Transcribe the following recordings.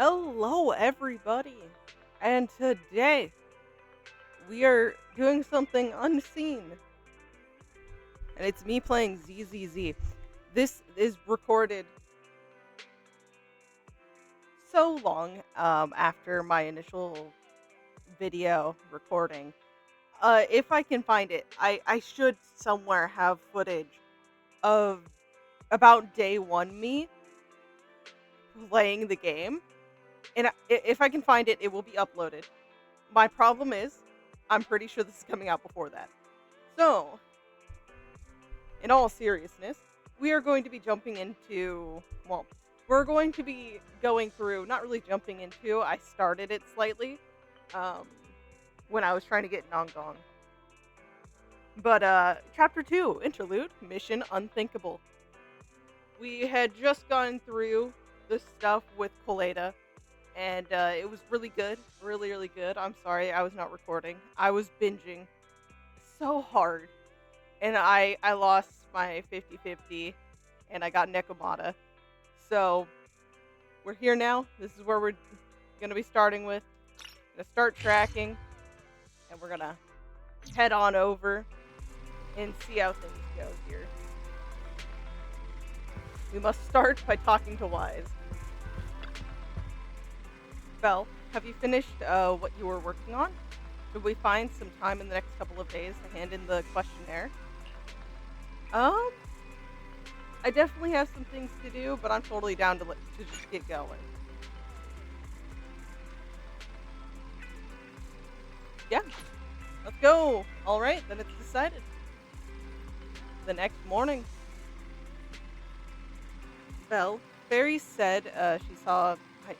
Hello, everybody, and today we are doing something unseen, and it's me playing ZZZ. This is recorded so long after my initial video recording. If I can find it, I should somewhere have footage of about day one me playing the game, and if I can find it, it will be uploaded. My problem is, I'm pretty sure this is coming out before that. So, in all seriousness, we are going to be jumping into, well, we're going to be going through, not really jumping into, I started it slightly, um, when I was trying to get Non-Gong. But, Chapter 2, Interlude, Mission Unthinkable. We had just gone through the stuff with Colada, and it was really good. Really, really good. I'm sorry, I was not recording. I was binging so hard. And I lost my 50-50, and I got Nekomata. So, we're here now. This is where we're going to be starting with. Going to start tracking, and we're going to head on over and see how things go here. We must start by talking to Wise. Belle, have you finished what you were working on? Should we find some time in the next couple of days to hand in the questionnaire? I definitely have some things to do, but I'm totally down to just get going. Yeah, let's go. All right, then it's decided. The next morning, Belle, Fairy said she saw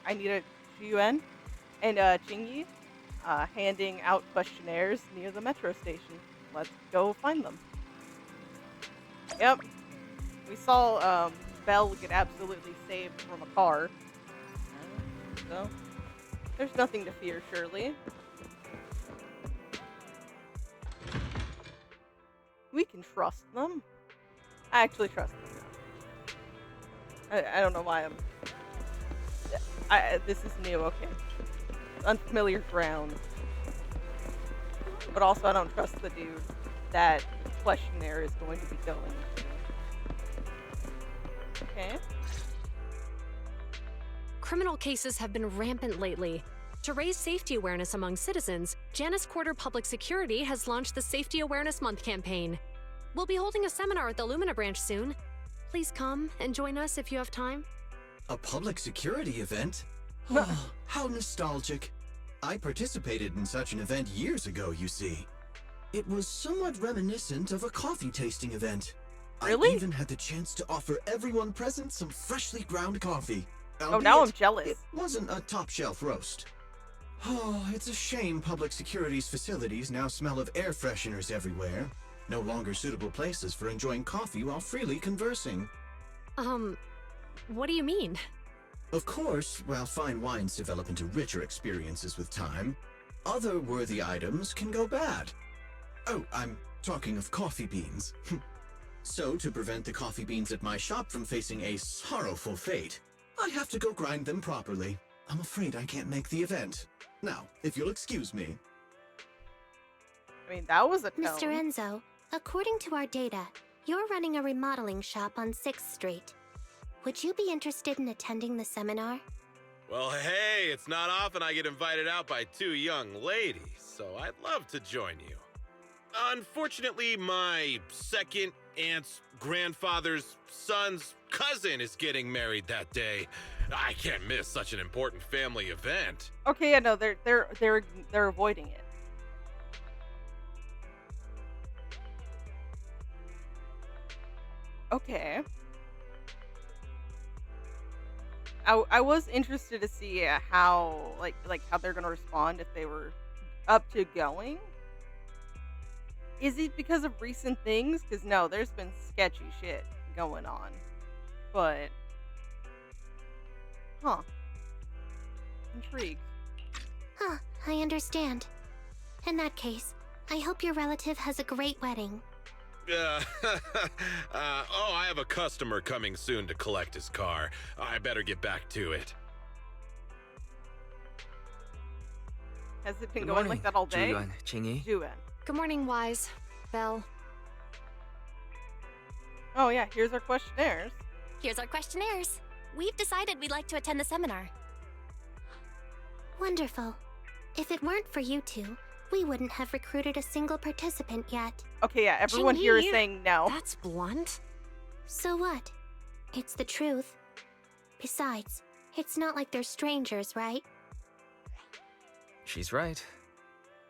I need a Yuan and Chingy handing out questionnaires near the metro station. Let's go find them. Yep. We saw Belle get absolutely saved from a car. So, there's nothing to fear, surely. We can trust them. I actually trust them now. I don't know why this is new, okay. Unfamiliar ground. But also I don't trust the dude that questionnaire is going to be going to. Okay. Criminal cases have been rampant lately. To raise safety awareness among citizens, Janus Quarter Public Security has launched the Safety Awareness Month campaign. We'll be holding a seminar at the Lumina branch soon. Please come and join us if you have time. A public security event? No. Oh, how nostalgic. I participated in such an event years ago, you see. It was somewhat reminiscent of a coffee tasting event. Really? I even had the chance to offer everyone present some freshly ground coffee. Oh, now I'm Albeit, jealous. It wasn't a top-shelf roast. Oh, it's a shame public security's facilities now smell of air fresheners everywhere. No longer suitable places for enjoying coffee while freely conversing. What do you mean? Of course, while fine wines develop into richer experiences with time, other worthy items can go bad. Oh, I'm talking of coffee beans. So, to prevent the coffee beans at my shop from facing a sorrowful fate, I have to go grind them properly. I'm afraid I can't make the event. Now, if you'll excuse me. I mean, that was a tone. Mr. Enzo, according to our data, you're running a remodeling shop on 6th Street. Would you be interested in attending the seminar? Well, hey, it's not often I get invited out by two young ladies, so I'd love to join you. Unfortunately, my second aunt's grandfather's son's cousin is getting married that day. I can't miss such an important family event. Okay, yeah, no, they're avoiding it. Okay. I was interested to see how how they're gonna respond if they were up to going. Is it because of recent things? Because no, there's been sketchy shit going on. But huh. Intrigued. Huh, I understand. In that case, I hope your relative has a great wedding. I have a customer coming soon to collect his car. I better get back to it. Has it been Good going morning, like that all day? Zhuyuan, Qingyi. Juan. Good morning, Wise. Belle. Oh yeah, here's our questionnaires. Here's our questionnaires. We've decided we'd like to attend the seminar. Wonderful. If it weren't for you two, we wouldn't have recruited a single participant yet. Okay, yeah, everyone here is Qingyi, saying no. That's blunt. So what? It's the truth. Besides, it's not like they're strangers, right? She's right.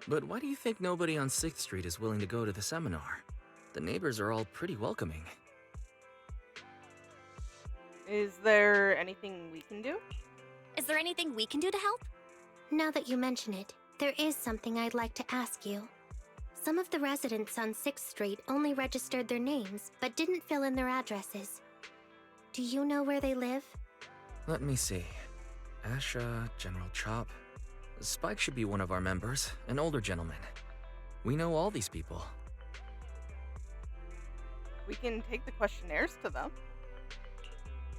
But why do you think nobody on 6th Street is willing to go to the seminar? The neighbors are all pretty welcoming. Is there anything we can do? Is there anything we can do to help? Now that you mention it, there is something I'd like to ask you. Some of the residents on 6th Street only registered their names, but didn't fill in their addresses. Do you know where they live? Let me see. Asha, General Chop. Spike should be one of our members, an older gentleman. We know all these people. We can take the questionnaires to them.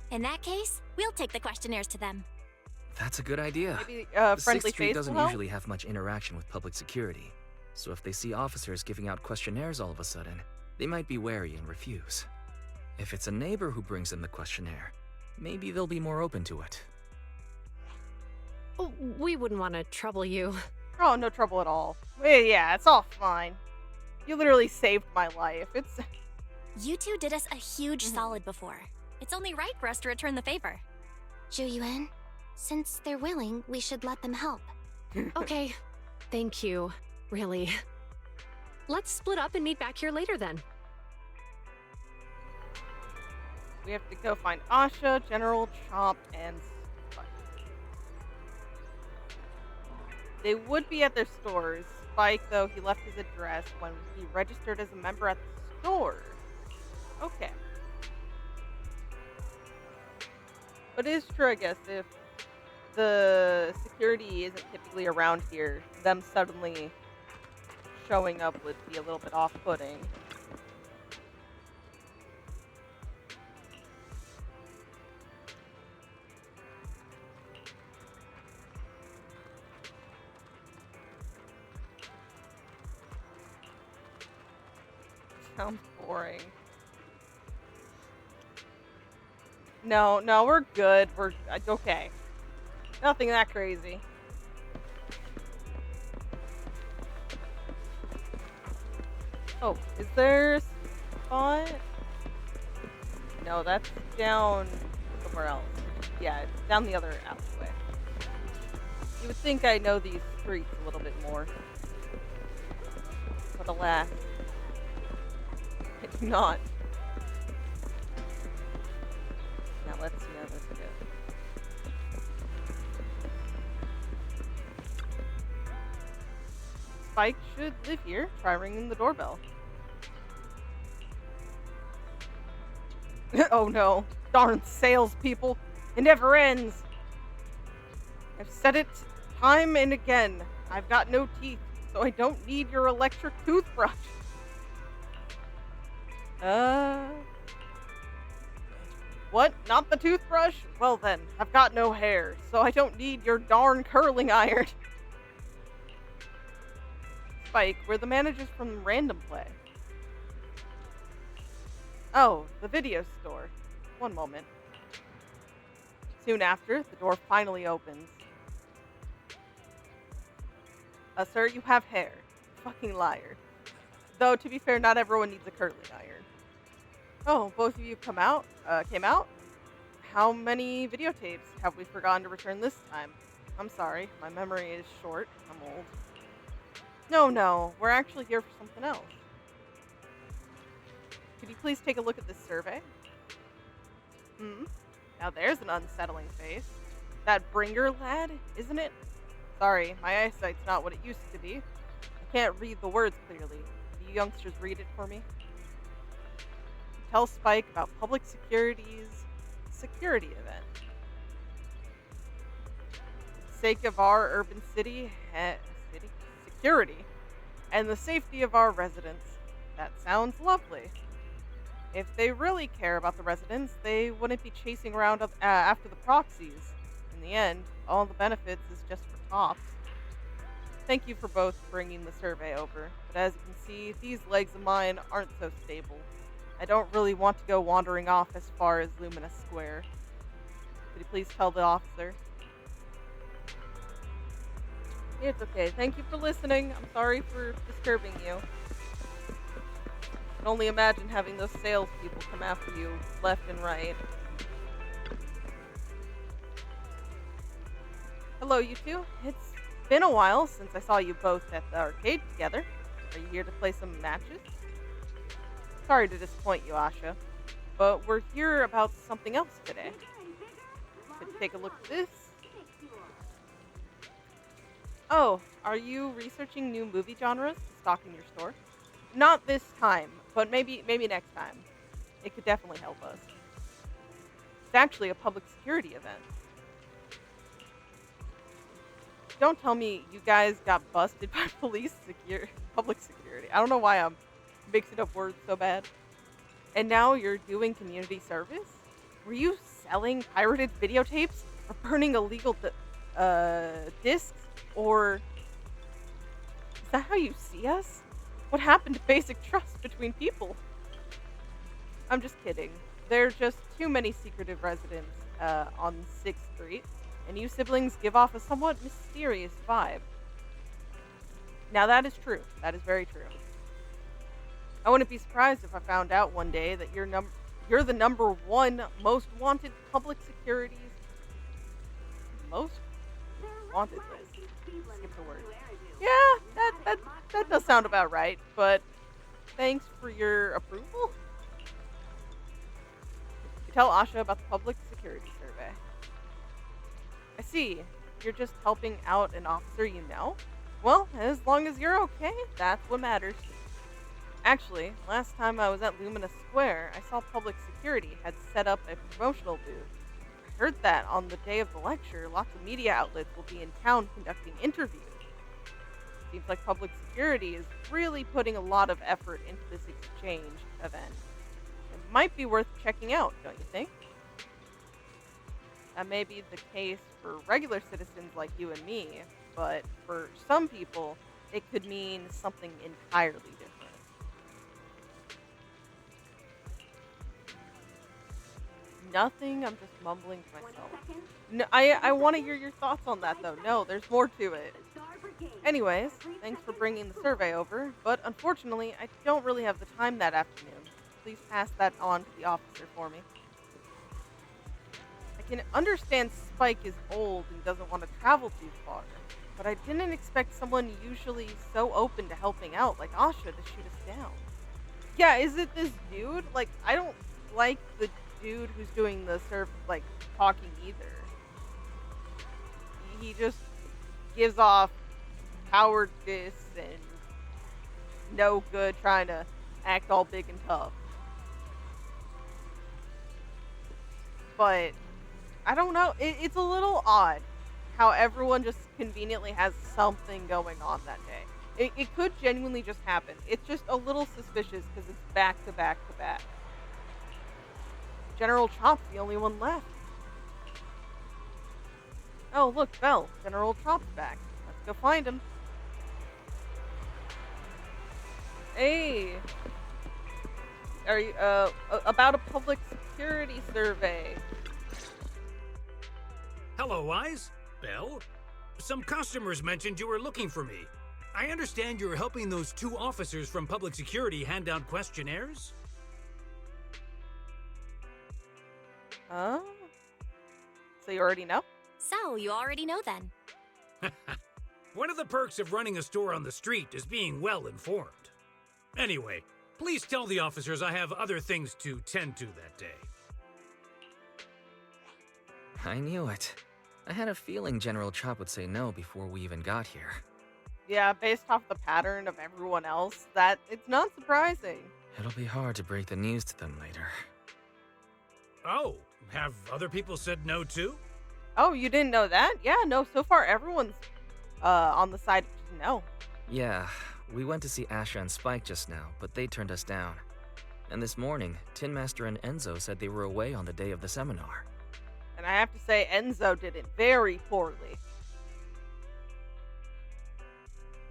In that case, we'll take the questionnaires to them. That's a good idea. Maybe The friendly 6th Street face doesn't will help? usually have much interaction with public security, so if they see officers giving out questionnaires all of a sudden, they might be wary and refuse. If it's a neighbor who brings them the questionnaire, maybe they'll be more open to it. Oh, we wouldn't want to trouble you. Oh, no trouble at all. Yeah, it's all fine. You literally saved my life. It's You two did us a huge solid before. It's only right for us to return the favor. Zhuyuan, since they're willing, we should let them help. Okay. Thank you. Really. Let's split up and meet back here later then. we have to go find Asha, General Chomp, and Spike. They would be at their stores. Spike, though, he left his address when he registered as a member at the stores. Okay. But it is true, I guess, if the security isn't typically around here, them suddenly showing up would be a little bit off-putting. Sounds boring. No, we're good. We're okay. Nothing that crazy. Oh, is there a spot? No, that's down somewhere else. Yeah, it's down the other alleyway. You would think I know these streets a little bit more. But alas, I do not. Now let's see how this goes. Spike should live here. Try ringing the doorbell. Oh no. Darn salespeople. It never ends. I've said it time and again. I've got no teeth, so I don't need your electric toothbrush. What? Not the toothbrush? Well then, I've got no hair, so I don't need your darn curling iron. Spike, we're the managers from Random Play. Oh, the video store. One moment. Soon after, the door finally opens. Sir, you have hair. Fucking liar. Though, to be fair, not everyone needs a curling iron. Oh, both of you came out? How many videotapes have we forgotten to return this time? I'm sorry, my memory is short. I'm old. No, we're actually here for something else. Could you please take a look at this survey? Now there's an unsettling face. That Bringer lad, isn't it? Sorry, my eyesight's not what it used to be. I can't read the words clearly. Can you youngsters read it for me? Tell Spike about public security's security event. For the sake of our urban city security and the safety of our residents. That sounds lovely. If they really care about the residents, they wouldn't be chasing around after the proxies. In the end, all the benefits is just for tops. thank you for both bringing the survey over, but as you can see, these legs of mine aren't so stable. I don't really want to go wandering off as far as Lumina Square. Could you please tell the officer? It's okay. Thank you for listening. I'm sorry for disturbing you. I can only imagine having those salespeople come after you left and right. Hello, you two. It's been a while since I saw you both at the arcade together. Are you here to play some matches? Sorry to disappoint you, Asha, but we're here about something else today. Could you take a look at this? Oh, are you researching new movie genres to stock in your store? Not this time, but maybe next time. It could definitely help us. It's actually a public security event. Don't tell me you guys got busted by public security. I don't know why I'm mixing up words so bad. And now you're doing community service? Were you selling pirated videotapes or burning illegal discs? Or is that how you see us? What happened to basic trust between people? I'm just kidding. There are just too many secretive residents on 6th Street, and you siblings give off a somewhat mysterious vibe. Now that is true. That is very true. I wouldn't be surprised if I found out one day that you're the number one most wanted public security's most wanted list. Skip the word. Yeah, that does sound about right, but thanks for your approval. You tell Asha about the public security survey. I see. You're just helping out an officer you know? Well, as long as you're okay, that's what matters. Actually, last time I was at Lumina Square, I saw public security had set up a promotional booth. I heard that on the day of the lecture, lots of media outlets will be in town conducting interviews. Seems like public security is really putting a lot of effort into this exchange event. It might be worth checking out, don't you think? That may be the case for regular citizens like you and me, but for some people, it could mean something entirely different. Nothing, I'm just mumbling to myself. No, I want to hear your thoughts on that, though. No, there's more to it. Anyways, thanks for bringing the survey over, but unfortunately, I don't really have the time that afternoon. Please pass that on to the officer for me. I can understand Spike is old and doesn't want to travel too far, but I didn't expect someone usually so open to helping out like Asha to shoot us down. Yeah, is it this dude? Like, I don't like the dude who's doing the talking either. He just gives off cowardice and no good trying to act all big and tough. But I don't know, it's a little odd how everyone just conveniently has something going on that day. It could genuinely just happen. It's just a little suspicious because it's back to back to back. General Chop's the only one left. Oh, look, Belle. General Chop's back. Let's go find him. Hey. Are you, about a public security survey. Hello, Wise. Belle? Some customers mentioned you were looking for me. I understand you're helping those two officers from public security hand out questionnaires? Oh? So you already know? So, you already know then. One of the perks of running a store on the street is being well informed. Anyway, please tell the officers I have other things to tend to that day. I knew it. I had a feeling General Chop would say no before we even got here. Yeah, based off the pattern of everyone else, that it's not surprising. It'll be hard to break the news to them later. Oh, have other people said no too? Oh, you didn't know that? Yeah, no, so far everyone's on the side of no. Yeah, we went to see Asha and Spike just now, but they turned us down. And this morning, Tin Master and Enzo said they were away on the day of the seminar. And I have to say, Enzo did it very poorly.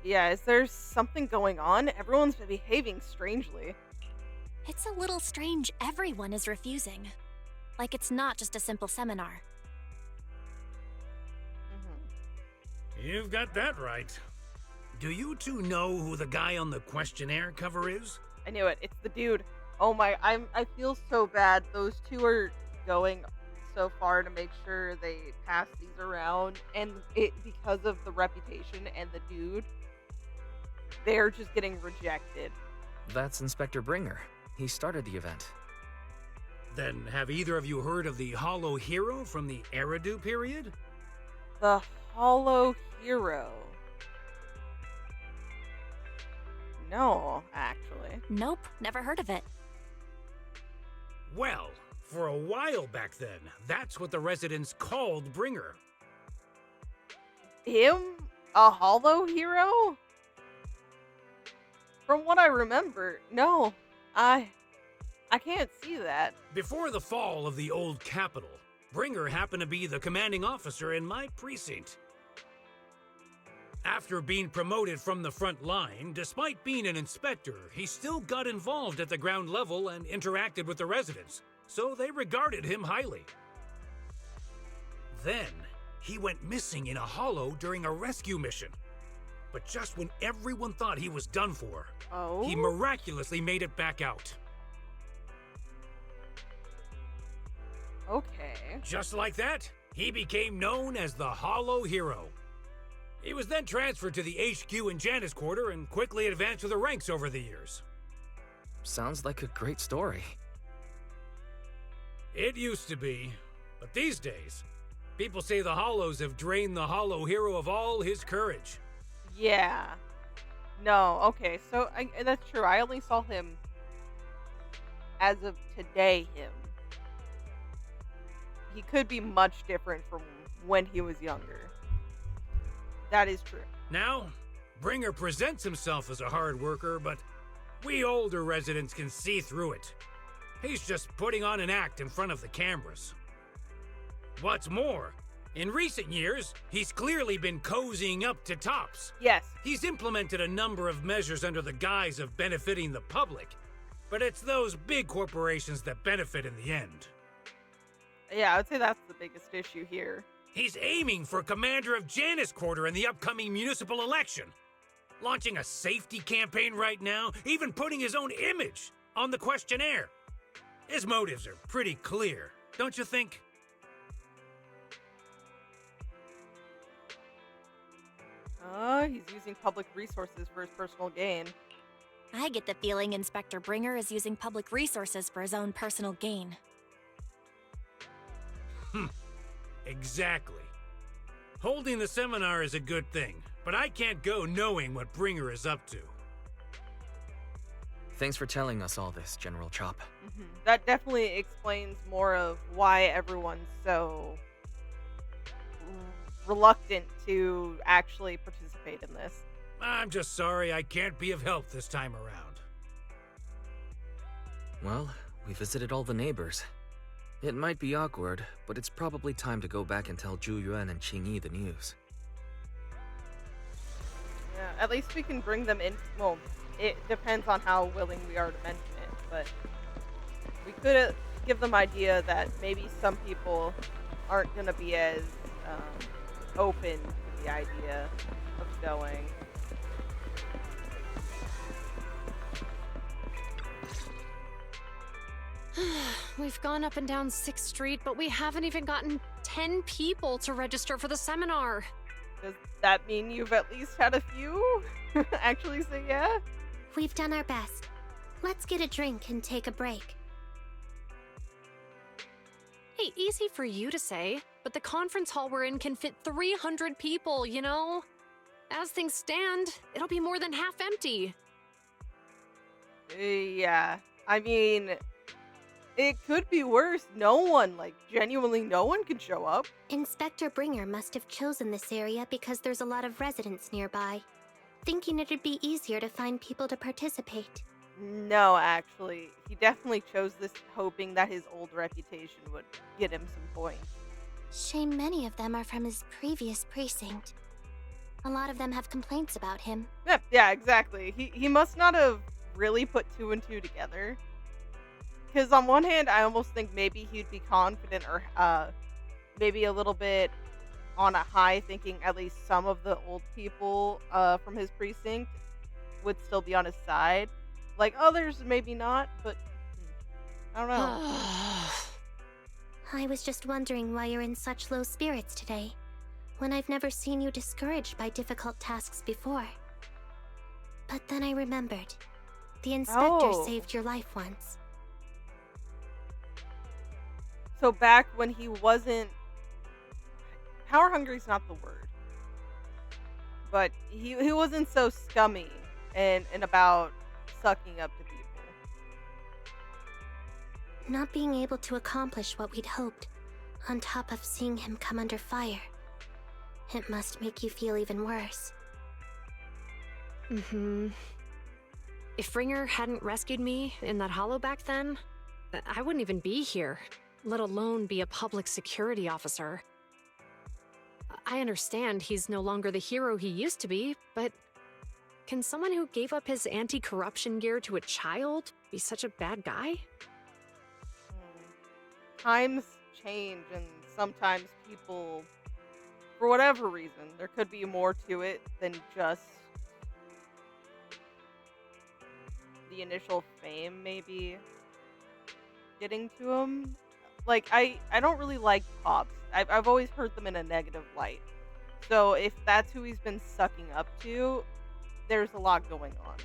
Yeah, is there something going on? Everyone's behaving strangely. It's a little strange everyone is refusing. Like it's not just a simple seminar. You've got that right. Do you two know who the guy on the questionnaire cover is? I knew it. It's the dude. Oh my, I feel so bad. Those two are going so far to make sure they pass these around, and it because of the reputation and the dude, they're just getting rejected. That's Inspector Bringer. He started the event. Then have either of you heard of the Hollow Hero from the Eridu period? The Hollow Hero. No, actually. Nope, never heard of it. Well, for a while back then, that's what the residents called Bringer. Him? A Hollow Hero? From what I remember, no. I can't see that. Before the fall of the old capital, Bringer happened to be the commanding officer in my precinct. After being promoted from the front line, despite being an inspector, he still got involved at the ground level and interacted with the residents, so they regarded him highly. Then, he went missing in a hollow during a rescue mission. But just when everyone thought he was done for, he miraculously made it back out. Okay. Just like that, he became known as the Hollow Hero. He was then transferred to the HQ in Janus Quarter and quickly advanced through the ranks over the years. Sounds like a great story. It used to be, but these days, people say the Hollows have drained the Hollow Hero of all his courage. Yeah. No, okay, so that's true. I only saw him as of today, him. He could be much different from when he was younger. That is true. Now, Bringer presents himself as a hard worker, but we older residents can see through it. He's just putting on an act in front of the cameras. What's more, in recent years, he's clearly been cozying up to tops. Yes. He's implemented a number of measures under the guise of benefiting the public, but it's those big corporations that benefit in the end. Yeah, I would say that's the biggest issue here. He's aiming for commander of Janus Quarter in the upcoming municipal election. Launching a safety campaign right now, even putting his own image on the questionnaire. His motives are pretty clear, don't you think? He's using public resources for his personal gain. I get the feeling Inspector Bringer is using public resources for his own personal gain. Exactly. Holding the seminar is a good thing, but I can't go knowing what Bringer is up to. Thanks for telling us all this, General Chop. That definitely explains more of why everyone's so reluctant to actually participate in this. I'm just sorry I can't be of help this time around. Well, we visited all the neighbors. It might be awkward, but it's probably time to go back and tell Zhu Yuan and Qing Yi the news. Yeah, at least we can bring them in. Well, it depends on how willing we are to mention it, but we could give them idea that maybe some people aren't going to be as open to the idea of going. We've gone up and down 6th Street, but we haven't even gotten 10 people to register for the seminar. Does that mean you've at least had a few actually say yeah? We've done our best. Let's get a drink and take a break. Hey, easy for you to say, but the conference hall we're in can fit 300 people, you know? As things stand, it'll be more than half empty. Yeah, I mean, it could be worse. Genuinely no one can show up. Inspector Bringer must have chosen this area because there's a lot of residents nearby, thinking it'd be easier to find people to participate. No, actually, he definitely chose this hoping that his old reputation would get him some points. Shame many of them are from his previous precinct. A lot of them have complaints about him. Yeah, exactly. He must not have really put two and two together. Because on one hand, I almost think maybe he'd be confident or maybe a little bit on a high, thinking at least some of the old people from his precinct would still be on his side. Like others, maybe not, but I don't know. I was just wondering why you're in such low spirits today, when I've never seen you discouraged by difficult tasks before. But then I remembered. The inspector saved your life once. So back when he wasn't... Power hungry's not the word. But he wasn't so scummy and about sucking up to people. Not being able to accomplish what we'd hoped, on top of seeing him come under fire. It must make you feel even worse. If Ringer hadn't rescued me in that hollow back then, I wouldn't even be here, let alone be a public security officer. I understand he's no longer the hero he used to be, but can someone who gave up his anti-corruption gear to a child be such a bad guy? Times change, and sometimes people, for whatever reason, there could be more to it than just the initial fame, maybe getting to him. Like, I don't really like cops. I've always heard them in a negative light. So if that's who he's been sucking up to, there's a lot going on.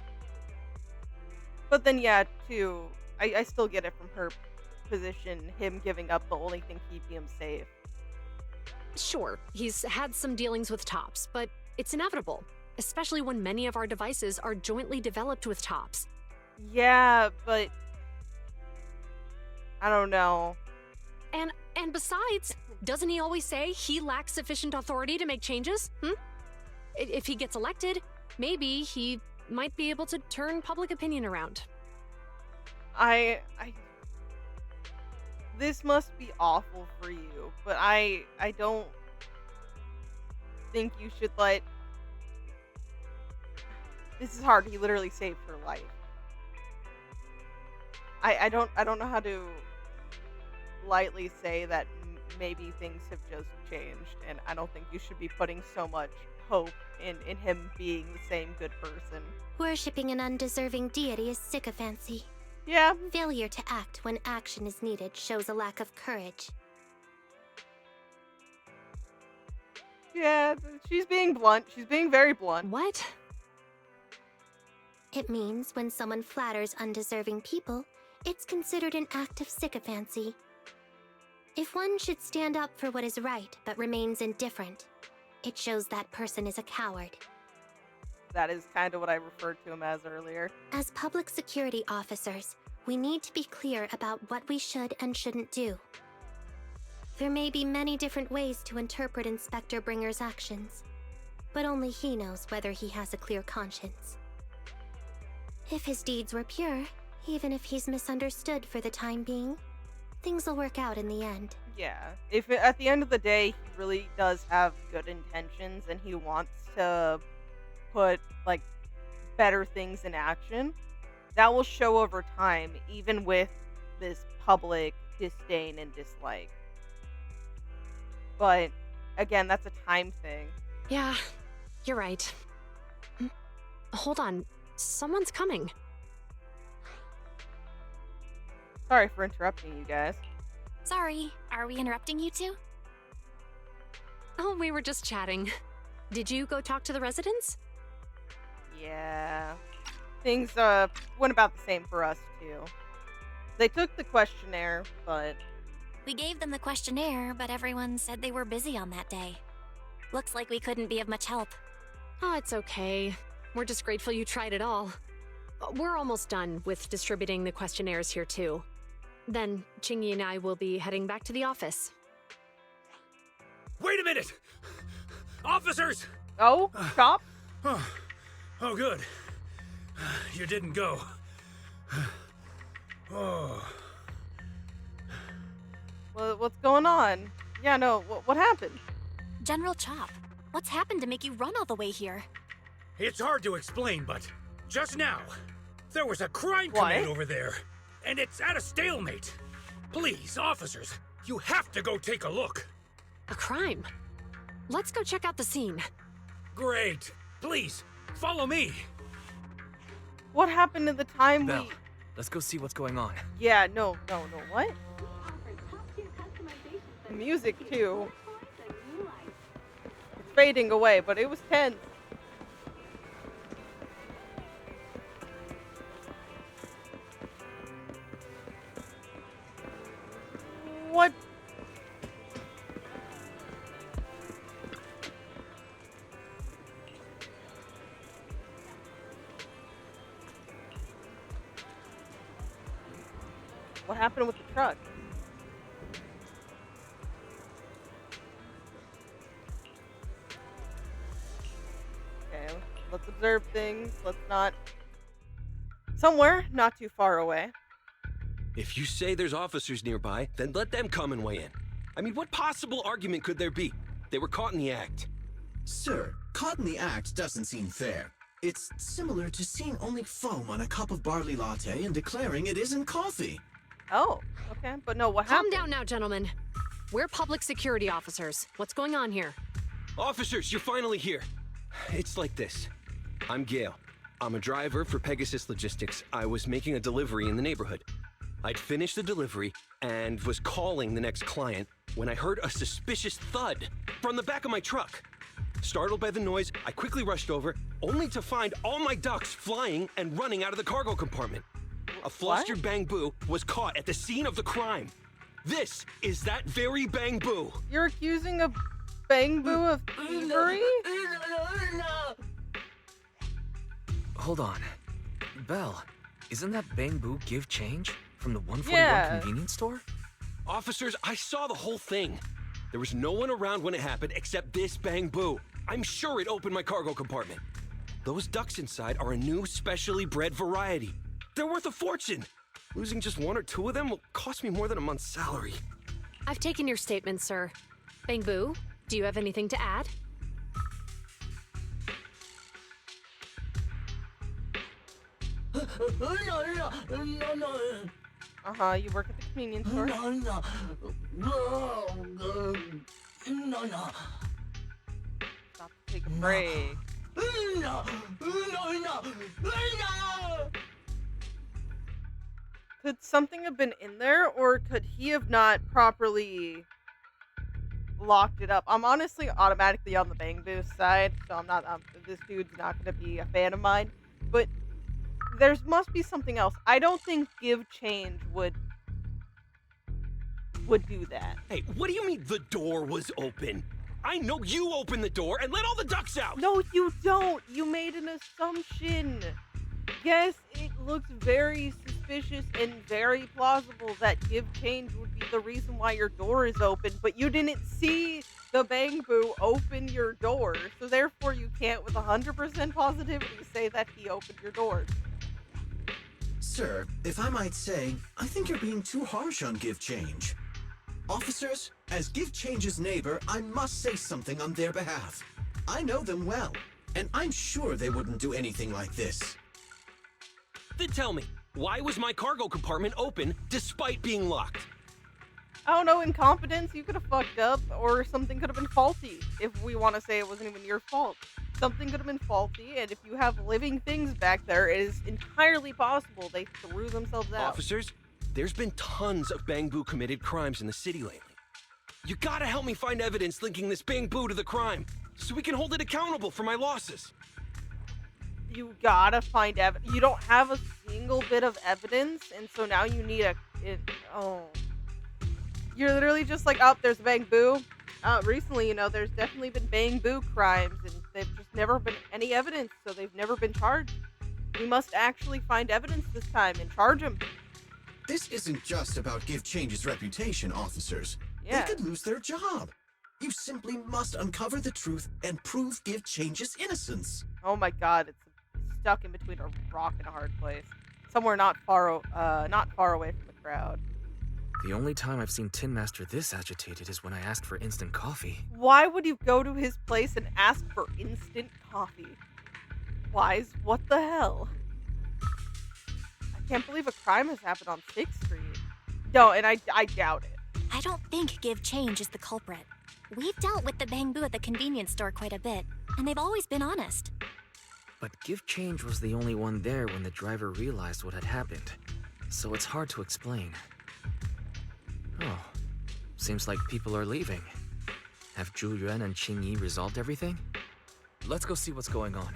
But then, yeah, too, I still get it from her position, him giving up the only thing keeping him safe. Sure, he's had some dealings with Tops, but it's inevitable, especially when many of our devices are jointly developed with Tops. Yeah, but I don't know. And besides, doesn't he always say he lacks sufficient authority to make changes? If he gets elected, maybe he might be able to turn public opinion around. This must be awful for you, but I don't think you should let... This is hard. He literally saved her life. I don't know how to lightly say that maybe things have just changed, and I don't think you should be putting so much hope in him being the same good person. Worshipping an undeserving deity is sycophancy. Yeah. Failure to act when action is needed shows a lack of courage. Yeah, she's being blunt. She's being very blunt. What? It means when someone flatters undeserving people, it's considered an act of sycophancy. If one should stand up for what is right but remains indifferent, it shows that person is a coward. That is kind of what I referred to him as earlier. As public security officers, we need to be clear about what we should and shouldn't do. There may be many different ways to interpret Inspector Bringer's actions, but only he knows whether he has a clear conscience. If his deeds were pure, even if he's misunderstood for the time being, things will work out in the end. Yeah, if at the end of the day he really does have good intentions and he wants to put like better things in action, that will show over time, even with this public disdain and dislike. But again, that's a time thing. Yeah, you're right. Hold on, someone's coming. Sorry for interrupting you guys. Sorry, are we interrupting you two? Oh, we were just chatting. Did you go talk to the residents? Yeah. Things went about the same for us too. They took the questionnaire, but... We gave them the questionnaire, but everyone said they were busy on that day. Looks like we couldn't be of much help. Oh, it's okay. We're just grateful you tried it all. We're almost done with distributing the questionnaires here too. Then, Chingy and I will be heading back to the office. Wait a minute! Officers! Oh, Chop? Oh, good. You didn't go. Oh. Well, what's going on? Yeah, no, what happened? General Chop, What's happened to make you run all the way here? It's hard to explain, but just now, there was a crime What? committed over there, and it's at a stalemate. Please, officers, you have to go take a look. A crime? Let's go check out the scene. Great. Please, follow me. What happened at the time Belle, we... let's go see what's going on. Yeah, no, what? The music, too. It's fading away, but it was tense. What? What happened with the truck? Okay, let's observe things. Let's not... Somewhere not too far away. If you say there's officers nearby, then let them come and weigh in. I mean, what possible argument could there be? They were caught in the act. Sir, caught in the act doesn't seem fair. It's similar to seeing only foam on a cup of barley latte and declaring it isn't coffee. Oh, okay. But no, what Calm happened? down now, gentlemen. We're public security officers. What's going on here? Officers, you're finally here. It's like this. I'm Gale. I'm a driver for Pegasus Logistics. I was making a delivery in the neighborhood. I'd finished the delivery and was calling the next client when I heard a suspicious thud from the back of my truck. Startled by the noise, I quickly rushed over, only to find all my ducks flying and running out of the cargo compartment. A flustered Bang-Boo was caught at the scene of the crime. This is that very Bang-Boo. You're accusing a Bang-Boo of thievery? Hold on. Belle, isn't that Bang-Boo give change from the 141 Yeah. convenience store? Officers, I saw the whole thing. There was no one around when it happened except this Bang-Boo. I'm sure it opened my cargo compartment. Those ducks inside are a new specially bred variety. They're worth a fortune. Losing just one or two of them will cost me more than a month's salary. I've taken your statement, sir. Bang-Boo, do you have anything to add? You work at the convenience store. Stop to take a break. Could something have been in there, or could he have not properly locked it up? I'm honestly automatically on the Bang-Boo side, so I'm not. This dude's not going to be a fan of mine. But there must be something else. I don't think give change would do that. Hey, what do you mean the door was open? I know you opened the door and let all the ducks out! No, you don't. You made an assumption. Yes, it looks very suspicious and very plausible that give change would be the reason why your door is open, but you didn't see the Bang-Boo open your door, so therefore you can't with 100% positivity say that he opened your door. Sir, if I might say, I think you're being too harsh on Give Change. Officers, as Give Change's neighbor, I must say something on their behalf. I know them well, and I'm sure they wouldn't do anything like this. Then tell me, why was my cargo compartment open despite being locked? I don't know, incompetence, you could have fucked up, or something could have been faulty, if we want to say it wasn't even your fault. Something could have been faulty, and if you have living things back there, it is entirely possible they threw themselves out. Officers, there's been tons of Bang-Boo committed crimes in the city lately. You gotta help me find evidence linking this Bang-Boo to the crime, so we can hold it accountable for my losses. You gotta find evidence. You don't have a single bit of evidence, and so now you need You're literally just like, oh, there's a Bang-Boo. Recently, there's definitely been Bang-Boo crimes, and they've just never been any evidence, so they've never been charged. We must actually find evidence this time and charge them. This isn't just about Give Change's reputation, officers. Yeah. They could lose their job. You simply must uncover the truth and prove Give Change's innocence. Oh my god, it's stuck in between a rock and a hard place. Somewhere not far away from the crowd. The only time I've seen Tin Master this agitated is when I asked for instant coffee. Why would you go to his place and ask for instant coffee? Wise, what the hell? I can't believe a crime has happened on 6th Street. No, and I doubt it. I don't think Give Change is the culprit. We've dealt with the Bangbu at the convenience store quite a bit, and they've always been honest. But Give Change was the only one there when the driver realized what had happened, so it's hard to explain. Oh, seems like people are leaving. Have Zhu Yuan and Qing Yi resolved everything? Let's go see what's going on.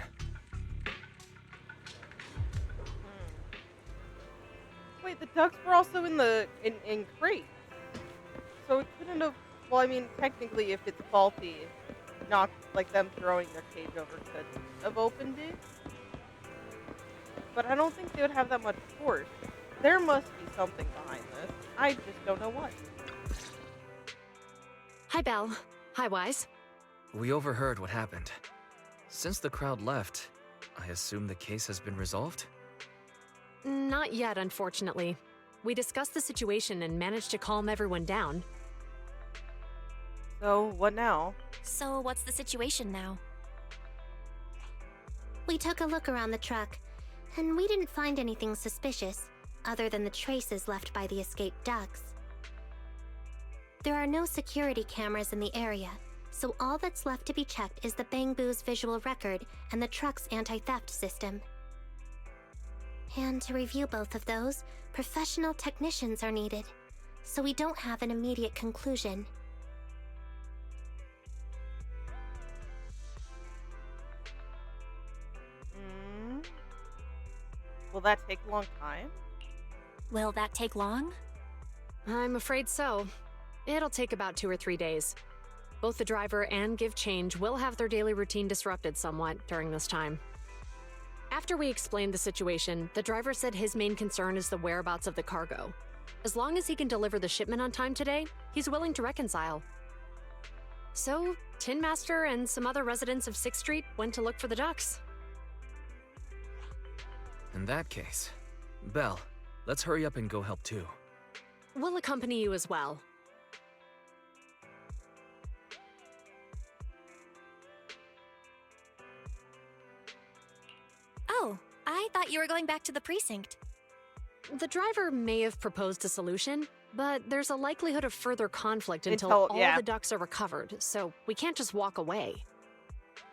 Wait, the ducks were also in crates. So it couldn't have. Well, I mean, technically, if it's faulty, not like them throwing their cage over could have opened it. But I don't think they would have that much force. There must be something behind this. I just don't know what. Hi, Belle. Hi, Wise. We overheard what happened. Since the crowd left, I assume the case has been resolved? Not yet, unfortunately. We discussed the situation and managed to calm everyone down. So, what now? So, what's the situation now? We took a look around the truck, and we didn't find anything suspicious, other than the traces left by the escaped ducks. There are no security cameras in the area, so all that's left to be checked is the Bangbu's visual record and the truck's anti-theft system. And to review both of those, professional technicians are needed, so we don't have an immediate conclusion. Will that take a long time? Will that take long? I'm afraid so. It'll take about 2 or 3 days. Both the driver and Give Change will have their daily routine disrupted somewhat during this time. After we explained the situation, the driver said his main concern is the whereabouts of the cargo. As long as he can deliver the shipment on time today, he's willing to reconcile. So, Tin Master and some other residents of 6th Street went to look for the ducks. In that case, Belle, let's hurry up and go help too. We'll accompany you as well. Oh, I thought you were going back to the precinct. The driver may have proposed a solution, but there's a likelihood of further conflict until all yeah. the ducks are recovered, so we can't just walk away.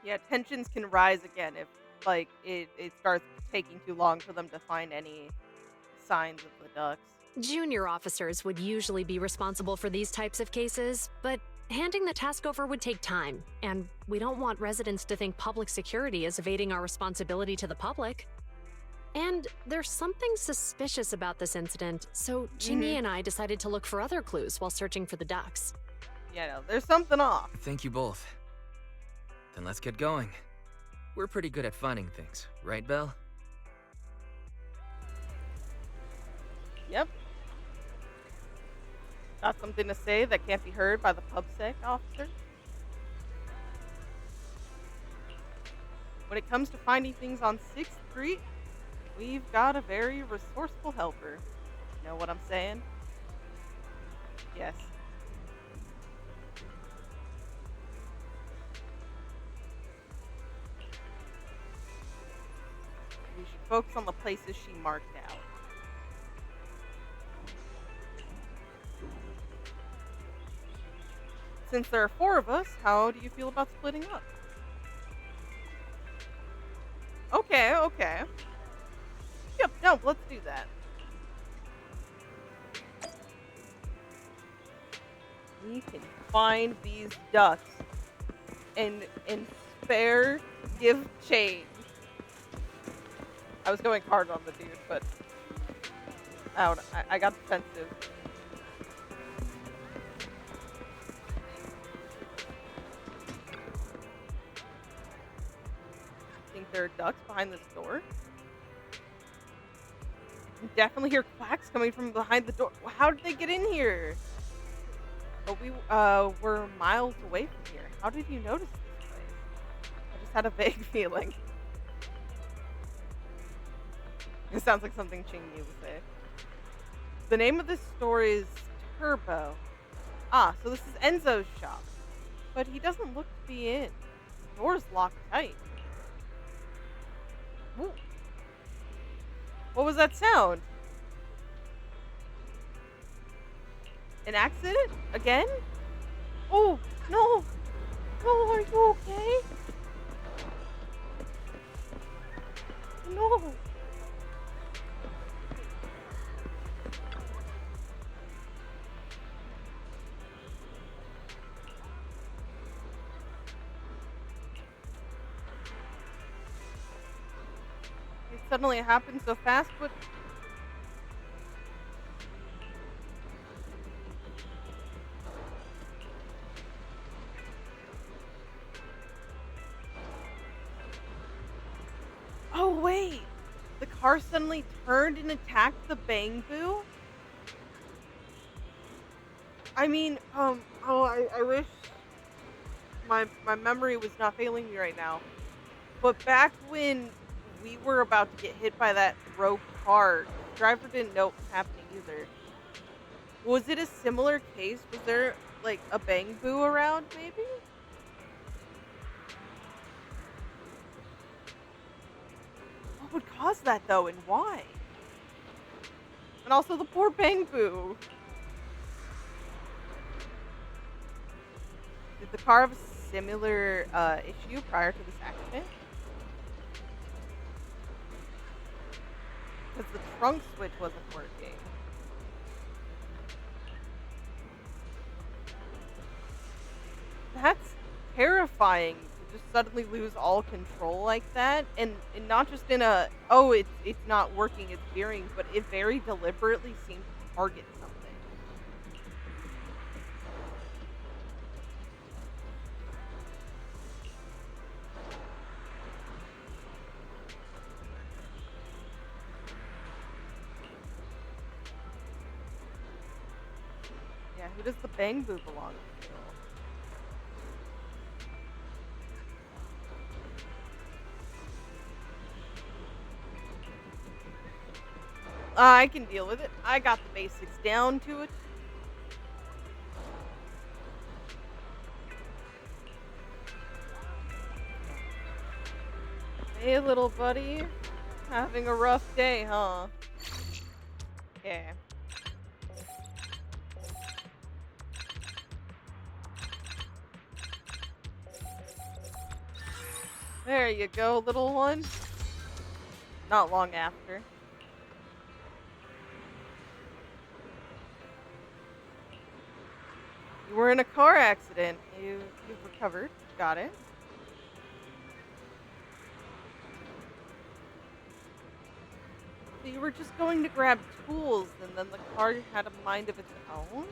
Yeah, tensions can rise again if, like, it starts taking too long for them to find any signs of the ducks. Junior officers would usually be responsible for these types of cases, but handing the task over would take time, and we don't want residents to think public security is evading our responsibility to the public. And there's something suspicious about this incident, so Qingyi and I decided to look for other clues while searching for the ducks. Yeah, no, there's something off. Thank you both. Then let's get going. We're pretty good at finding things, right, Belle? Yep. Got something to say that can't be heard by the PubSec officer? When it comes to finding things on 6th Street, we've got a very resourceful helper. You know what I'm saying? Yes. We should focus on the places she marked out. Since there are 4 of us, how do you feel about splitting up? Okay. Yep, no, let's do that. We can find these ducks and spare Give Change. I was going hard on the dude, but I got defensive. Think there are ducks behind this door? I can definitely hear quacks coming from behind the door. How did they get in here? But we were miles away from here. How did you notice this place? I just had a vague feeling. It sounds like something Qingyi would say. The name of this store is Turbo. Ah, so this is Enzo's shop. But he doesn't look to be in. Door's locked tight. Ooh. What was that sound? An accident? Again? Oh, no. No, are you okay? No. It suddenly happened so fast, but... Oh, wait. The car suddenly turned and attacked the Bang Boo? I mean, I wish my memory was not failing me right now. But back when we were about to get hit by that rogue car, the driver didn't know what was happening either. Was it a similar case? Was there, like, a Bang Boo around, maybe? What would cause that, though, and why? And also the poor Bang Boo. Did the car have a similar issue prior to this accident? Because the trunk switch wasn't working. That's terrifying to just suddenly lose all control like that. And not just in a, oh, it's not working, it's veering, but it very deliberately seemed to target something. Yeah, who does the Bang Boo belong to? I can deal with it. I got the basics down to it. Hey, little buddy. Having a rough day, huh? Yeah. There you go, little one. Not long after. You were in a car accident. You've recovered. Got it. So you were just going to grab tools, and then the car had a mind of its own?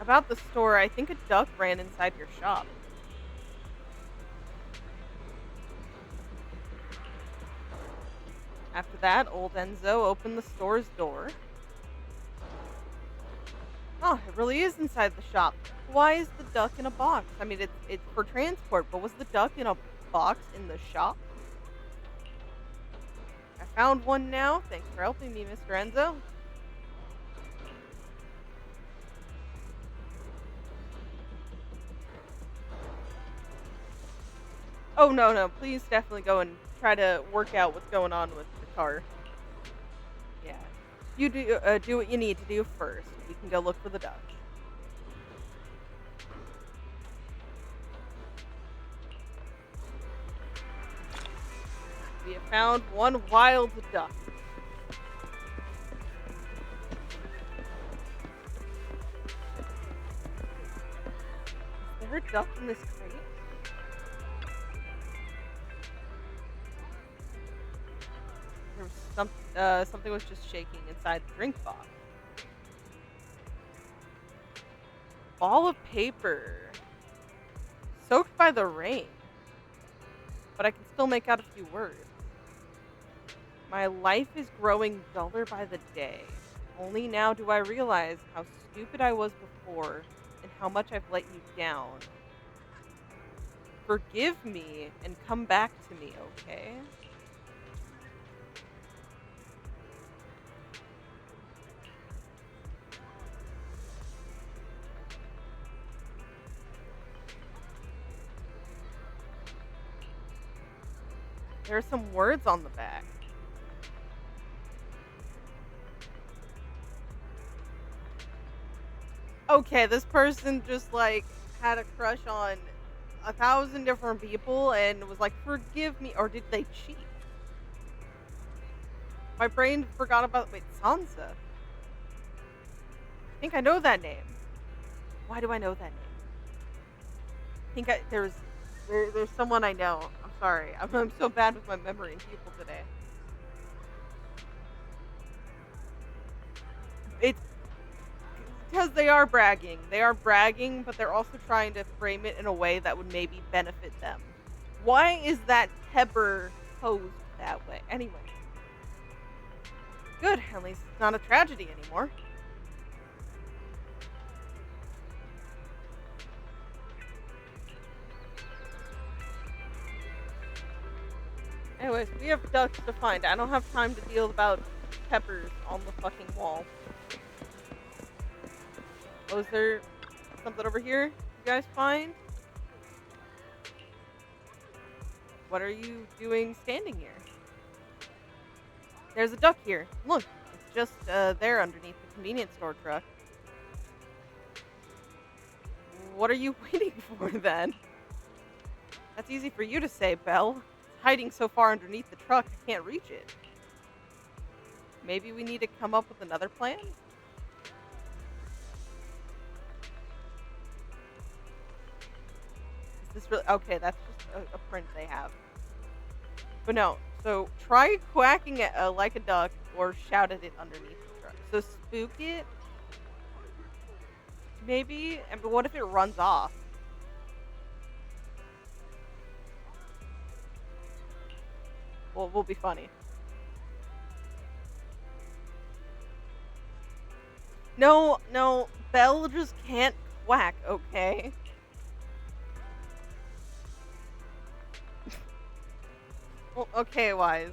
About the store, I think a duck ran inside your shop. After that, old Enzo opened the store's door. Oh, it really is inside the shop. Why is the duck in a box? I mean, it's for transport, but was the duck in a box in the shop? I found one now. Thanks for helping me, Mr. Enzo. Oh, no. Please definitely go and try to work out what's going on with the car. Yeah. You do what you need to do first. We can go look for the duck. We have found one wild duck. Is there a duck in this crate? There was something was just shaking inside the drink box. Ball of paper. Soaked by the rain. But I can still make out a few words. My life is growing duller by the day. Only now do I realize how stupid I was before. for and how much I've let you down. Forgive me and come back to me, okay? There are some words on the back. Okay, this person just, like, had a crush on 1,000 different people and was like, "Forgive me," or did they cheat? My brain forgot about wait, Sansa? I think I know that name. Why do I know that name? I think there's someone I know. I'm sorry. I'm so bad with my memory and people today. It's because they are bragging. They are bragging, but they're also trying to frame it in a way that would maybe benefit them. Why is that pepper posed that way? Anyway. Good, at least it's not a tragedy anymore. Anyways, we have ducks to find. I don't have time to deal about peppers on the fucking wall. Oh, is there something over here you guys find? What are you doing standing here? There's a duck here. Look, it's just there underneath the convenience store truck. What are you waiting for then? That's easy for you to say, Belle. It's hiding so far underneath the truck I can't reach it. Maybe we need to come up with another plan? Is this really... Okay, that's just a print they have. But no, so try quacking it like a duck or shout at it underneath the truck. So spook it, maybe, but what if it runs off? Well, it will be funny. No, Belle just can't quack, okay? Well, okay, Wise.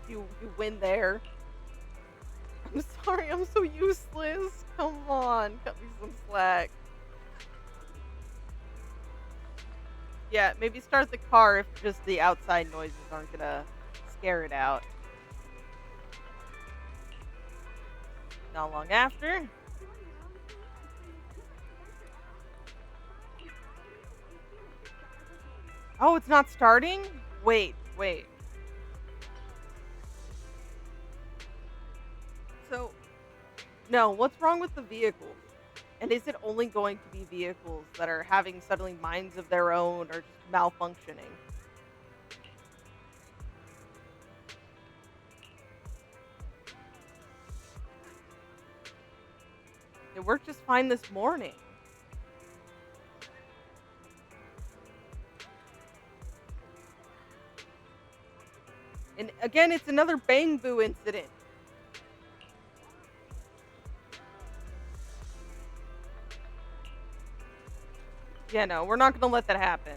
You win there. I'm sorry, I'm so useless. Come on, cut me some slack. Yeah, maybe start the car if just the outside noises aren't gonna scare it out. Not long after. Oh, it's not starting? Wait. So, no, what's wrong with the vehicle? And is it only going to be vehicles that are having suddenly minds of their own or just malfunctioning? It worked just fine this morning. And again, it's another Bang Boo incident. Yeah, no, we're not gonna let that happen.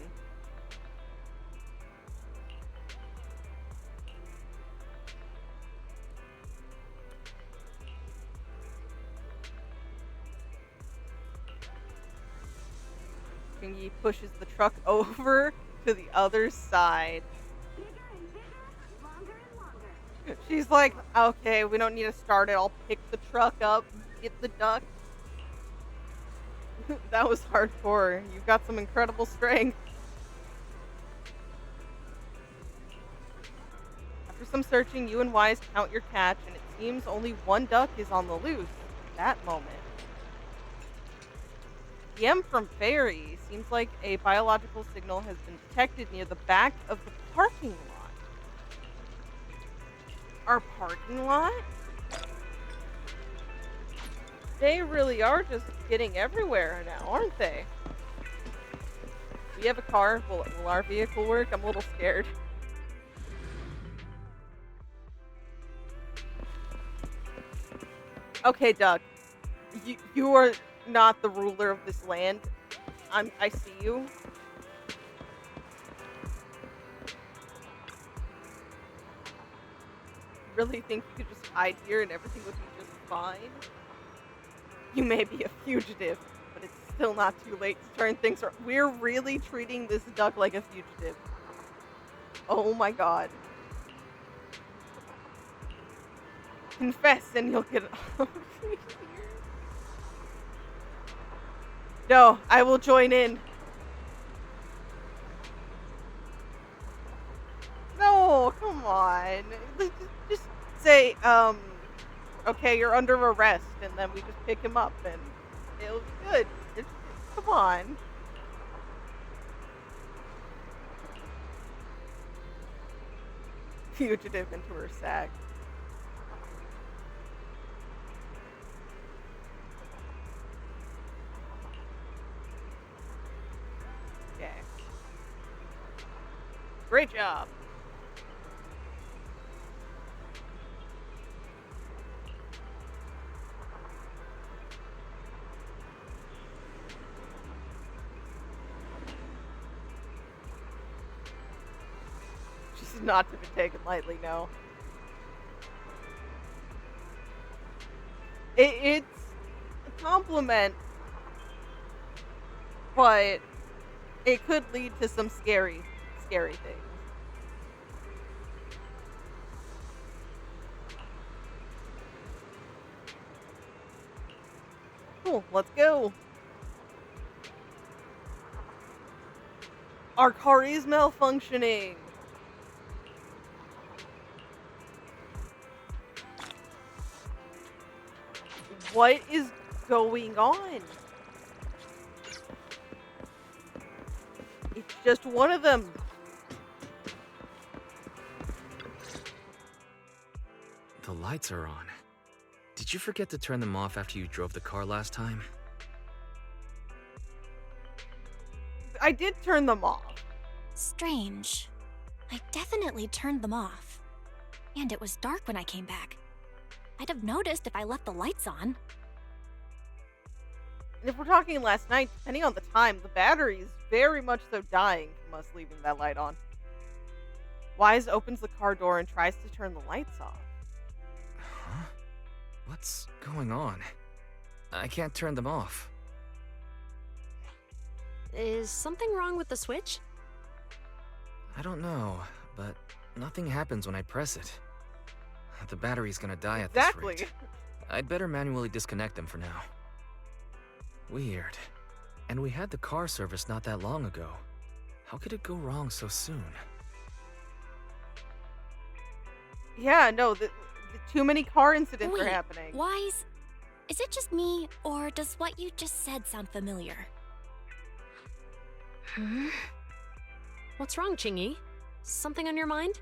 He pushes the truck over to the other side. She's like, okay, we don't need to start it. I'll pick the truck up, get the duck. That was hardcore. You've got some incredible strength. After some searching, you and Wise count your catch, and it seems only one duck is on the loose at that moment. The M from Fairy seems like a biological signal has been detected near the back of the parking lot. Our parking lot? They really are just getting everywhere now, aren't they? We have a car. Will our vehicle work? I'm a little scared. Okay, Doug. You are not the ruler of this land. I see you. Really think you could just hide here and everything would be just fine? You may be a fugitive, but it's still not too late to turn things around. We're really treating this duck like a fugitive. Oh my god. Confess and you'll get No, I will join in. No, come on. Just say, okay, you're under arrest, and then we just pick him up, and it'll be good. Come on. Fugitive into her sack. Okay. Great job. She's not to be taken lightly, no. It's a compliment, but it could lead to some scary things. Cool, let's go. Our car is malfunctioning. What is going on? It's just one of them. The lights are on. Did you forget to turn them off after you drove the car last time? I did turn them off. Strange. I definitely turned them off. And it was dark when I came back. I'd have noticed if I left the lights on. And if we're talking last night, depending on the time, the battery is very much so dying from us leaving that light on. Wise opens the car door and tries to turn the lights off. Huh? What's going on? I can't turn them off. Is something wrong with the switch? I don't know, but nothing happens when I press it. The battery's gonna die at this Exactly. rate. I'd better manually disconnect them for now. Weird. And we had the car serviced not that long ago. How could it go wrong so soon? Yeah, no, the too many car incidents are Wait, happening. Wise, is it just me, or does what you just said sound familiar? What's wrong, Chingy? Something on your mind?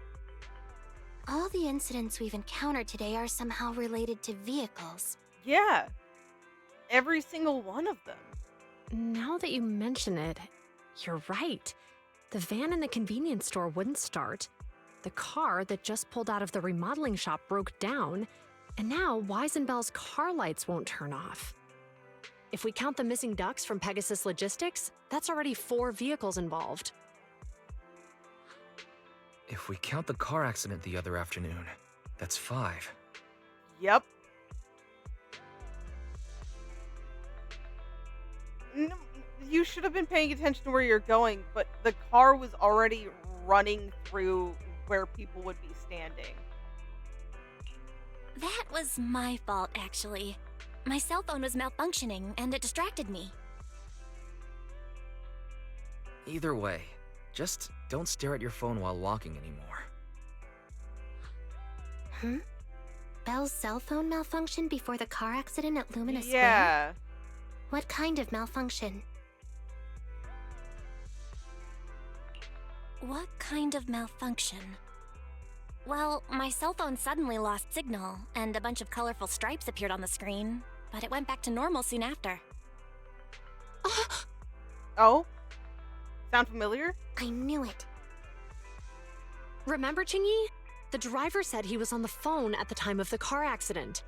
All the incidents we've encountered today are somehow related to vehicles. Yeah. Every single one of them. Now that you mention it, you're right. The van in the convenience store wouldn't start. The car that just pulled out of the remodeling shop broke down. And now Wise and Bell's car lights won't turn off. If we count the missing ducks from Pegasus Logistics, that's already 4 vehicles involved. If we count the car accident the other afternoon, that's 5. Yep. No, you should have been paying attention to where you're going, but the car was already running through where people would be standing. That was my fault, actually. My cell phone was malfunctioning, and it distracted me. Either way, just don't stare at your phone while walking anymore. Belle's cell phone malfunctioned before the car accident at Lumina Square? Yeah. What kind of malfunction? What kind of malfunction? Well, my cell phone suddenly lost signal, and a bunch of colorful stripes appeared on the screen, but it went back to normal soon after. Oh? Sound familiar? I knew it. Remember, Chingy? The driver said he was on the phone at the time of the car accident.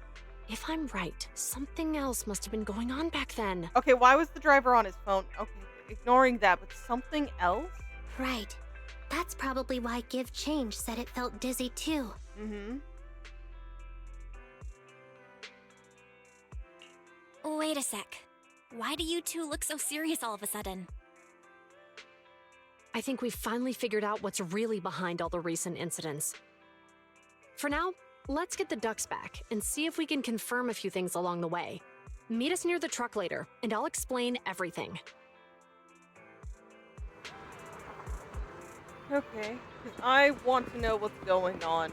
If I'm right, something else must have been going on back then. Okay, why was the driver on his phone? Okay, ignoring that, but something else? Right. That's probably why Give Change said it felt dizzy too. Mm-hmm. Wait a sec. Why do you two look so serious all of a sudden? I think we've finally figured out what's really behind all the recent incidents. For now, let's get the ducks back and see if we can confirm a few things along the way. Meet us near the truck later, and I'll explain everything. Okay, because I want to know what's going on.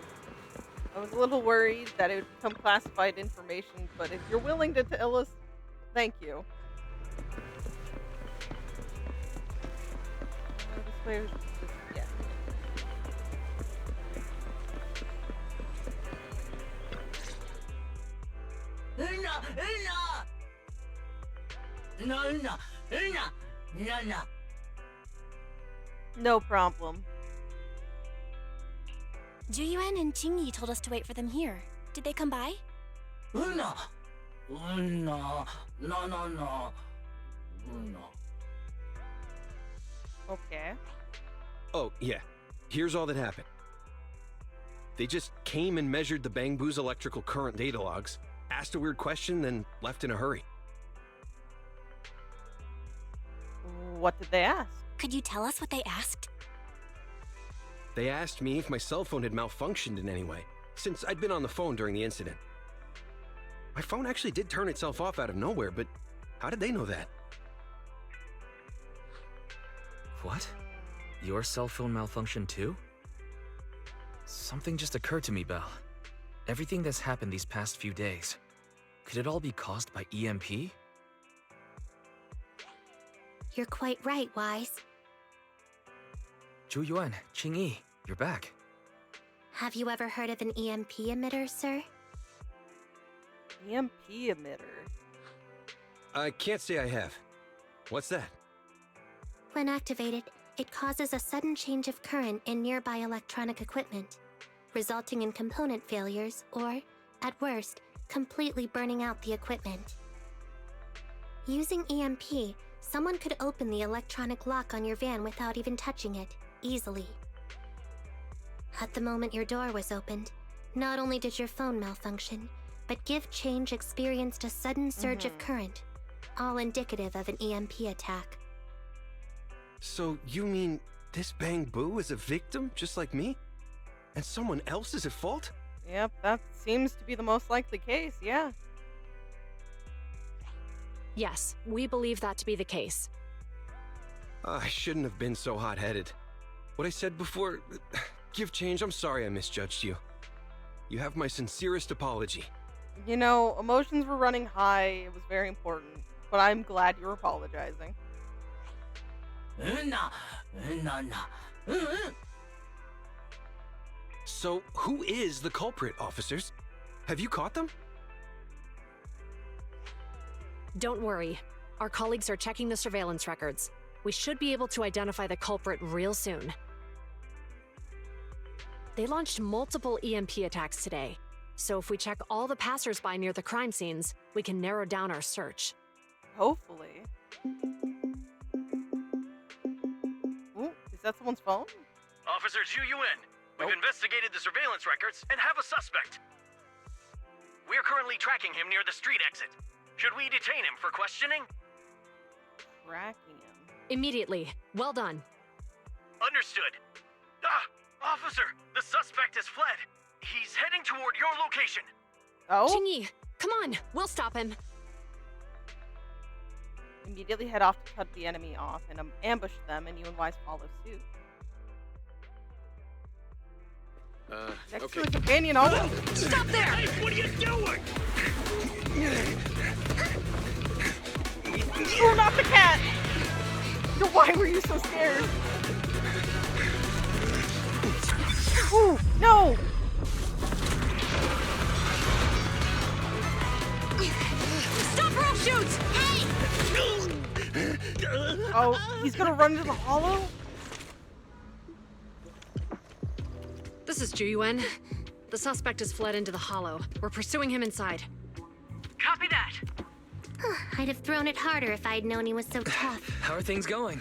I was a little worried that it would become classified information, but if you're willing to tell us, thank you. This way, yeah. No problem. Juyuan and Qingyi told us to wait for them here. Did they come by? Okay. Oh, yeah. Here's all that happened. They just came and measured the Bangbu's electrical current data logs, asked a weird question, then left in a hurry. What did they ask? Could you tell us what they asked? They asked me if my cell phone had malfunctioned in any way, since I'd been on the phone during the incident. My phone actually did turn itself off out of nowhere, but how did they know that? What? Your cell phone malfunctioned too? Something just occurred to me, Belle. Everything that's happened these past few days, could it all be caused by EMP? You're quite right, Wise. Zhu-Yuan, Qingyi, you're back. Have you ever heard of an EMP emitter, sir? EMP emitter. I can't say I have. What's that? When activated, it causes a sudden change of current in nearby electronic equipment, resulting in component failures or, at worst, completely burning out the equipment. Using EMP, someone could open the electronic lock on your van without even touching it, easily. At the moment your door was opened, not only did your phone malfunction, but Give Change experienced a sudden surge of current, all indicative of an EMP attack. So you mean this Bangbu is a victim, just like me? And someone else is at fault? Yep, that seems to be the most likely case, yeah. Yes, we believe that to be the case. I shouldn't have been so hot-headed. What I said before... Give Change, I'm sorry I misjudged you. You have my sincerest apology. You know, emotions were running high, it was very important, but I'm glad you're apologizing. So, who is the culprit, officers? Have you caught them? Don't worry. Our colleagues are checking the surveillance records. We should be able to identify the culprit real soon. They launched multiple EMP attacks today, so if we check all the passers-by near the crime scenes, we can narrow down our search. Hopefully. Ooh, is that someone's phone? Officer Zhu-Yuan, we've investigated the surveillance records and have a suspect. We're currently tracking him near the street exit. Should we detain him for questioning? Tracking him. Immediately. Well done. Understood. Officer, the suspect has fled. He's heading toward your location. Oh? Qingyi, come on, we'll stop him. Immediately head off to cut the enemy off and ambush them, and you and Wise follow suit. Next Okay. to a companion, oh! Stop there! Hey, what are you doing? Oh, not the cat! No, why were you so scared? Ooh, no! Stop or I'll shoot! Hey! Oh, he's gonna run into the hollow? This is Zhu-Yuan. The suspect has fled into the hollow. We're pursuing him inside. I'd have thrown it harder if I'd known he was so tough. How are things going?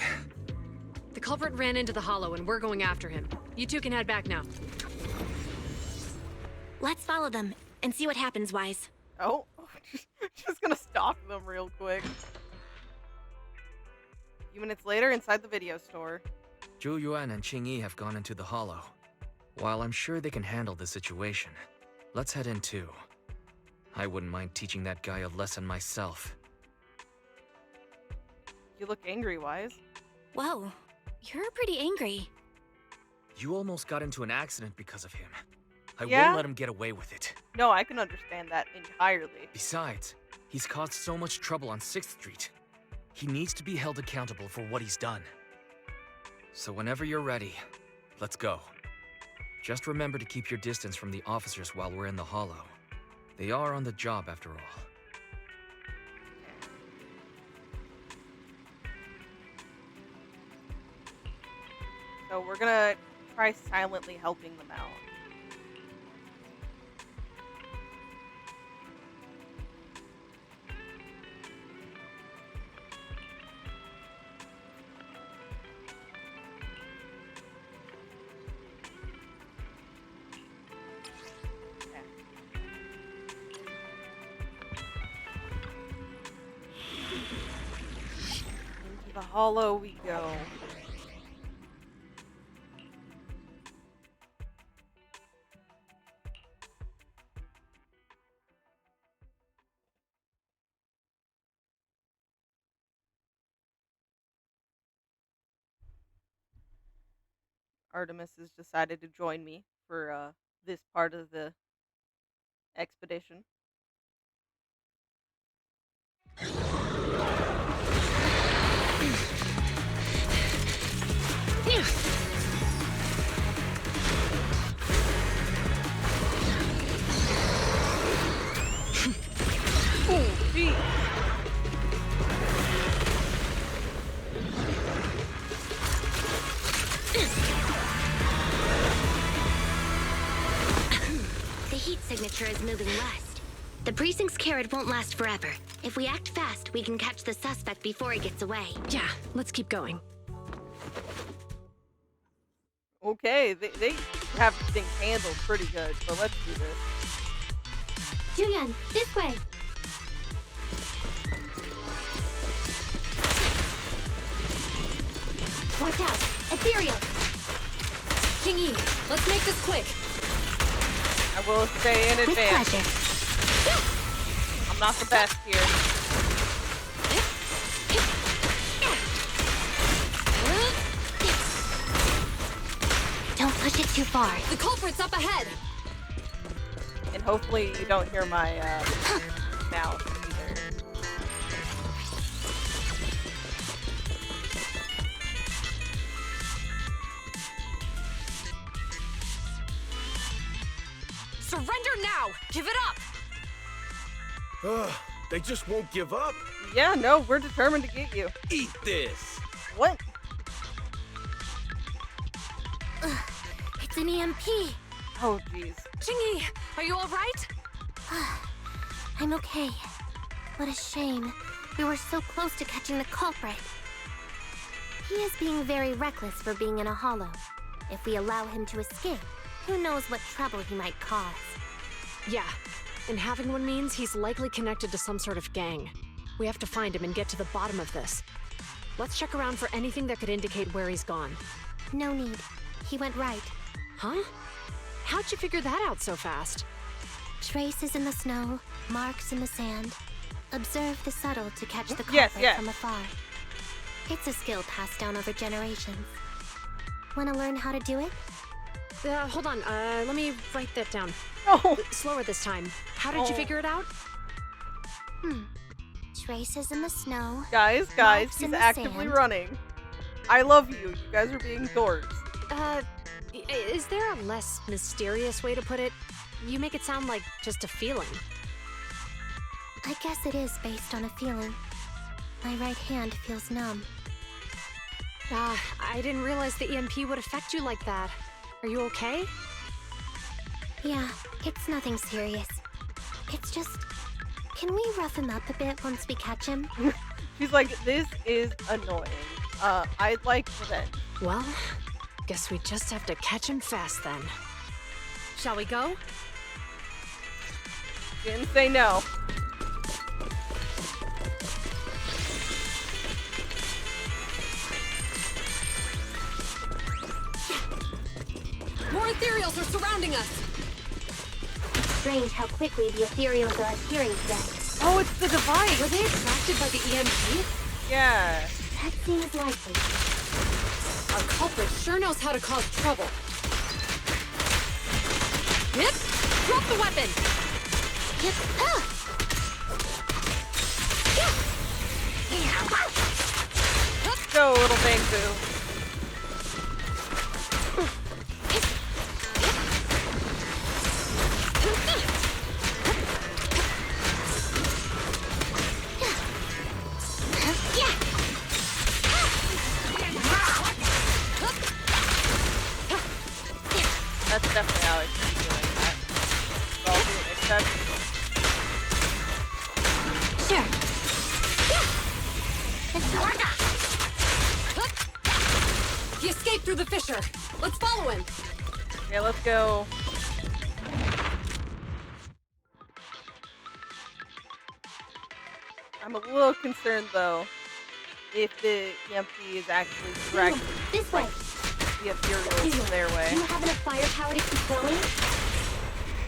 The culprit ran into the hollow and we're going after him. You two can head back now. Let's follow them and see what happens, Wise. Oh, just gonna stalk them real quick. A few minutes later, inside the video store. Zhu Yuan and Qing Yi have gone into the hollow. While I'm sure they can handle the situation, let's head in too. I wouldn't mind teaching that guy a lesson myself. You look angry, Wise. Whoa, you're pretty angry. You almost got into an accident because of him. I Yeah? won't let him get away with it. No, I can understand that entirely. Besides, he's caused so much trouble on 6th Street. He needs to be held accountable for what he's done. So whenever you're ready, let's go. Just remember to keep your distance from the officers while we're in the hollow. They are on the job after all. So we're gonna try silently helping them out. Into the hollow we go. Artemis has decided to join me for this part of the expedition. Oh, geez. The heat signature is moving west. The precinct's carrot won't last forever. If we act fast, we can catch the suspect before he gets away. Yeah, let's keep going. Okay, they have things handled pretty good, so let's do this. Julian, this way! Watch out! Ethereal! Qing Yi, let's make this quick. I will stay in With advance. pleasure. I'm not the best here. Don't push it too far. The culprit's up ahead. And hopefully you don't hear my mouth either. Surrender now! Give it up! Ugh, they just won't give up. Yeah, no, we're determined to get you. Eat this. What? It's an EMP. Oh, jeez. Qing Yi, are you alright? I'm okay. What a shame. We were so close to catching the culprit. He is being very reckless for being in a hollow. If we allow him to escape, who knows what trouble he might cause. Yeah, and having one means he's likely connected to some sort of gang. We have to find him and get to the bottom of this. Let's check around for anything that could indicate where he's gone. No need. He went right. Huh? How'd you figure that out so fast? Traces in the snow, marks in the sand. Observe the subtle to catch the culprit Yes. from afar. It's a skill passed down over generations. Want to learn how to do it? Hold on, let me write that down. Oh, Slower this time. How did you figure it out? Traces in the snow. guys, Marks in he's the actively sand. running. I love you. You guys are being dorks. Is there a less mysterious way to put it? You make it sound like just a feeling. I guess it is based on a feeling. My right hand feels numb. I didn't realize the EMP would affect you like that. Are you okay? Yeah, it's nothing serious. It's just Can we rough him up a bit once we catch him? She's like, this is annoying. I'd like revenge. Well, guess we just have to catch him fast then. Shall we go? Didn't say no. More ethereals are surrounding us! Strange how quickly the ethereals are adhering to them. Oh, it's the device. Were they attracted by the EMP? Yeah. That seems likely. Our culprit sure knows how to cause trouble. Yep! Drop the weapon! Yep. Let's go, little Bangbu. That's definitely how I should be doing that. So I'll do it except. Sure. He escaped through the fissure. Let's follow him. Okay, let's go. I'm a little concerned though if the EMP is actually directed This way. the ethereals in their way. Do you have enough firepower to keep going?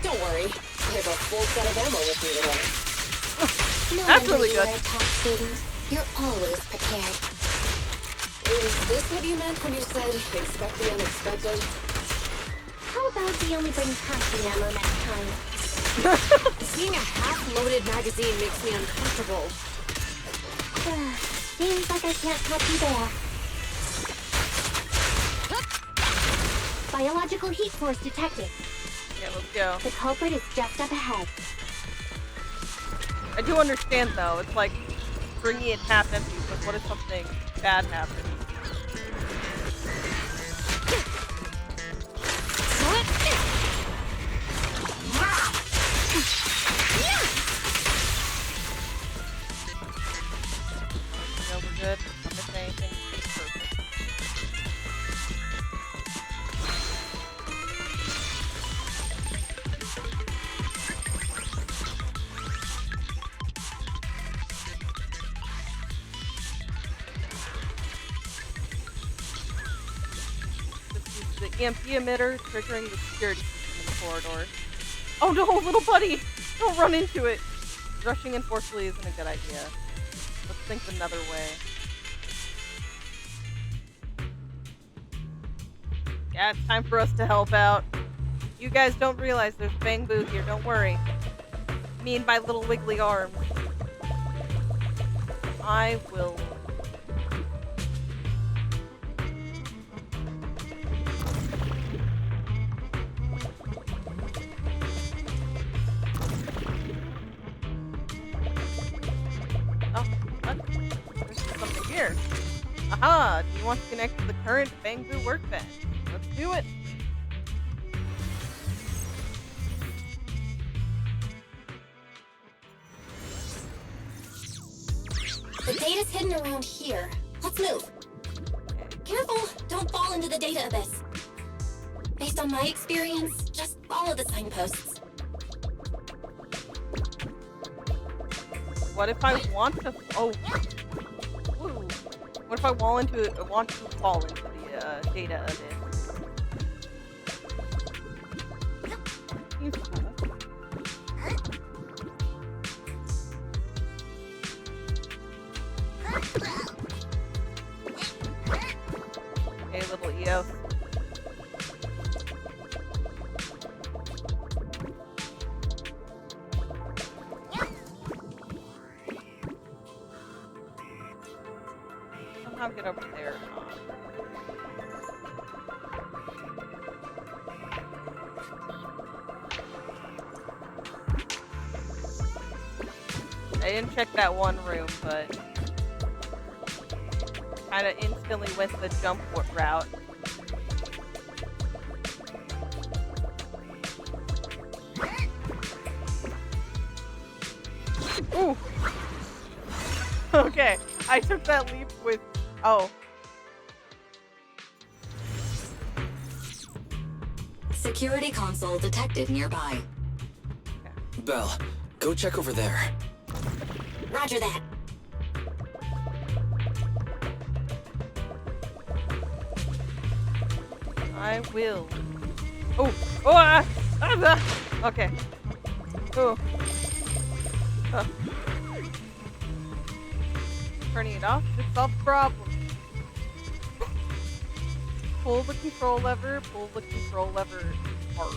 Don't worry. I have a full set of ammo with me today. No That's wonder really you good. are a top student. You're always prepared. Is this what you meant when you said expect the unexpected? How about we only bring passing ammo next time? Seeing a half-loaded magazine makes me uncomfortable. Seems like I can't help you there. Biological heat force detected. Yeah, let's go. The culprit is just up ahead. I do understand though, it's like bringing it half empty, but what if something bad happens? No, we're good. Not missing anything. Perfect. This is the EMP emitter triggering the security system in the corridor. Oh no, little buddy! Don't run into it! Rushing in forcefully isn't a good idea. Let's think another way. Yeah, it's time for us to help out. You guys don't realize there's Bangbu here, don't worry. Me and my little wiggly arms. I will... Oh, what? There's something here. Aha! Do you want to connect to the current Bangbu workbench? Let's do it! The data's hidden around here. Let's move. Careful! Don't fall into the data abyss. Based on my experience, just follow the signposts. What if I want to... Oh. Ooh. What if I want to fall into the data abyss? Seems cool. Hey, little EOS. Somehow get over there. I didn't check that one room, but kind of instantly went the jump route. Ooh. Okay, I took that leap with... Oh. Security console detected nearby. Belle, go check over there. Roger that. I will. Oh. Okay. Oh. Turning it off should solve the problem. Pull the control lever hard.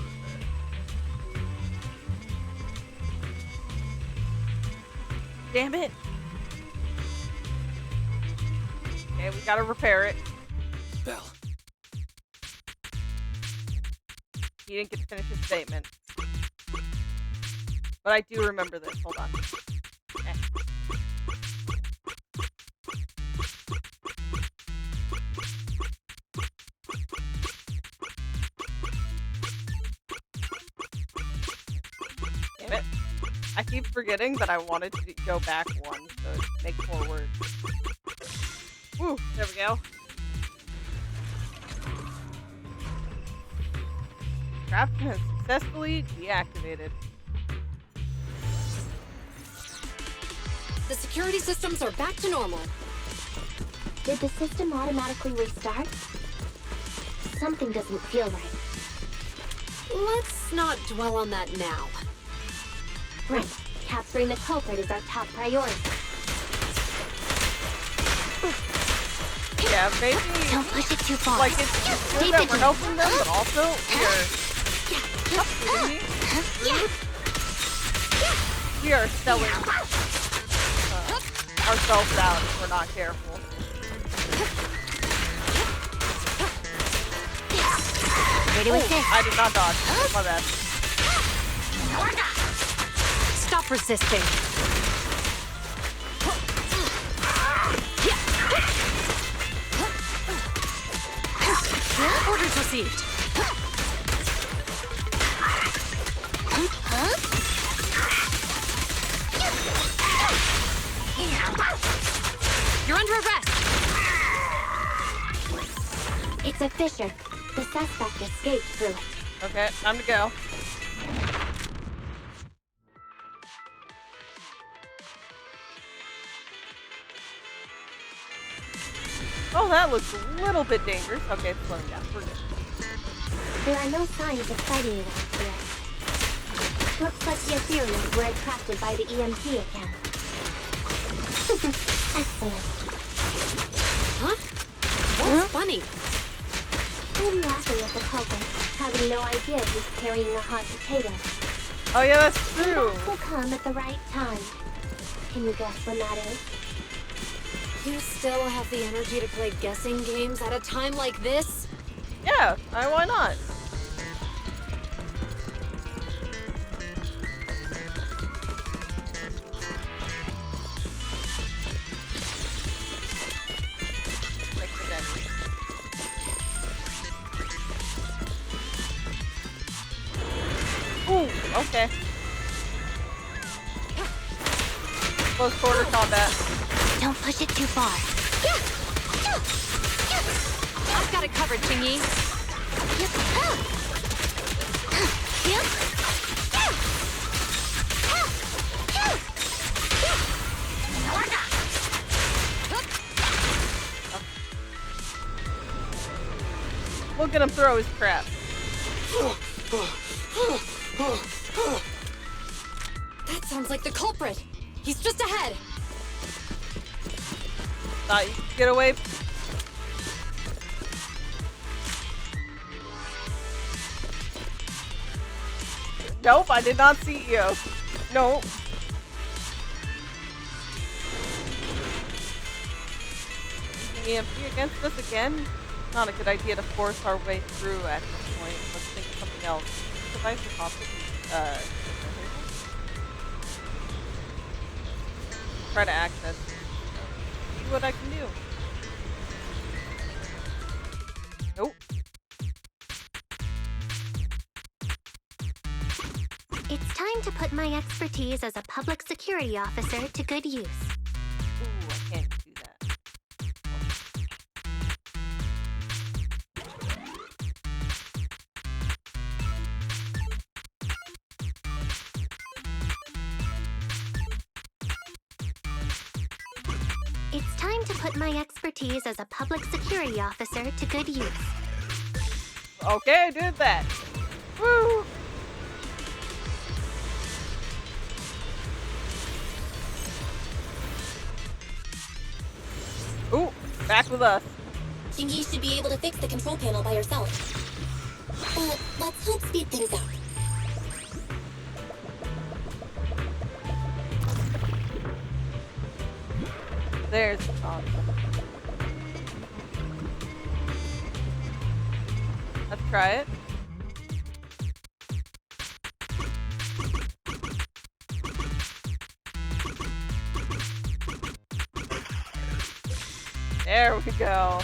Damn it! Okay, we gotta repair it. Belle. He didn't get to finish his statement. But I do remember this. Hold on. Okay. Damn it. I keep forgetting that I wanted to go back one, so make forward. Woo, there we go. Contraption has successfully deactivated. The security systems are back to normal. Did the system automatically restart? Something doesn't feel right. Let's not dwell on that now. Right. Capturing the culprit is our top priority. Yeah, maybe. Don't push it too far. Like, it's good that we're helping them, but also we are selling ourselves out if we're not careful. Ready with this. I did not dodge. My bad. Stop resisting. Orders received. You're under arrest. It's a fissure. The suspect escaped through it. Okay, time to go. Oh, that looks a little bit dangerous. Okay, it's slowing down. We're good. There are no signs of fighting around here. Looks like the Ethereums were attracted by the EMP account. Excellent. Huh? What's funny? I'm laughing at the culprit, having no idea he's carrying a hot potato. Oh yeah, that's true. That will come at the right time. Can you guess when that is? You still have the energy to play guessing games at a time like this? Yeah, why not? Ooh, okay. Close quarter combat. Don't push it too far. I've got it covered, Chingy. Look at him throw his crap. That sounds like the culprit. He's just ahead. Thought you could get away. Nope, I did not see you. Nope. EMP against us again? Not a good idea to force our way through at this point. Let's think of something else. Device is possible. Try to access. See what I can do. Nope. It's time to put my expertise as a public security officer to good use. Ooh, I can't do that. It's time to put my expertise as a public security officer to good use. Okay, I did that. Woo! Ooh, back with us. Shingi should be able to fix the control panel by herself. But let's help speed things up. There's the top. Let's try it. There we go.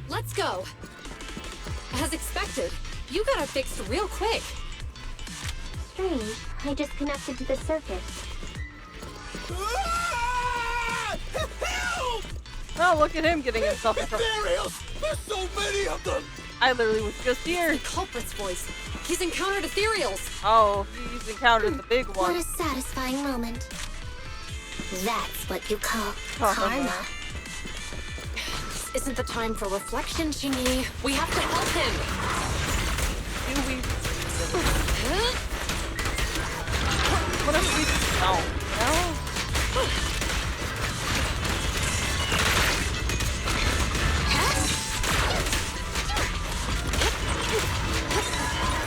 Let's go. As expected, you got it fixed real quick. Strange, I just connected to the circuit. Oh, look at him getting himself in trouble. There's so many of them! I literally was just here. The culprit's voice. He's encountered ethereals. Oh, he's encountered the big What one. a satisfying moment. That's what you call Oh, karma. This isn't the time for reflection, Chingy. We have to help him. Do we? What if we don't? No?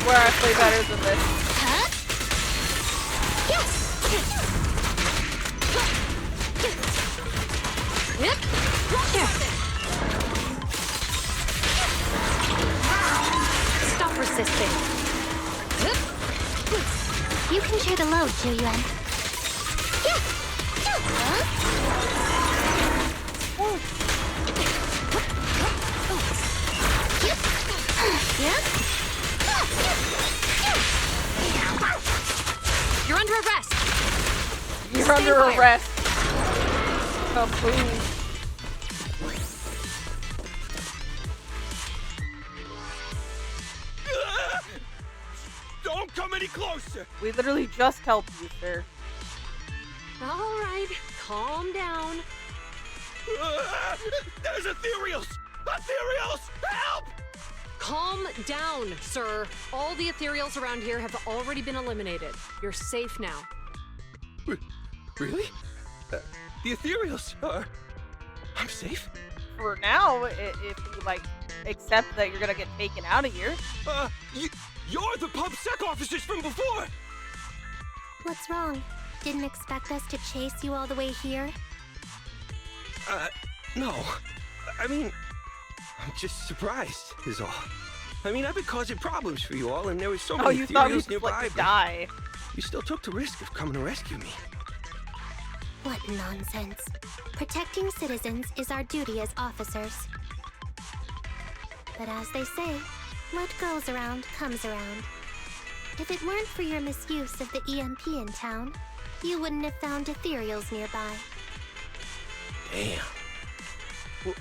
Where I play better than this. Stop resisting. You can share the load, Zhu-Yuan. You're under arrest. You're Stay under fire. arrest. Kaboom. Don't come any closer! We literally just helped you, sir. All right, calm down. There's ethereals! Ethereals! Help! Calm down, sir. All the ethereals around here have already been eliminated. You're safe now. Really? The ethereals are... I'm safe? For now, if you, like, accept that you're gonna get taken out of here. You're the pub sec officers from before! What's wrong? Didn't expect us to chase you all the way here? No. I mean, I'm just surprised, is all. I mean, I've been causing problems for you all, and there was so Oh, many you thought we ethereals was nearby, like but die. you still took the risk of coming to rescue me. What nonsense. Protecting citizens is our duty as officers. But as they say, what goes around comes around. If it weren't for your misuse of the EMP in town, you wouldn't have found ethereals nearby. Damn.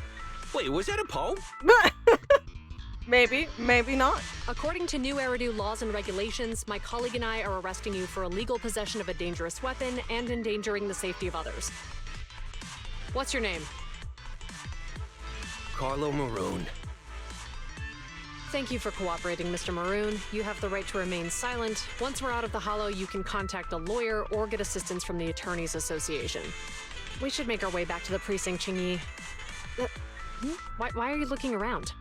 Wait, was that a poem? Maybe, maybe not. According to new Eridu laws and regulations, my colleague and I are arresting you for illegal possession of a dangerous weapon and endangering the safety of others. What's your name? Carlo Maroon. Thank you for cooperating, Mr. Maroon. You have the right to remain silent. Once we're out of the hollow, you can contact a lawyer or get assistance from the Attorneys Association. We should make our way back to the precinct, Chingy. Why are you looking around?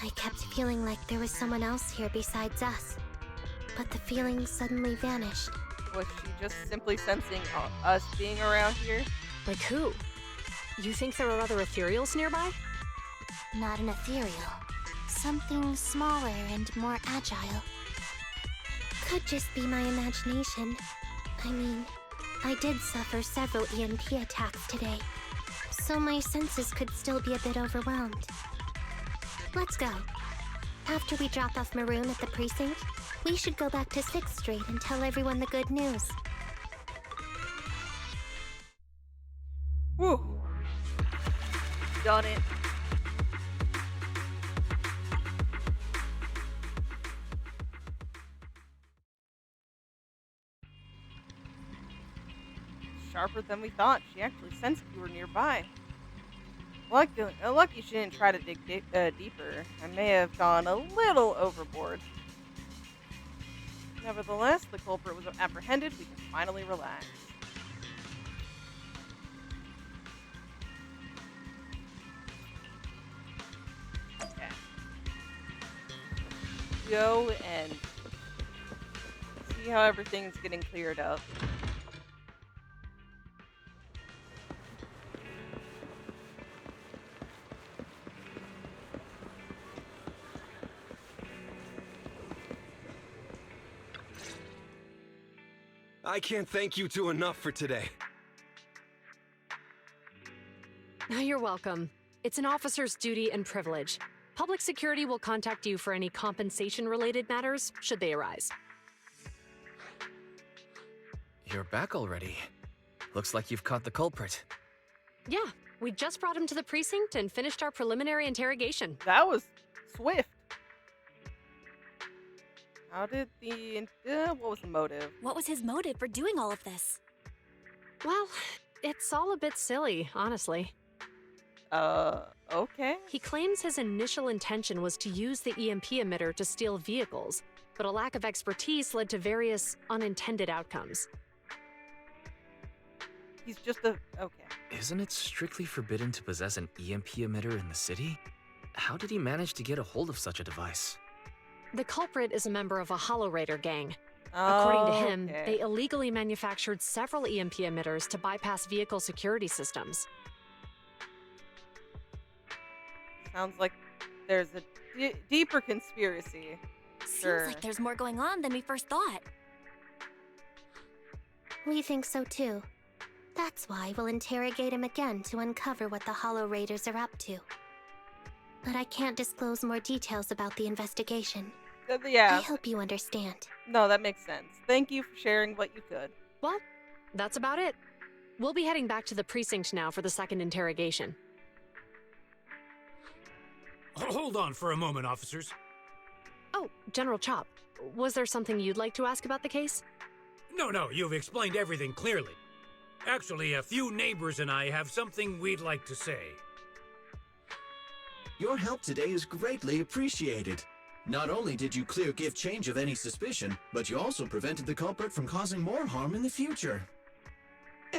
I kept feeling like there was someone else here besides us. But the feeling suddenly vanished. Was she just simply sensing us being around here? Like who? You think there are other ethereals nearby? Not an ethereal. Something smaller and more agile. Could just be my imagination. I mean, I did suffer several EMP attacks today, so my senses could still be a bit overwhelmed. Let's go. After we drop off Maroon at the precinct, we should go back to 6th Street and tell everyone the good news. Whew. Done it. Sharper than we thought. She actually sensed you were nearby. Lucky she didn't try to dig deeper. I may have gone a little overboard. Nevertheless, the culprit was apprehended. We can finally relax. Okay. Go and see how everything's getting cleared up. I can't thank you two enough for today. You're welcome. It's an officer's duty and privilege. Public security will contact you for any compensation-related matters, should they arise. You're back already. Looks like you've caught the culprit. Yeah, we just brought him to the precinct and finished our preliminary interrogation. That was swift. How did what was the motive? What was his motive for doing all of this? Well, it's all a bit silly, honestly. Okay. He claims his initial intention was to use the EMP emitter to steal vehicles, but a lack of expertise led to various unintended outcomes. He's just okay. Isn't it strictly forbidden to possess an EMP emitter in the city? How did he manage to get a hold of such a device? The culprit is a member of a Hollow-Raider gang. According to him, Okay. they illegally manufactured several EMP emitters to bypass vehicle security systems. Sounds like there's a deeper conspiracy. Sure. Seems like there's more going on than we first thought. We think so too. That's why we'll interrogate him again to uncover what the Hollow Raiders are up to. But I can't disclose more details about the investigation. Yeah. I hope you understand. No, that makes sense. Thank you for sharing what you could. Well, that's about it. We'll be heading back to the precinct now for the second interrogation. Hold on for a moment, officers. Oh, General Chop, was there something you'd like to ask about the case? No, you've explained everything clearly. Actually, a few neighbors and I have something we'd like to say. Your help today is greatly appreciated. Not only did you clear Give Change of any suspicion, but you also prevented the culprit from causing more harm in the future.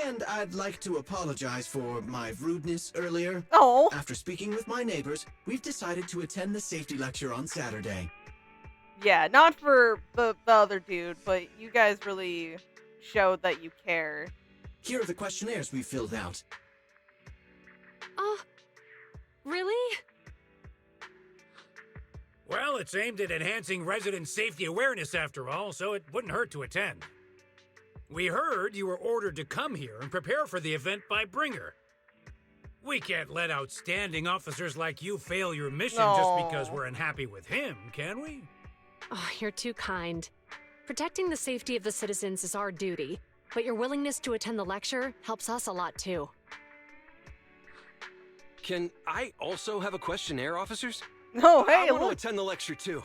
And I'd like to apologize for my rudeness earlier. Oh. After speaking with my neighbors, we've decided to attend the safety lecture on Saturday. Yeah, not for the other dude, but you guys really showed that you care. Here are the questionnaires we filled out. Really? Well, it's aimed at enhancing resident safety awareness after all, so it wouldn't hurt to attend. We heard you were ordered to come here and prepare for the event by Bringer. We can't let outstanding officers like you fail your mission just because we're unhappy with him, can we? Oh, you're too kind. Protecting the safety of the citizens is our duty, but your willingness to attend the lecture helps us a lot too. Can I also have a questionnaire, officers? No, hey, I want to look. attend the lecture too.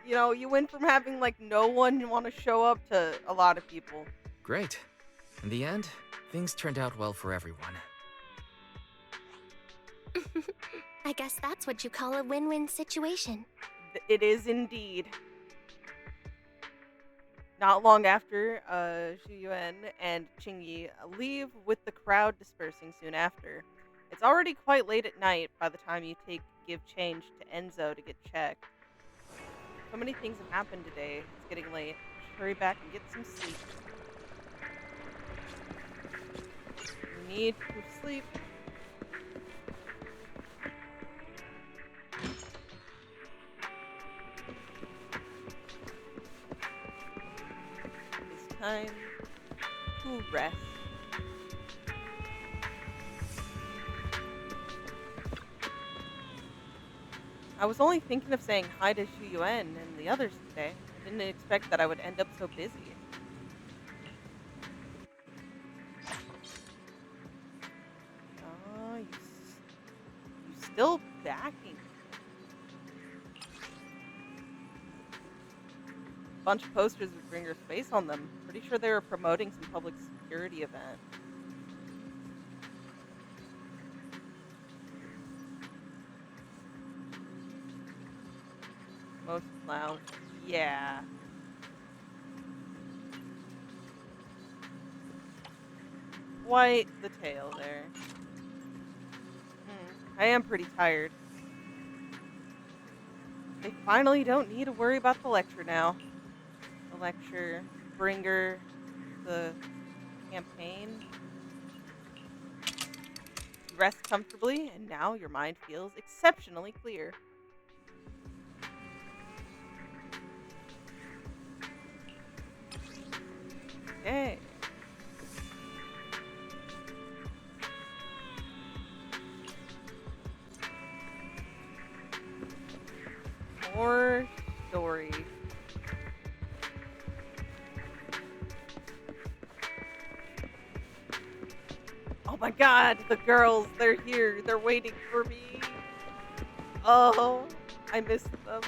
You went from having like no one want to show up to a lot of people. Great. In the end, things turned out well for everyone. I guess that's what you call a win-win situation. It is indeed. Not long after, Xu and Qingyi leave with the crowd dispersing soon after. It's already quite late at night by the time you give change to Enzo to get checked. So many things have happened today. It's getting late. Should hurry back and get some sleep. You need to sleep. It's time to rest. I was only thinking of saying hi to Xu Yuan and the others today. I didn't expect that I would end up so busy. Oh, you still backing? Bunch of posters with Gringer's face on them. Pretty sure they were promoting some public security event. Most clowns. Yeah. Quite the tale there. I am pretty tired. They finally don't need to worry about the lecture now. The lecture, Bringer, the campaign. You rest comfortably, and now your mind feels exceptionally clear. Okay. More story. Oh my god, the girls, they're here. They're waiting for me. Oh, I missed them.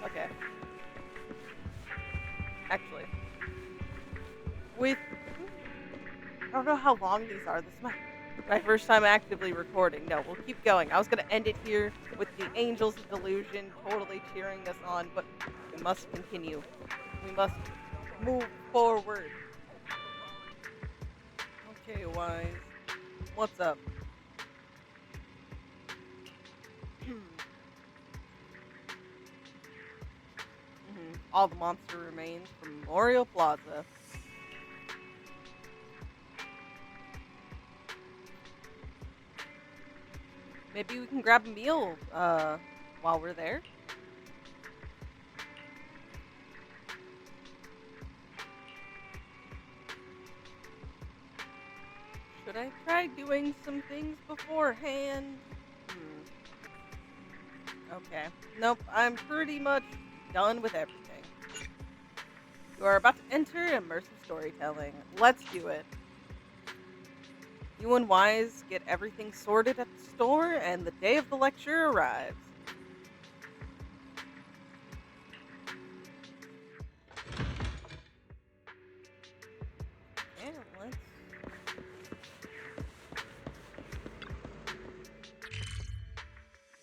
Okay. Actually, I don't know how long these are. This is my first time actively recording. No, we'll keep going. I was going to end it here with the Angels of Delusion totally cheering us on, but we must continue. We must move forward. Okay, Wise. What's up? All the monster remains from Memorial Plaza. Maybe we can grab a meal while we're there. Should I try doing some things beforehand? Okay. Nope, I'm pretty much done with everything. You are about to enter immersive storytelling. Let's do it. You and Wise get everything sorted at the store, and the day of the lecture arrives. Yeah, let's...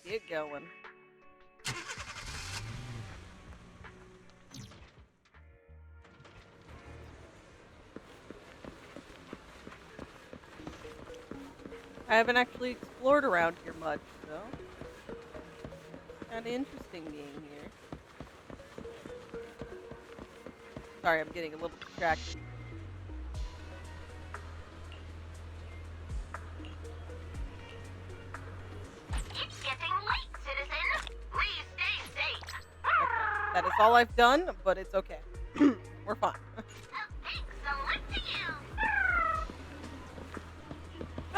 get going. I haven't actually explored around here much, so kind of interesting being here. Sorry, I'm getting a little distracted. It's getting late, citizen. Please stay safe. Okay. That is all I've done, but it's okay. We're fine. Thanks so much to you.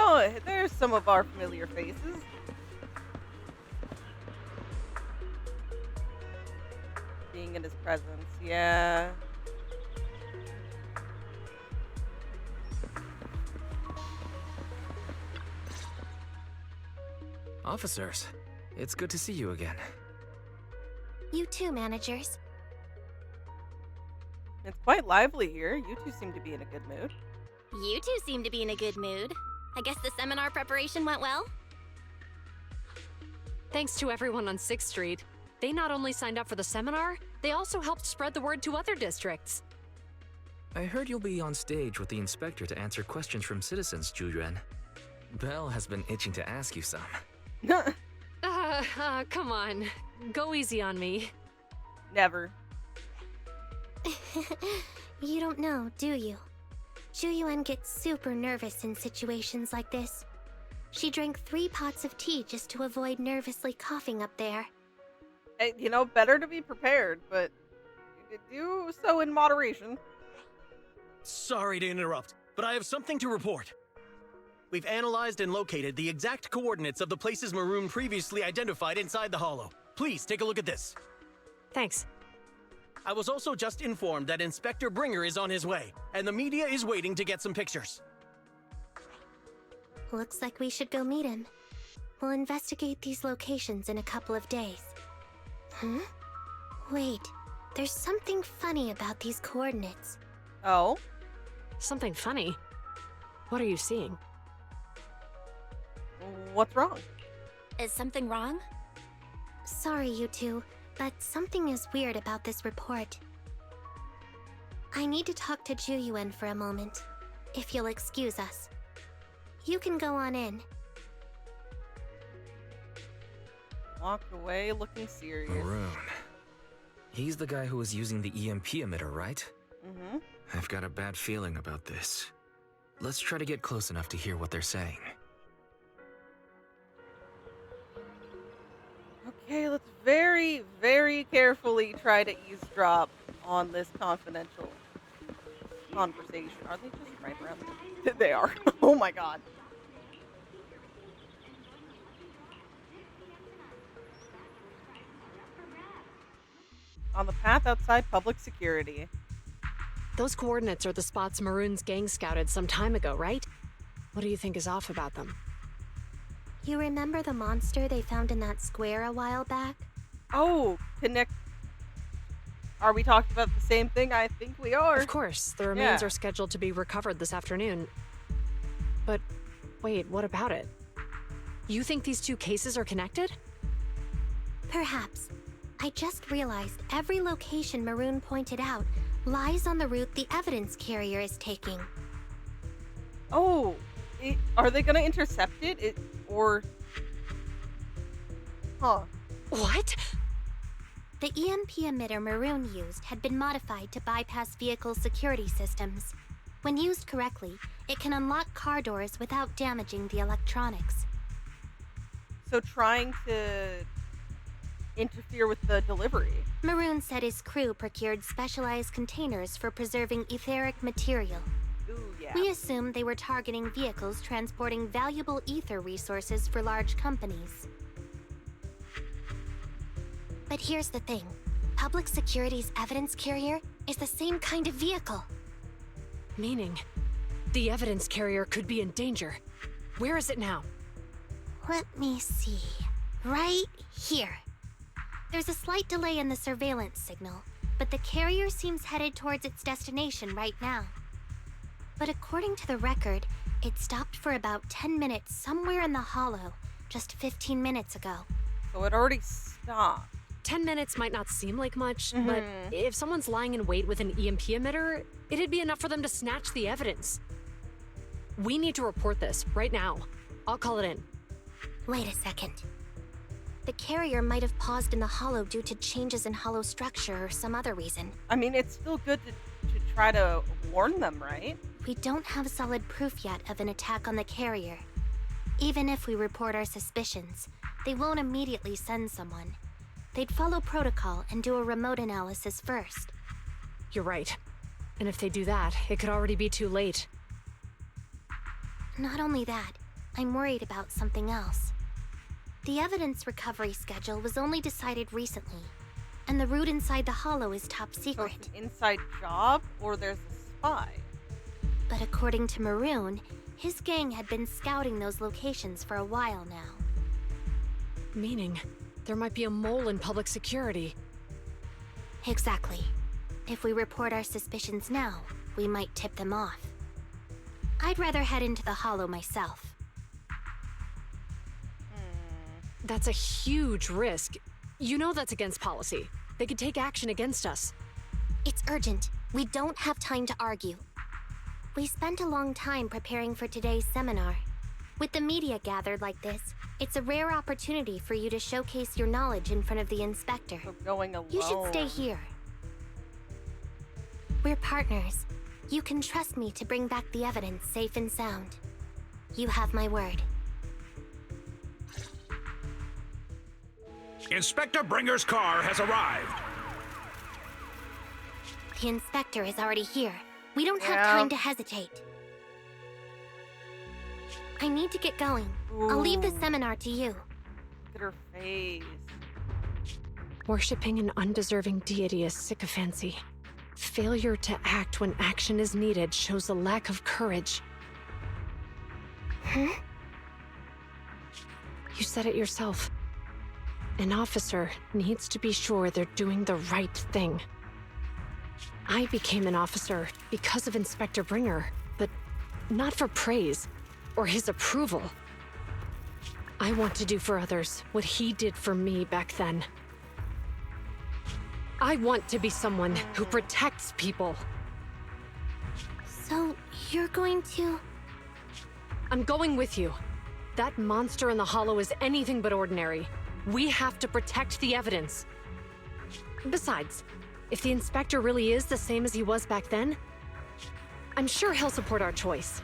Oh, there's some of our familiar faces. Being in his presence, yeah. Officers, it's good to see you again. You too, managers. It's quite lively here. You two seem to be in a good mood. You two seem to be in a good mood. I guess the seminar preparation went well? Thanks to everyone on 6th Street. They not only signed up for the seminar, they also helped spread the word to other districts. I heard you'll be on stage with the inspector to answer questions from citizens, Juyuan. Belle has been itching to ask you some. Come on. Go easy on me. Never. You don't know, do you? Xu Yuan gets super nervous in situations like this. She drank 3 pots of tea just to avoid nervously coughing up there. Hey, you know, better to be prepared, but do so in moderation. Sorry to interrupt, but I have something to report. We've analyzed and located the exact coordinates of the places Maroon previously identified inside the Hollow. Please take a look at this. Thanks. I was also just informed that Inspector Bringer is on his way, and the media is waiting to get some pictures. Looks like we should go meet him. We'll investigate these locations in a couple of days. Wait, there's something funny about these coordinates. Oh? Something funny? What are you seeing? What's wrong? Is something wrong? Sorry, you two, but something is weird about this report. I need to talk to Ju-Yuen for a moment, if you'll excuse us. You can go on in. Walked away looking serious. Maroon. He's the guy who was using the EMP emitter, right? Mm-hmm. I've got a bad feeling about this. Let's try to get close enough to hear what they're saying. Okay, let's very, very carefully try to eavesdrop on this confidential conversation. Are they just right around there? They are. Oh my god. On the path outside public security. Those coordinates are the spots Maroon's gang scouted some time ago, right? What do you think is off about them? You remember the monster they found in that square a while back? Oh, connect. Are we talking about the same thing? I think we are. Of course, the remains Yeah. are scheduled to be recovered this afternoon. But wait, what about it? You think these two cases are connected? Perhaps. I just realized every location Maroon pointed out lies on the route the evidence carrier is taking. Oh, are they gonna intercept it? Or... Huh. What? The EMP emitter Maroon used had been modified to bypass vehicle security systems. When used correctly, it can unlock car doors without damaging the electronics. So trying to interfere with the delivery. Maroon said his crew procured specialized containers for preserving etheric material. Ooh, yeah. We assumed they were targeting vehicles transporting valuable ether resources for large companies. But here's the thing. Public Security's evidence carrier is the same kind of vehicle. Meaning, the evidence carrier could be in danger. Where is it now? Let me see. Right here. There's a slight delay in the surveillance signal, but the carrier seems headed towards its destination right now. But according to the record, it stopped for about 10 minutes somewhere in the Hollow, just 15 minutes ago. So it already stopped. 10 minutes might not seem like much, Mhm. but if someone's lying in wait with an EMP emitter, it'd be enough for them to snatch the evidence. We need to report this right now. I'll call it in. Wait a second. The carrier might have paused in the Hollow due to changes in Hollow structure or some other reason. I mean, it's still good to try to warn them, right? We don't have solid proof yet of an attack on the carrier. Even if we report our suspicions, they won't immediately send someone. They'd follow protocol and do a remote analysis first. You're right. And if they do that, it could already be too late. Not only that, I'm worried about something else. The evidence recovery schedule was only decided recently, and the route inside the Hollow is top So secret. it's an inside job, or there's a spy? But according to Maroon, his gang had been scouting those locations for a while now. Meaning, there might be a mole in public security. Exactly. If we report our suspicions now, we might tip them off. I'd rather head into the Hollow myself. That's a huge risk. You know that's against policy. They could take action against us. It's urgent. We don't have time to argue. We spent a long time preparing for today's seminar. With the media gathered like this, it's a rare opportunity for you to showcase your knowledge in front of the inspector. So going alone. You should stay here. We're partners. You can trust me to bring back the evidence safe and sound. You have my word. Inspector Bringer's car has arrived. The inspector is already here. We don't have Yeah. time to hesitate. I need to get going. I'll leave the seminar to you. Look at her face. Worshipping an undeserving deity is sycophancy. Failure to act when action is needed shows a lack of courage. Huh? You said it yourself. An officer needs to be sure they're doing the right thing. I became an officer because of Inspector Bringer, but not for praise or his approval. I want to do for others what he did for me back then. I want to be someone who protects people. So, you're going to... I'm going with you. That monster in the hollow is anything but ordinary. We have to protect the evidence. Besides, if the inspector really is the same as he was back then, I'm sure he'll support our choice.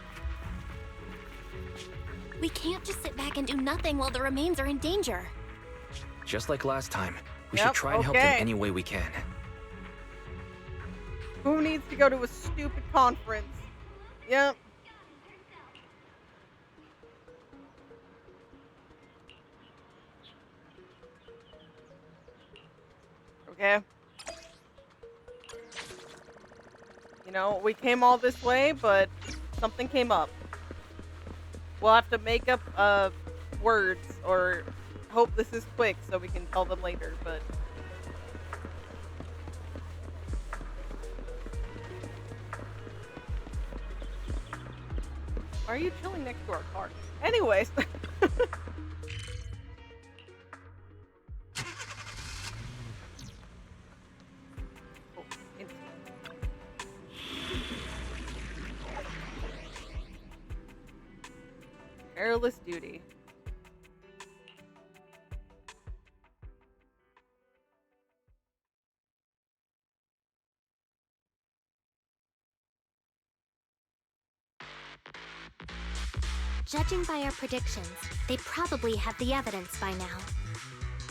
We can't just sit back and do nothing while the remains are in danger. Just like last time, we Yep, should try and help them okay. any way we can. Who needs to go to a stupid conference? Yep. Okay. You know, we came all this way, but something came up. We'll have to make up words or hope this is quick so we can tell them later, but... Why are you chilling next to our car? Anyways. Oh, perilous duty. Judging by our predictions, they probably have the evidence by now.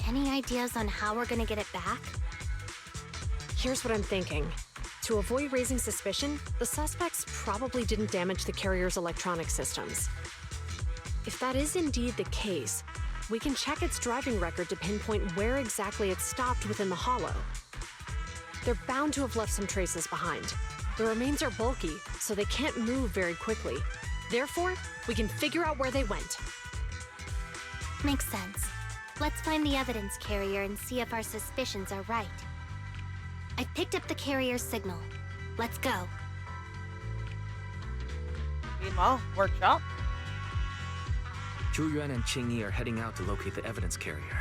Any ideas on how we're gonna get it back? Here's what I'm thinking. To avoid raising suspicion, the suspects probably didn't damage the carrier's electronic systems. If that is indeed the case, we can check its driving record to pinpoint where exactly it stopped within the hollow. They're bound to have left some traces behind. The remains are bulky, so they can't move very quickly. Therefore, we can figure out where they went. Makes sense. Let's find the evidence carrier and see if our suspicions are right. I picked up the carrier's signal. Let's go. Meanwhile, workshop. Zhu Yuan and Qing Yi are heading out to locate the evidence carrier.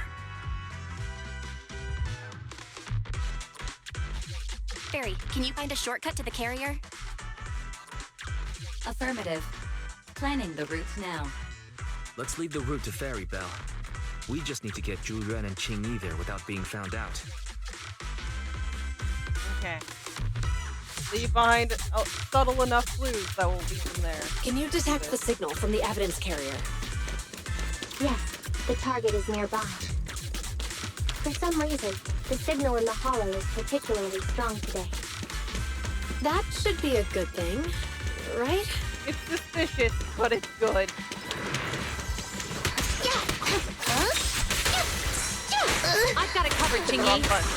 Barry, can you find a shortcut to the carrier? Affirmative. Planning the route now. Let's leave the route to Fairy Bell. We just need to get Zhu Yuan and Qing Yi there without being found out. Okay. Leave behind subtle enough clues that will lead them there. Can you detect the signal from the evidence carrier? Yes, the target is nearby. For some reason, the signal in the hollow is particularly strong today. That should be a good thing, right? It's suspicious, but it's good. I've got it covered, Hit the Qing wrong Yi. button.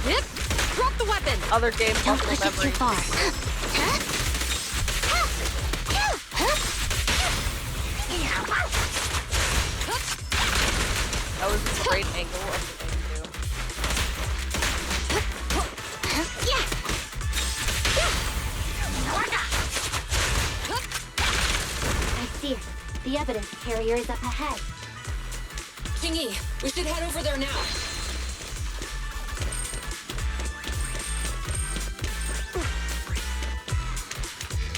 Yep. Drop the weapon. Other game Don't muscle push it memory. too far. That was a great angle of the thing too. I see it. The evidence carrier is up ahead. Qing Yi, we should head over there now.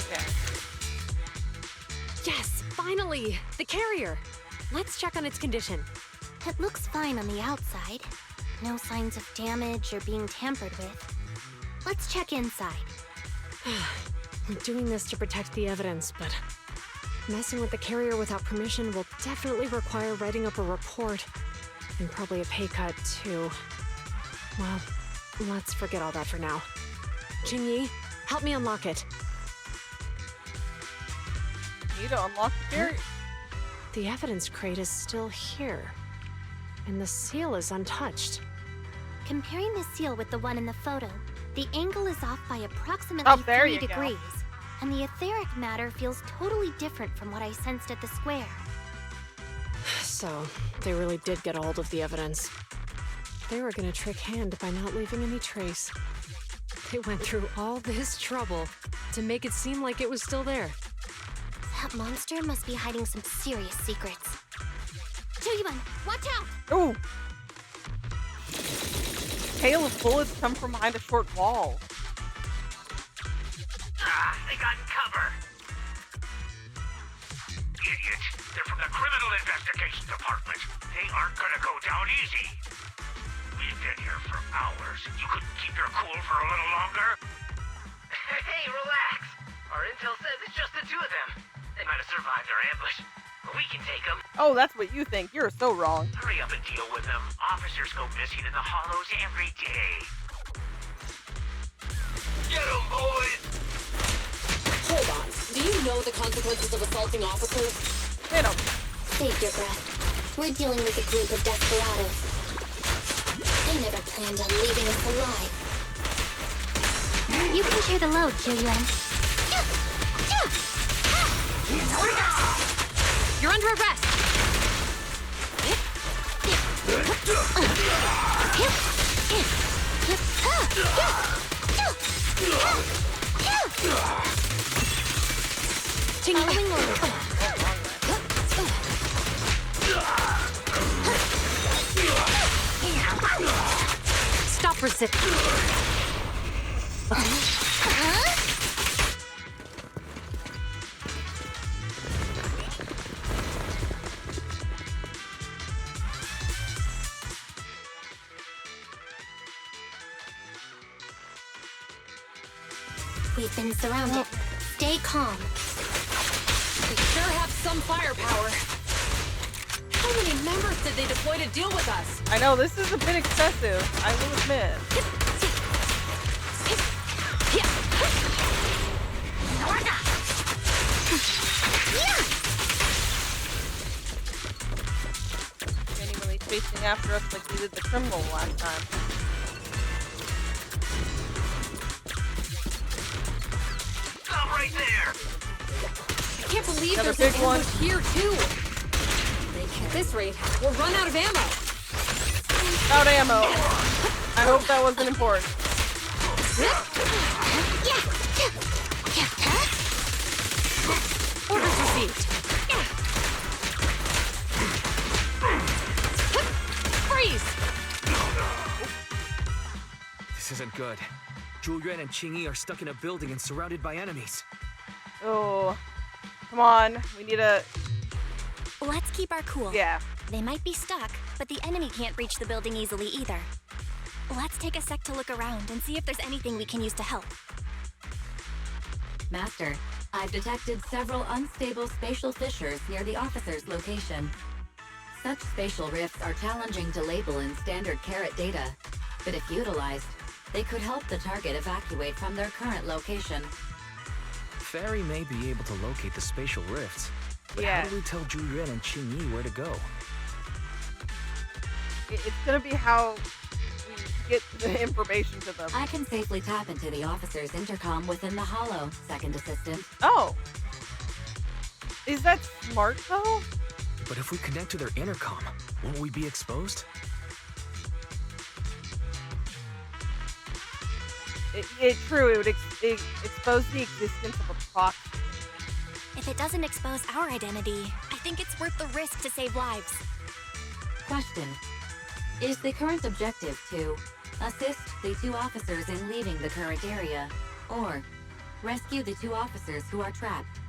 Okay. Yes, finally! The carrier! Let's check on its condition. It looks fine on the outside. No signs of damage or being tampered with. Let's check inside. We're doing this to protect the evidence, but messing with the carrier without permission will definitely require writing up a report. And probably a pay cut, too. Well, let's forget all that for now. Qing Yi, help me unlock it. Need to unlock the carrier. The evidence crate is still here. And the seal is untouched. Comparing the seal with the one in the photo, the angle is off by approximately Oh, there 3 you go. degrees. And the etheric matter feels totally different from what I sensed at the square. So, they really did get a hold of the evidence. They were gonna trick Hand by not leaving any trace. They went through all this trouble to make it seem like it was still there. That monster must be hiding some serious secrets. Choyuan, watch out! Oh! Hail of bullets come from behind a short wall. Ah, they got cover. Idiot. They're from the Criminal Investigation Department. They aren't gonna go down easy. We've been here for hours. You couldn't keep your cool for a little longer? Hey, relax. Our intel says it's just the two of them. They might have survived our ambush, but we can take them. Oh, that's what you think. You're so wrong. Hurry up and deal with them. Officers go missing in the hollows every day. Get them, boys! Hold on. Do you know the consequences of assaulting officers? Hit him. Save your breath. We're dealing with a group of desperados. They never planned on leaving us alive. You can share the load, Choyuan. You're under arrest! Following orders. Stop resisting. We've been surrounded. Stay calm. They sure have some firepower. How many members did they deploy to deal with us? I know, this is a bit excessive, I will admit. Genuinely chasing after us like we did the criminal last time. Stop right there! I can't believe Another there's big an one. ambush here, too. At this rate, we'll run out of ammo. Out ammo. I hope that wasn't important. Orders received. Freeze! This isn't good. Zhu Yuan and Qing Yi are stuck in a building and surrounded by enemies. Oh, come on. We need a... Let's keep our cool. Yeah. They might be stuck, but the enemy can't reach the building easily either. Let's take a sec to look around and see if there's anything we can use to help. Master, I've detected several unstable spatial fissures near the officer's location. Such spatial rifts are challenging to label in standard carat data, but if utilized, they could help the target evacuate from their current location. Fairy may be able to locate the spatial rifts, but Yeah. how do we tell Zhu Yuan and Qing Yi where to go? It's gonna be how we get the information to them. I can safely tap into the officer's intercom within the hollow, second assistant. Oh. Is that smart, though? But if we connect to their intercom, won't we be exposed? True, it would expose the existence of a proxy. If it doesn't expose our identity, I think it's worth the risk to save lives. Question. Is the current objective to assist the two officers in leaving the current area, or rescue the two officers who are trapped?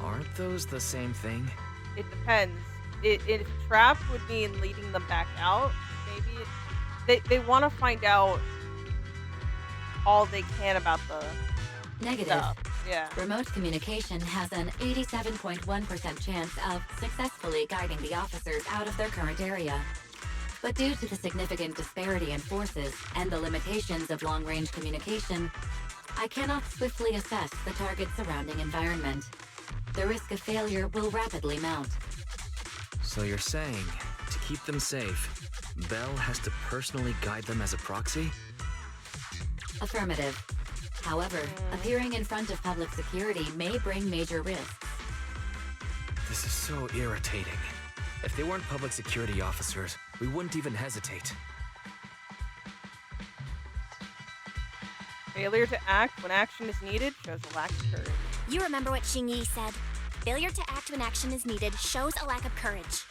Aren't those the same thing? It depends. If trap would mean leading them back out, maybe they want to find out all they can about the Negative. stuff. Yeah. Remote communication has an 87.1% chance of successfully guiding the officers out of their current area. But due to the significant disparity in forces and the limitations of long-range communication, I cannot swiftly assess the target's surrounding environment. the risk of failure will rapidly mount. So you're saying, to keep them safe, Belle has to personally guide them as a proxy? Affirmative. However, appearing in front of public security may bring major risks. This is so irritating. If they weren't public security officers, we wouldn't even hesitate. Failure to act when action is needed shows a lack of courage. You remember what Xingyi said. Failure to act when action is needed shows a lack of courage.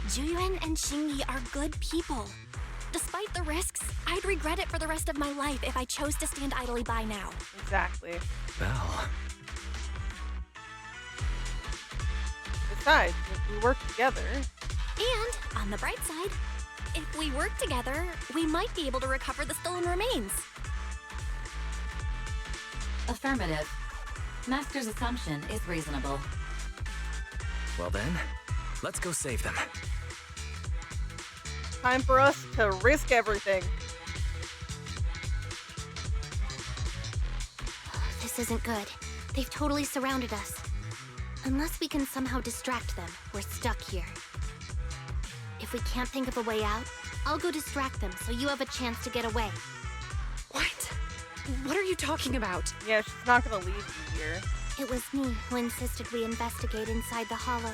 Juyuan and Xingyi are good people. Despite the risks, I'd regret it for the rest of my life if I chose to stand idly by now. Exactly. Belle. Besides, if we work together... And, on the bright side, if we work together, we might be able to recover the stolen remains. Affirmative. Master's assumption is reasonable. Well then, let's go save them. Time for us to risk everything. This isn't good. They've totally surrounded us. Unless we can somehow distract them, we're stuck here. If we can't think of a way out, I'll go distract them so you have a chance to get away. What? What are you talking about? Yeah, she's not gonna leave you here. It was me who insisted we investigate inside the hollow.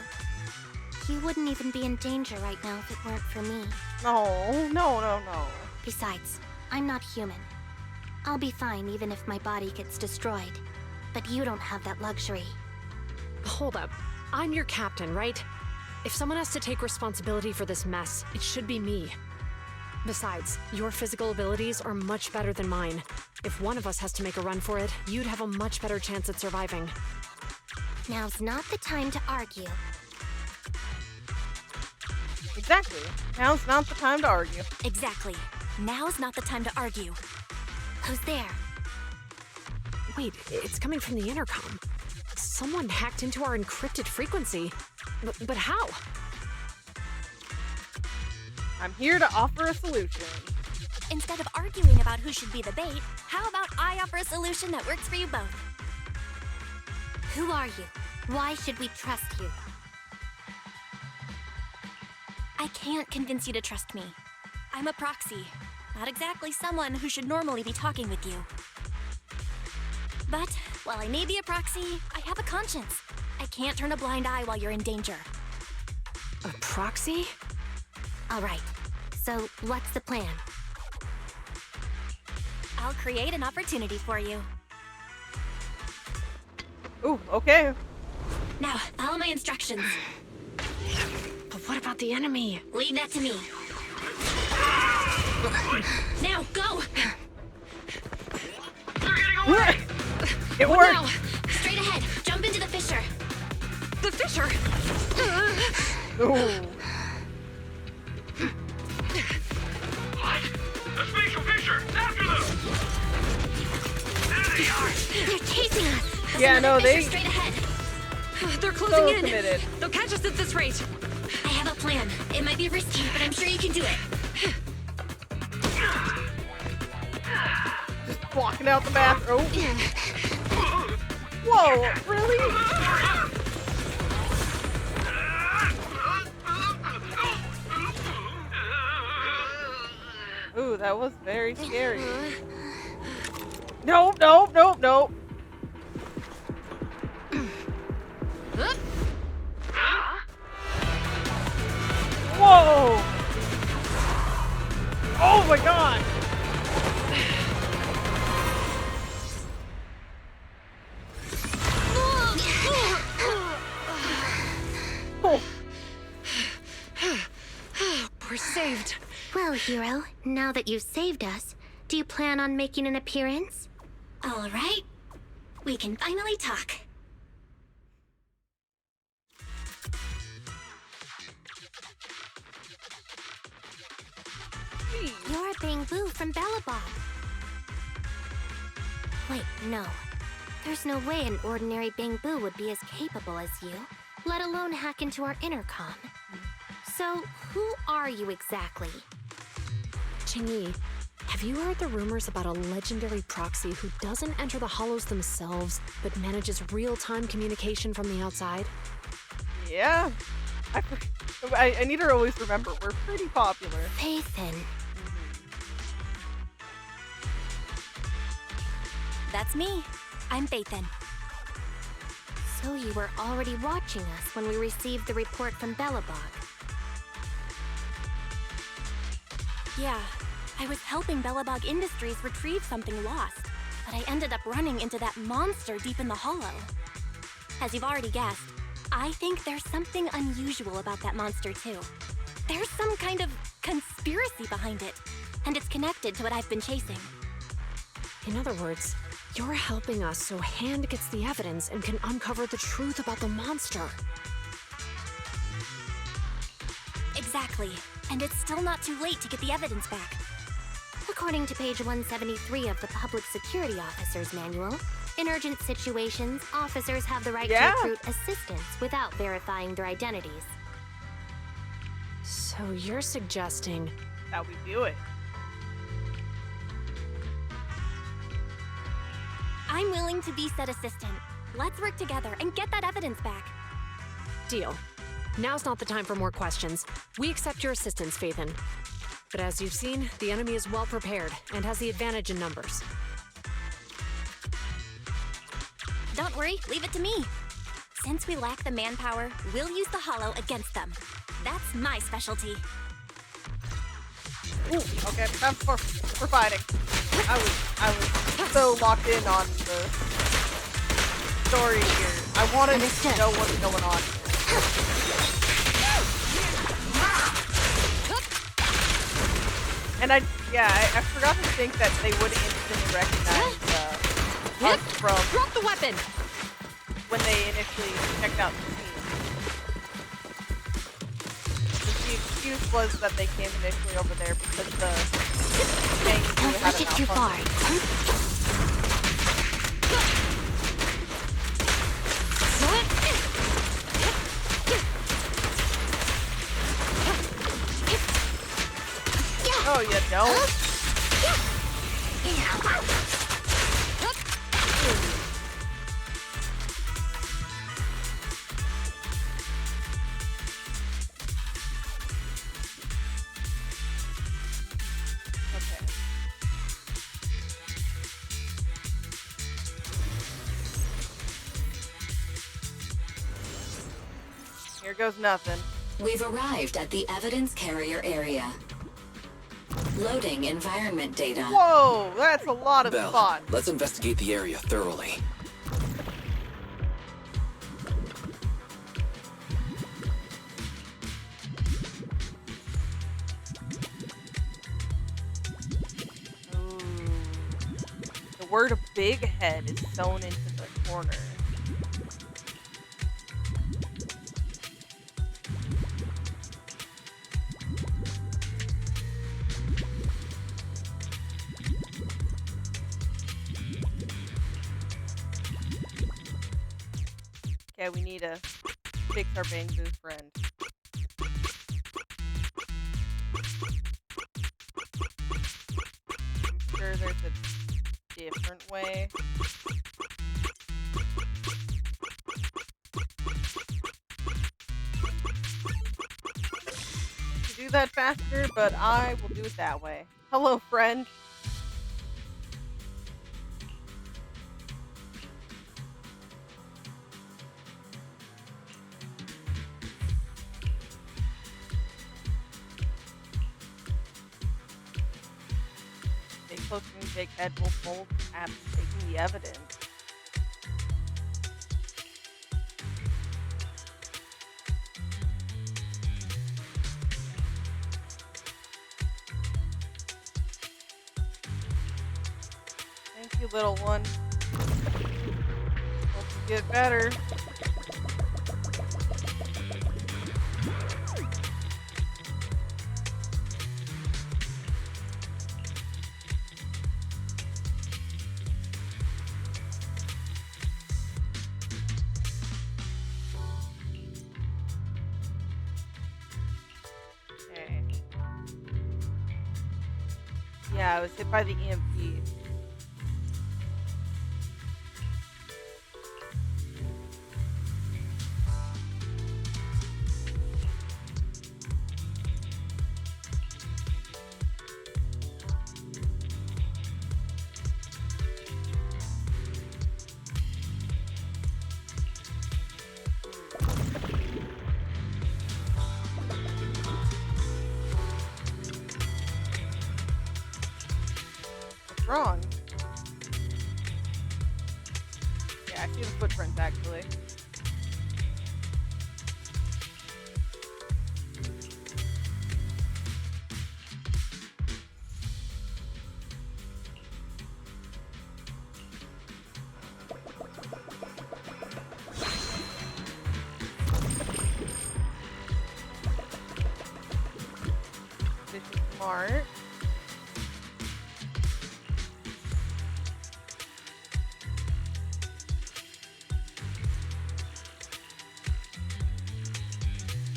You wouldn't even be in danger right now if it weren't for me. No. Besides, I'm not human. I'll be fine even if my body gets destroyed. But you don't have that luxury. Hold up. I'm your captain, right? If someone has to take responsibility for this mess, it should be me. Besides, your physical abilities are much better than mine. If one of us has to make a run for it, you'd have a much better chance at surviving. Now's not the time to argue. Exactly. Now's not the time to argue. Exactly. Now's not the time to argue. Who's there? Wait, it's coming from the intercom. Someone hacked into our encrypted frequency. But how? I'm here to offer a solution. Instead of arguing about who should be the bait, how about I offer a solution that works for you both? Who are you? Why should we trust you? I can't convince you to trust me. I'm a proxy, not exactly someone who should normally be talking with you. But while I may be a proxy, I have a conscience. I can't turn a blind eye while you're in danger. A proxy? All right. So, what's the plan? I'll create an opportunity for you. Ooh, okay. Now, follow my instructions. But what about the enemy? Leave that to me. Now, go! It worked! Now, straight ahead. Jump into the fissure. The fissure! Ooh. What? The spatial fissure! After them! There they are! They're chasing us! Yeah, no, they... Straight ahead. They're closing So in! committed. They'll catch us at this rate! I have a plan. It might be risky, but I'm sure you can do it. Just blocking out the bathroom. Whoa, really? Ooh, that was very scary. Nope. Whoa! Oh my god! We're saved. Well, hero, now that you've saved us, do you plan on making an appearance? All right. We can finally talk. You're Bangbu from Bellabog. Wait, no. There's no way an ordinary Bangbu would be as capable as you, let alone hack into our intercom. So, who are you exactly? Qingyi, have Have you heard the rumors about a legendary proxy who doesn't enter the hollows themselves, but manages real-time communication from the outside? Yeah. I need to always remember, we're pretty popular. Pathan. That's me. I'm Pathan. So you were already watching us when we received the report from Belobog. Yeah, I was helping Belobog Industries retrieve something lost, but I ended up running into that monster deep in the hollow. As you've already guessed, I think there's something unusual about that monster too. There's some kind of conspiracy behind it, and it's connected to what I've been chasing. In other words, you're helping us so Hand gets the evidence and can uncover the truth about the monster. Exactly, and it's still not too late to get the evidence back. According to page 173 of the Public Security Officer's Manual, in urgent situations, officers have the right to recruit assistants without verifying their identities. So you're suggesting How we do it. I'm willing to be said assistant. Let's work together and get that evidence back. Deal. Now's not the time for more questions. We accept your assistance, Pathan. But as you've seen, the enemy is well prepared and has the advantage in numbers. Don't worry, leave it to me. Since we lack the manpower, we'll use the hollow against them. That's my specialty. Ooh, okay, time for fighting. I was so locked in on the story here. I wanted to know what's going on. And I forgot to think that they would instantly recognize us from Drop the weapon when they initially checked out the scene. The excuse was that they came initially over there because the thing Don't push it too far. Oh, you don't? Here goes nothing. We've arrived at the evidence carrier area. Loading environment data. Whoa, that's a lot of Bell, fun. let's investigate the area thoroughly. Ooh. The word big head is sewn into the corner. Okay, we need to fix our Bangzoo friend. I'm sure there's a different way. To do that faster, but I will do it that way. Hello, friend. Close to me, big head will fold after taking the evidence. Thank you, little one. Hope you get better. Yeah, Yeah, I was hit by the EMP. What's wrong? Yeah, I see the footprints actually. This is smart.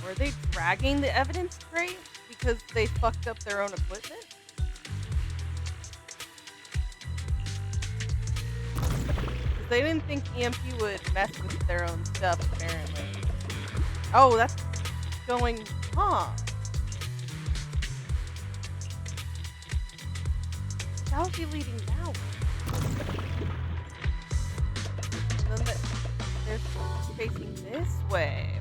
Were they dragging the evidence crate because they fucked up their own equipment? They didn't think EMP would mess with their own stuff, apparently. Oh, that's going... Huh. How is he leading now? And then they're facing this way.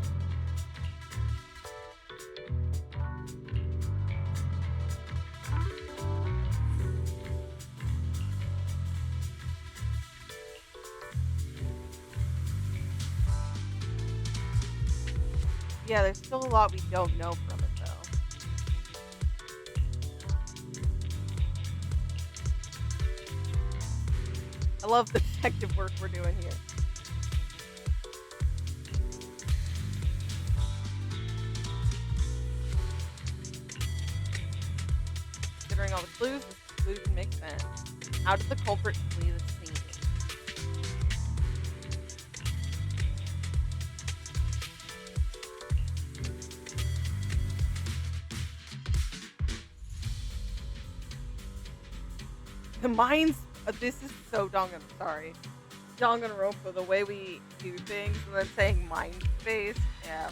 Yeah, there's still a lot we don't know from it, though. I love the detective work we're doing here. Considering all the clues, this conclusion makes sense. How did the culprit flee the scene? The mines, this is so sorry. Danganronpa, the way we do things and then saying mind space, yeah.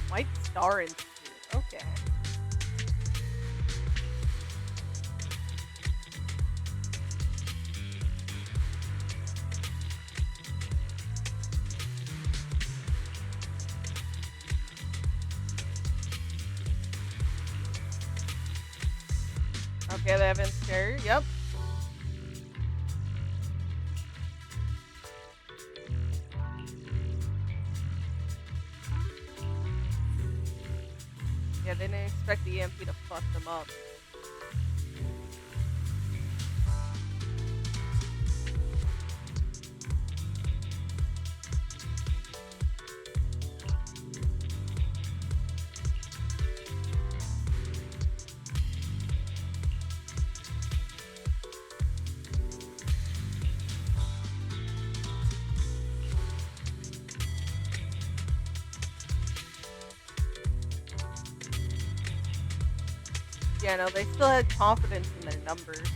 White Star Institute, okay. Okay, the evidence carrier, yep. Yeah, they didn't expect the EMP to fuck them up. Yeah, no, they still had confidence in their numbers.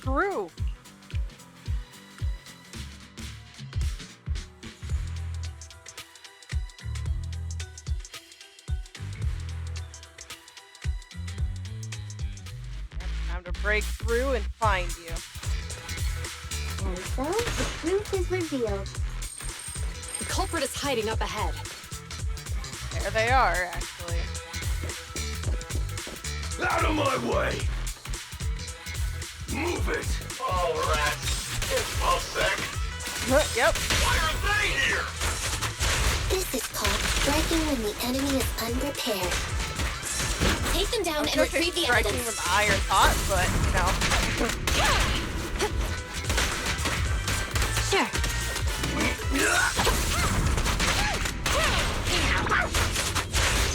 True. Time to break through and find you. And so, the truth is revealed. The culprit is hiding up ahead. There they are, actually. Out of my way! Move it! All rats! It's Pulsec! Yep. Why are they here? striking when the enemy is unprepared. Take them down and Okay, retrieve the striking evidence. with the iron pot, but you know. Sure.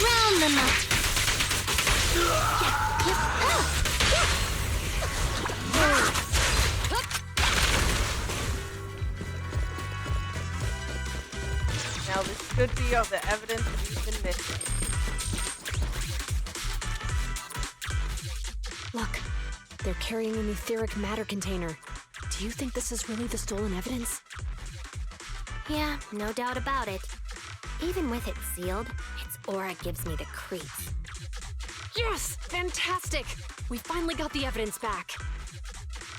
Round them up. Now this should be all the evidence we've been missing. Look, they're carrying an etheric matter container. Do you think this is really the stolen evidence? Yeah, no doubt about it. Even with it sealed, its aura gives me the creeps. Yes! Fantastic! We finally got the evidence back.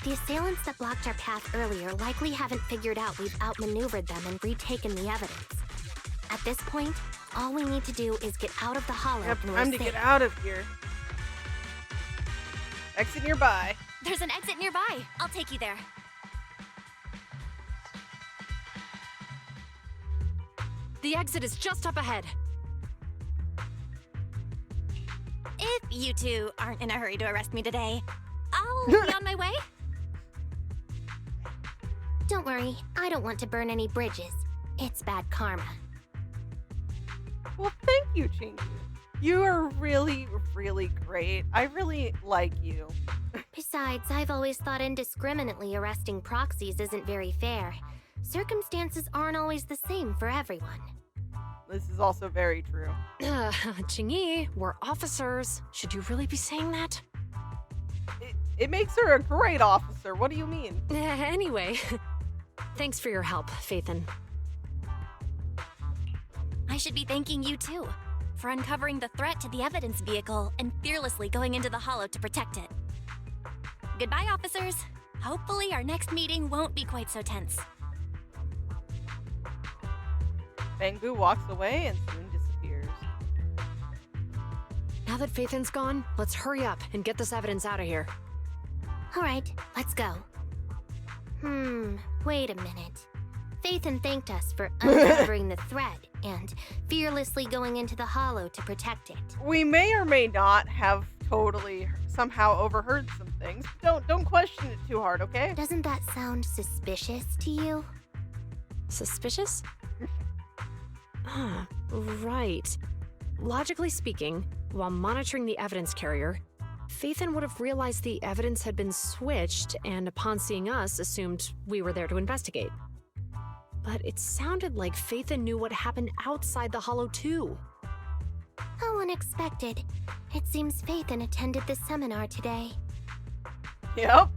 The assailants that blocked our path earlier likely haven't figured out we've outmaneuvered them and retaken the evidence. At this point, all we need to do is get out of the hollow We have and we're time to safe. get out of here. Exit nearby. There's an exit nearby. I'll take you there. The exit is just up ahead. If you two aren't in a hurry to arrest me today, I'll be on my way. Don't worry, I don't want to burn any bridges. It's bad karma. Well, thank you, Chingy. You are really, really great. I really like you. Besides, I've always thought indiscriminately arresting proxies isn't very fair. Circumstances aren't always the same for everyone. This is also very true. Chingy, we're officers. Should you really be saying that? It makes her a great officer. What do you mean? Anyway, thanks for your help, Phaethon. I should be thanking you too, for uncovering the threat to the evidence vehicle and fearlessly going into the hollow to protect it. Goodbye, officers. Hopefully our next meeting won't be quite so tense. Bangbu walks away and soon disappears. Now that Phaethon's gone, let's hurry up and get this evidence out of here. All right, let's go. Wait a minute. Phaethon thanked us for uncovering the threat and fearlessly going into the hollow to protect it. We may or may not have totally somehow overheard some things. Don't question it too hard, okay? Doesn't that sound suspicious to you? Suspicious? Right. Logically speaking, while monitoring the evidence carrier, Phaethon would have realized the evidence had been switched and upon seeing us assumed we were there to investigate. But it sounded like Phaethon knew what happened outside the hollow too. How unexpected. It seems Phaethon attended the seminar today. Yep.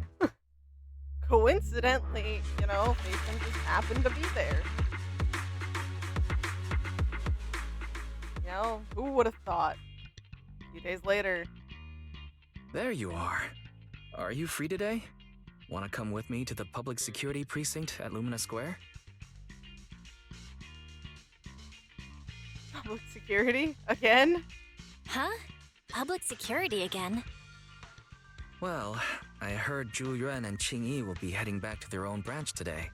Coincidentally, Phaethon just happened to be there. Who would have thought? A few days later. There you are. Are you free today? Want to come with me to the public security precinct at Lumina Square? Public security? Again? Huh? Public security again? Well, I heard Zhu Yuan and Qing Yi will be heading back to their own branch today.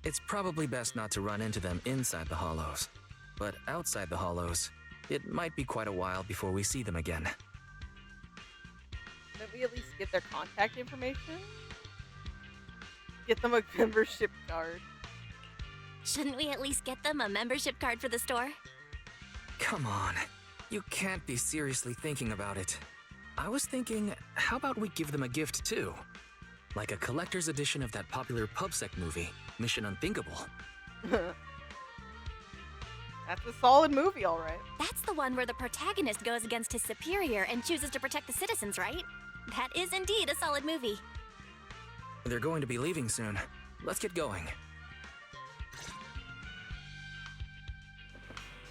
It's probably best not to run into them inside the hollows. But outside the hollows, it might be quite a while before we see them again. Didn't we at least get their contact information? Get them a membership card. Shouldn't we at least get them a membership card for the store? Come on. You can't be seriously thinking about it. I was thinking, how about we give them a gift too? Like a collector's edition of that popular PubSec movie, Mission Unthinkable. That's a solid movie, all right. That's the one where the protagonist goes against his superior and chooses to protect the citizens, right? That is indeed a solid movie. They're going to be leaving soon. Let's get going.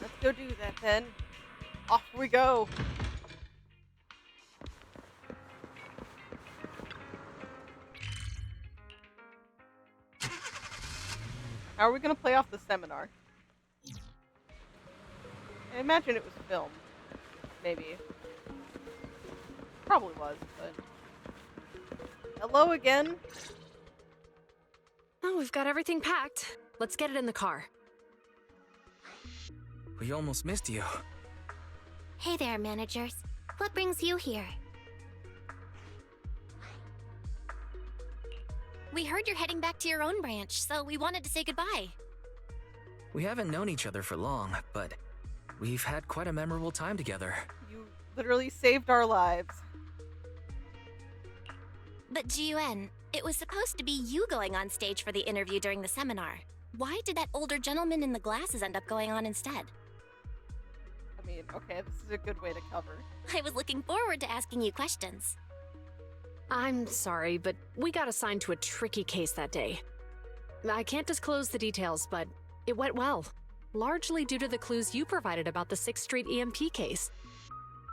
Let's go do that then. Off we go. How are we going to play off the seminar? I imagine it was filmed. Maybe. Probably was, but... Hello again? Oh, we've got everything packed. Let's get it in the car. We almost missed you. Hey there, managers. What brings you here? We heard you're heading back to your own branch, so we wanted to say goodbye. We haven't known each other for long, but we've had quite a memorable time together. You literally saved our lives. But Jiuen, it was supposed to be you going on stage for the interview during the seminar. Why did that older gentleman in the glasses end up going on instead? I mean, okay, this is a good way to cover. I was looking forward to asking you questions. I'm sorry, but we got assigned to a tricky case that day. I can't disclose the details, but it went well. Largely due to the clues you provided about the 6th Street EMP case.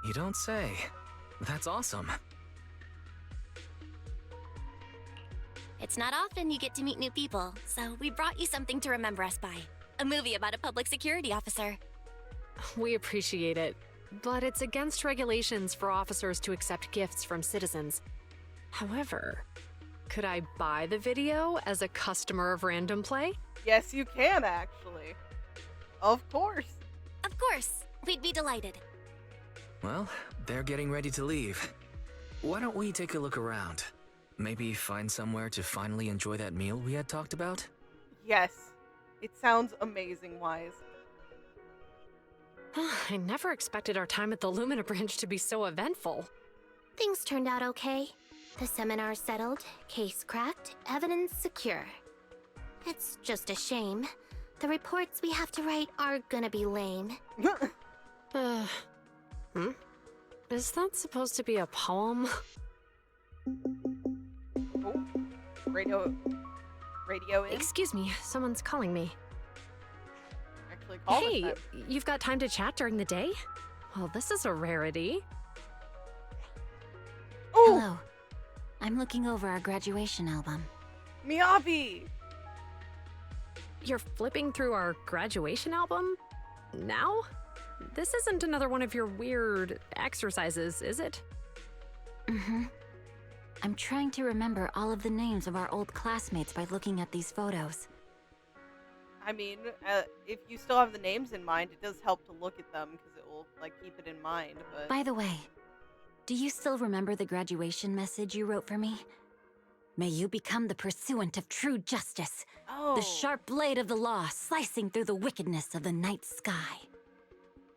You don't say. That's awesome. It's not often you get to meet new people, so we brought you something to remember us by. A movie about a public security officer. We appreciate it, but it's against regulations for officers to accept gifts from citizens. However, could I buy the video as a customer of Random Play? Yes, you can, actually. Of course. Of course. We'd be delighted. Well, they're getting ready to leave. Why don't we take a look around? Maybe find somewhere to finally enjoy that meal we had talked about? Yes. It sounds amazing, Wise. I never expected our time at the Lumina branch to be so eventful. Things turned out okay. The seminar settled, case cracked, evidence secure. It's just a shame. The reports we have to write are gonna be lame. Is that supposed to be a poem? Oh, radio in? Excuse me, someone's calling me. Actually, call this Hey, time. you've got time to chat during the day? Well, this is a rarity. Oh, Hello. I'm looking over our graduation album. Miyabi! You're flipping through our graduation album? Now? This isn't another one of your weird exercises, is it? Mm-hmm. I'm trying to remember all of the names of our old classmates by looking at these photos. I mean, if you still have the names in mind, it does help to look at them because it will, like, keep it in mind, but... By the way, do you still remember the graduation message you wrote for me? May you become the pursuant of true justice, Oh. the sharp blade of the law slicing through the wickedness of the night sky.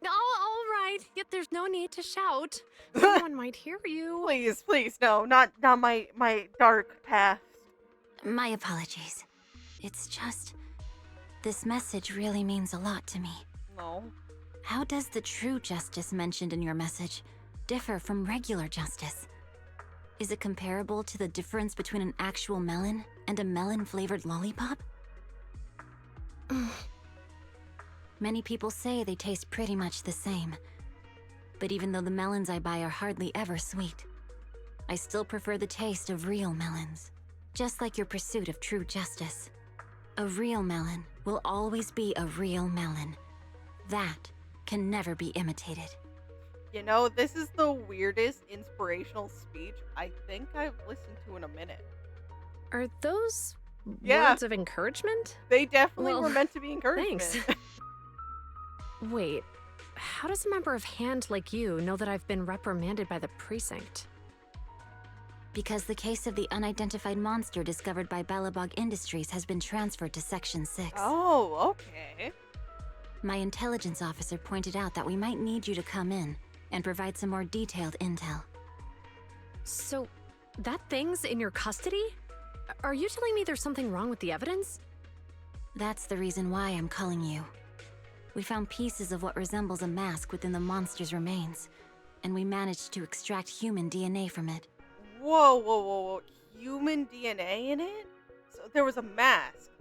Oh, all right. Yet there's no need to shout. Someone might hear you. Please, no, not my dark past. My apologies. It's just... this message really means a lot to me. No. How does the true justice mentioned in your message differ from regular justice? Is it comparable to the difference between an actual melon and a melon-flavored lollipop? Many people say they taste pretty much the same. But even though the melons I buy are hardly ever sweet, I still prefer the taste of real melons. Just like your pursuit of true justice. A real melon will always be a real melon. That can never be imitated. You know, this is the weirdest inspirational speech I think I've listened to in a minute. Are those Yeah. words of encouragement? They definitely Well, were meant to be encouragement. Thanks. Wait, how does a member of HAND like you know that I've been reprimanded by the precinct? Because the case of the unidentified monster discovered by Balabog Industries has been transferred to Section 6. Oh, okay. My intelligence officer pointed out that we might need you to come in and provide some more detailed intel. So, that thing's in your custody? Are you telling me there's something wrong with the evidence? That's the reason why I'm calling you. We found pieces of what resembles a mask within the monster's remains, and we managed to extract human DNA from it. Whoa. Human DNA in it? So there was a mask.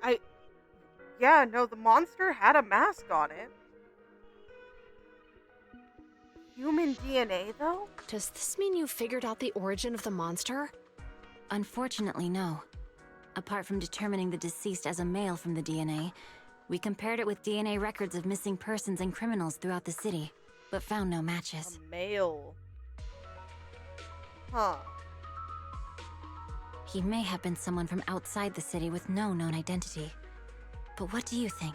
Yeah, no, the monster had a mask on it. Human DNA, though? Does this mean you figured out the origin of the monster? Unfortunately, no. Apart from determining the deceased as a male from the DNA, we compared it with DNA records of missing persons and criminals throughout the city, but found no matches. A male. Huh. He may have been someone from outside the city with no known identity. But what do you think?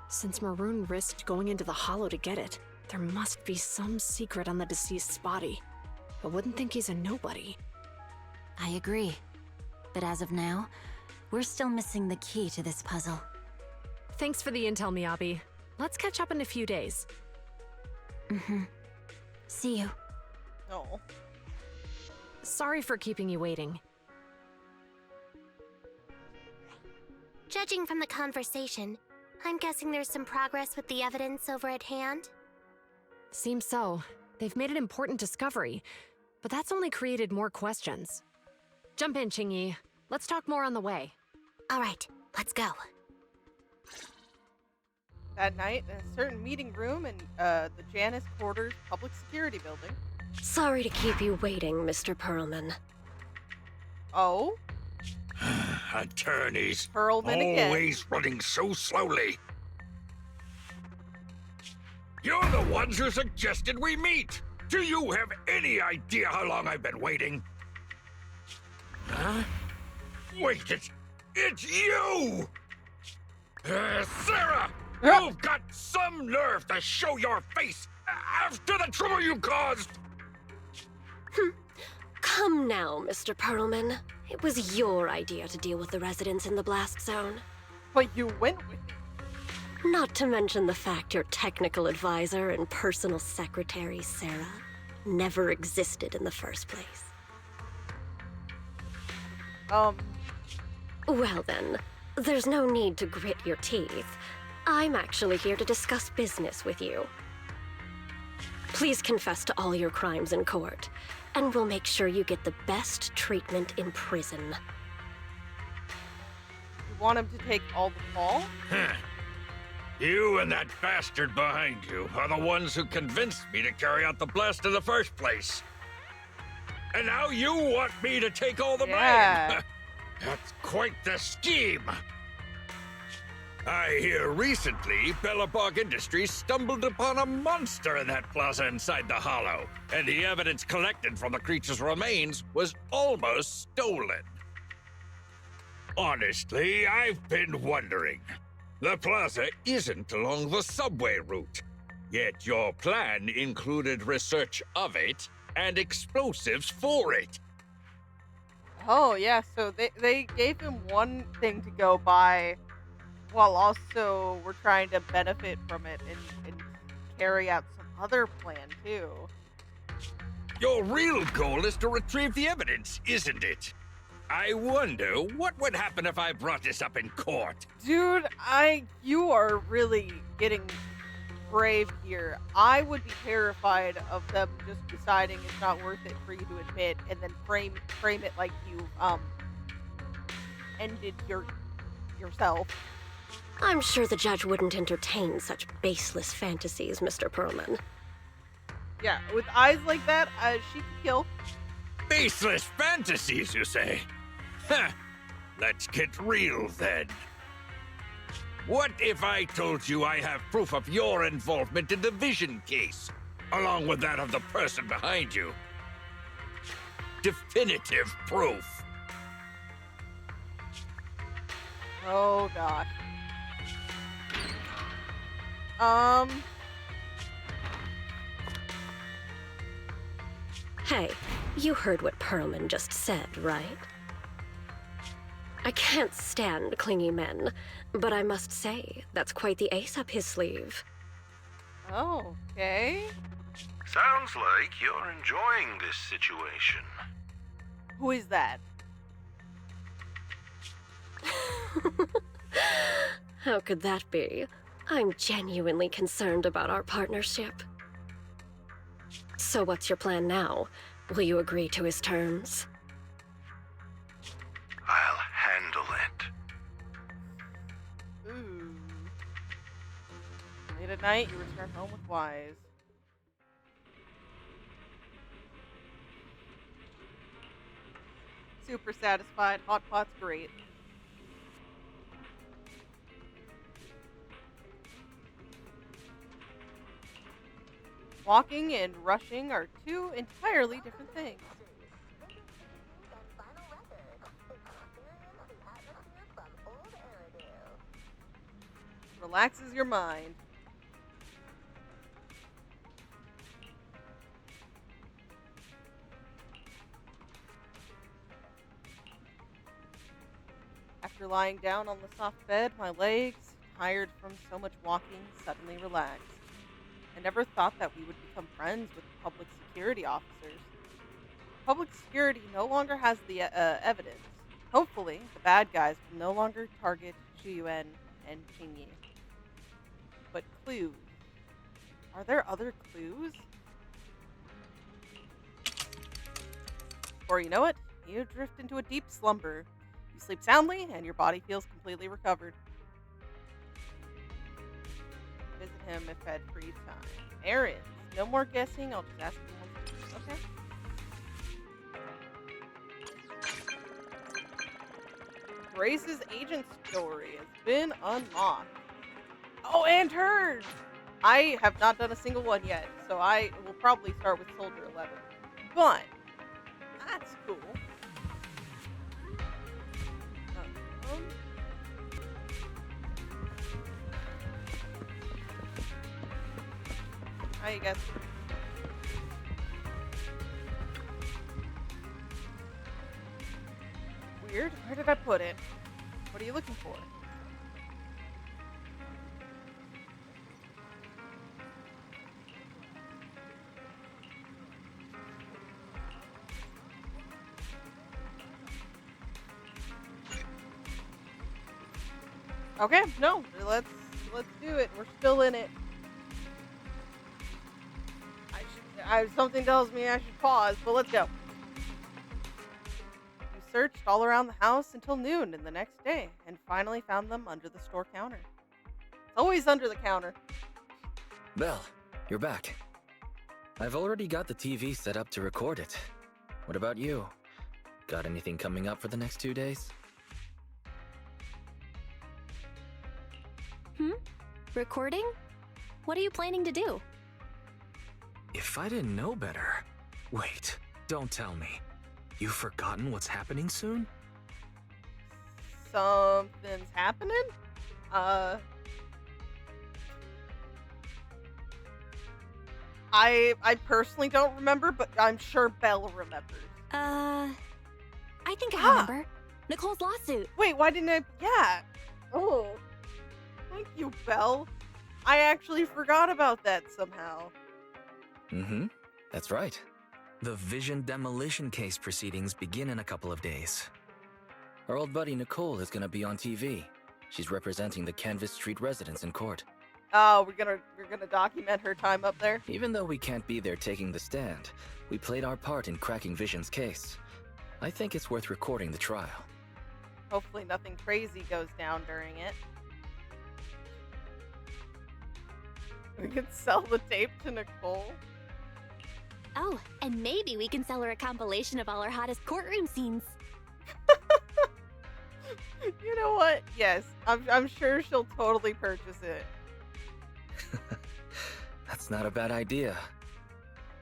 Since Maroon risked going into the hollow to get it, there must be some secret on the deceased's body. I wouldn't think he's a nobody. I agree. But as of now, we're still missing the key to this puzzle. Thanks for the intel, Miyabi. Let's catch up in a few days. Mm-hmm. See you. Oh. Sorry for keeping you waiting. Judging from the conversation, I'm guessing there's some progress with the evidence over at hand? Seems so. They've made an important discovery, but that's only created more questions. Jump in, Qingyi. Let's talk more on the way. All right, let's go. That night, in a certain meeting room in the Janus Quarters Public Security Building. Sorry to keep you waiting, Mr. Perlman. Oh? Attorneys. Perlman again. Always running so slowly. You're the ones who suggested we meet. Do you have any idea how long I've been waiting? Huh? Wait, it's you! Sarah! You've got some nerve to show your face after the trouble you caused! Come now, Mr. Perlman. It was your idea to deal with the residents in the blast zone. But you went with it. Not to mention the fact your technical advisor and personal secretary, Sarah, never existed in the first place. Well then, there's no need to grit your teeth. I'm actually here to discuss business with you. Please confess to all your crimes in court, and we'll make sure you get the best treatment in prison. You want him to take all the fall? You and that bastard behind you are the ones who convinced me to carry out the blast in the first place. And now you want me to take all the blame? That's quite the scheme. I hear recently Bellabog Industries stumbled upon a monster in that plaza inside the hollow, and the evidence collected from the creature's remains was almost stolen. Honestly, I've been wondering. The plaza isn't along the subway route, yet your plan included research of it and explosives for it. Oh, yeah, so they gave him one thing to go by, while also we're trying to benefit from it and carry out some other plan, too. Your real goal is to retrieve the evidence, isn't it? I wonder what would happen if I brought this up in court. Dude, you are really getting brave here. I would be terrified of them just deciding it's not worth it for you to admit, and then frame it like you ended yourself. I'm sure the judge wouldn't entertain such baseless fantasies, Mr. Perlman. Yeah, with eyes like that, she could kill. Baseless fantasies, you say? Huh. Let's get real, then. What if I told you I have proof of your involvement in the Vision case, along with that of the person behind you? Definitive proof. Oh, gosh. Hey, you heard what Perlman just said, right? I can't stand clingy men, but I must say, that's quite the ace up his sleeve. Oh, okay. Sounds like you're enjoying this situation. Who is that? How could that be? I'm genuinely concerned about our partnership. So what's your plan now? Will you agree to his terms? I'll handle it. Ooh. Late at night, you return home with Wise. Super satisfied. Hot pot's great. Walking and rushing are two entirely different things. Relaxes your mind. After lying down on the soft bed, my legs, tired from so much walking, suddenly relaxed. I never thought that we would become friends with public security officers. Public security no longer has the evidence. Hopefully, the bad guys will no longer target Zhiyuan and Qingyi. But clues. Are there other clues? Before you know it, you drift into a deep slumber. You sleep soundly, and your body feels completely recovered. Visit him if at free time. Errands. No more guessing. I'll just ask him once. Okay. Grace's agent story has been unlocked. Oh, and hers! I have not done a single one yet, so I will probably start with Soldier 11. But, that's cool. I guess. Weird. Where did I put it? What are you looking for? Okay, no, let's do it. We're still in it. Something tells me I should pause, but let's go. You searched all around the house until noon and the next day, and finally found them under the store counter. It's always under the counter. Belle, you're back. I've already got the TV set up to record it. What about you? Got anything coming up for the next 2 days? Recording? What are you planning to do? If I didn't know better... Wait, don't tell me. You've forgotten what's happening soon? Something's happening? I personally don't remember, but I'm sure Belle remembers. I think I remember. Nicole's lawsuit. Wait, why didn't I... Yeah. Oh. Thank you, Belle. I actually forgot about that somehow. That's right. The Vision demolition case proceedings begin in a couple of days. Our old buddy Nicole is gonna be on TV. She's representing the Canvas Street residents in court. Oh, we're gonna document her time up there? Even though we can't be there taking the stand, we played our part in cracking Vision's case. I think it's worth recording the trial. Hopefully nothing crazy goes down during it. We can sell the tape to Nicole. Oh, and maybe we can sell her a compilation of all our hottest courtroom scenes. You know what? Yes, I'm sure she'll totally purchase it. That's not a bad idea.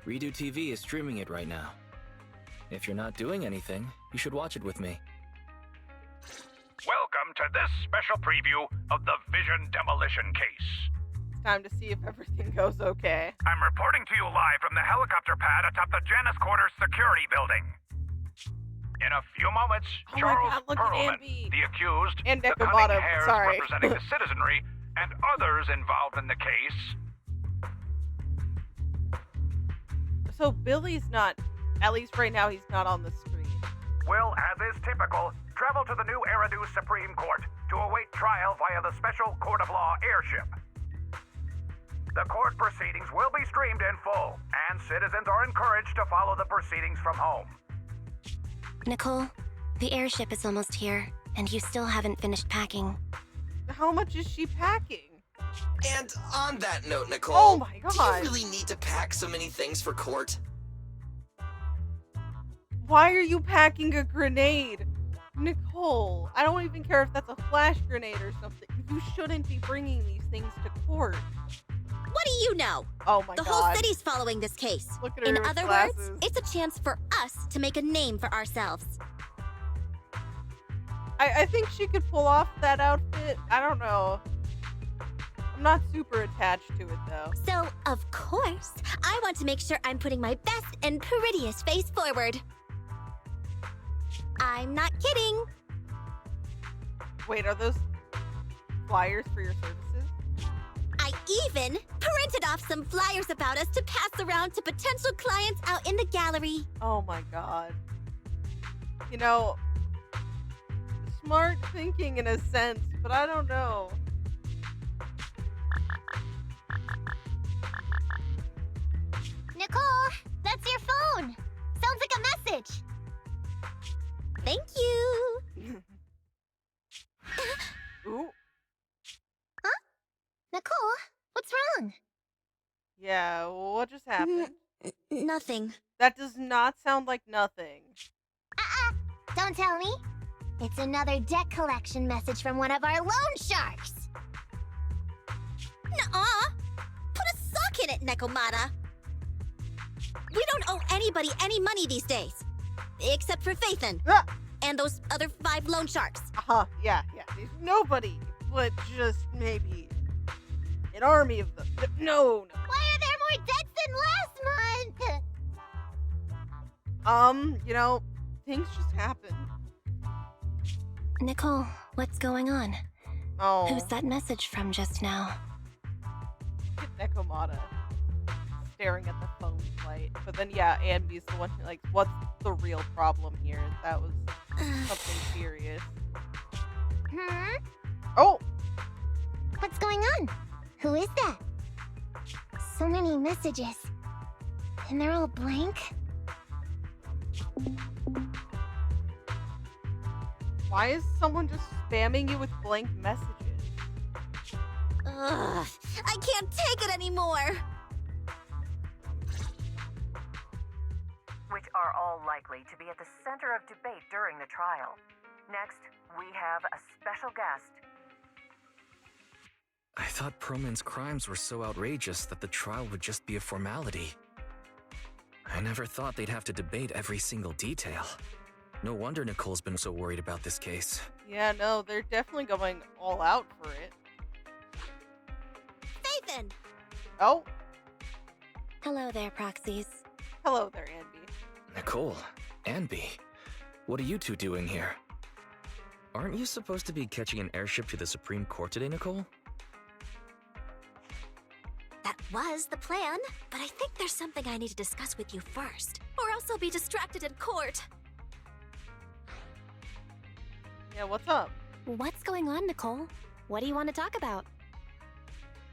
Redo TV is streaming it right now. If you're not doing anything, you should watch it with me. Welcome to this special preview of the Vision demolition case. It's time to see if everything goes okay. I'm reporting to you live from the helicopter pad atop the Janus Quarters security building. In a few moments, Charles Perlman, the accused, and the cunning hairs representing the citizenry, and others involved in the case. So Billy's not, at least right now, he's not on the street. Will, as is typical, travel to the new Eridu Supreme Court to await trial via the Special Court of Law airship. The court proceedings will be streamed in full, and citizens are encouraged to follow the proceedings from home. Nicole, the airship is almost here, and you still haven't finished packing. How much is she packing? And on that note, Nicole, oh my God, do you really need to pack so many things for court? Why are you packing a grenade? Nicole, I don't even care if that's a flash grenade or something. You shouldn't be bringing these things to court. What do you know? Oh my God. The whole city's following this case. Look at her In other glasses. words, it's a chance for us to make a name for ourselves. I think she could pull off that outfit. I don't know. I'm not super attached to it though. So, of course, I want to make sure I'm putting my best and prettiest face forward. I'm not kidding. Wait, are those flyers for your services? I even printed off some flyers about us to pass around to potential clients out in the gallery. Oh my god. You know, smart thinking in a sense, but I don't know. Nicole, that's your phone. Sounds like a message. Thank you. Ooh. Huh? Nicole, what's wrong? Yeah, what just happened? Nothing. That does not sound like nothing. Don't tell me. It's another debt collection message from one of our loan sharks. Nuh-uh. Put a sock in it, Nekomata. We don't owe anybody any money these days. Except for Faithin. And those other 5 loan sharks. Yeah. There's nobody, but just maybe an army of them. No. Why are there more debts than last month? You know, things just happen. Nicole, what's going on? Oh. Who's that message from just now? Nekomata staring at the phone light. But then, yeah, Anby's the one who, like, what's the real problem here? That was something serious. Oh! What's going on? Who is that? So many messages. And they're all blank? Why is someone just spamming you with blank messages? Ugh, I can't take it anymore. Which are all likely to be at the center of debate during the trial. Next, we have a special guest. I thought Proman's crimes were so outrageous that the trial would just be a formality. I never thought they'd have to debate every single detail. No wonder Nicole's been so worried about this case. Yeah, no, they're definitely going all out for it. Faithin! Oh. Hello there, Proxies. Hello there, Anby. Nicole, Anby, what are you two doing here? Aren't you supposed to be catching an airship to the Supreme Court today, Nicole? That was the plan, but I think there's something I need to discuss with you first, or else I'll be distracted in court. Yeah, what's up? What's going on, Nicole? What do you want to talk about?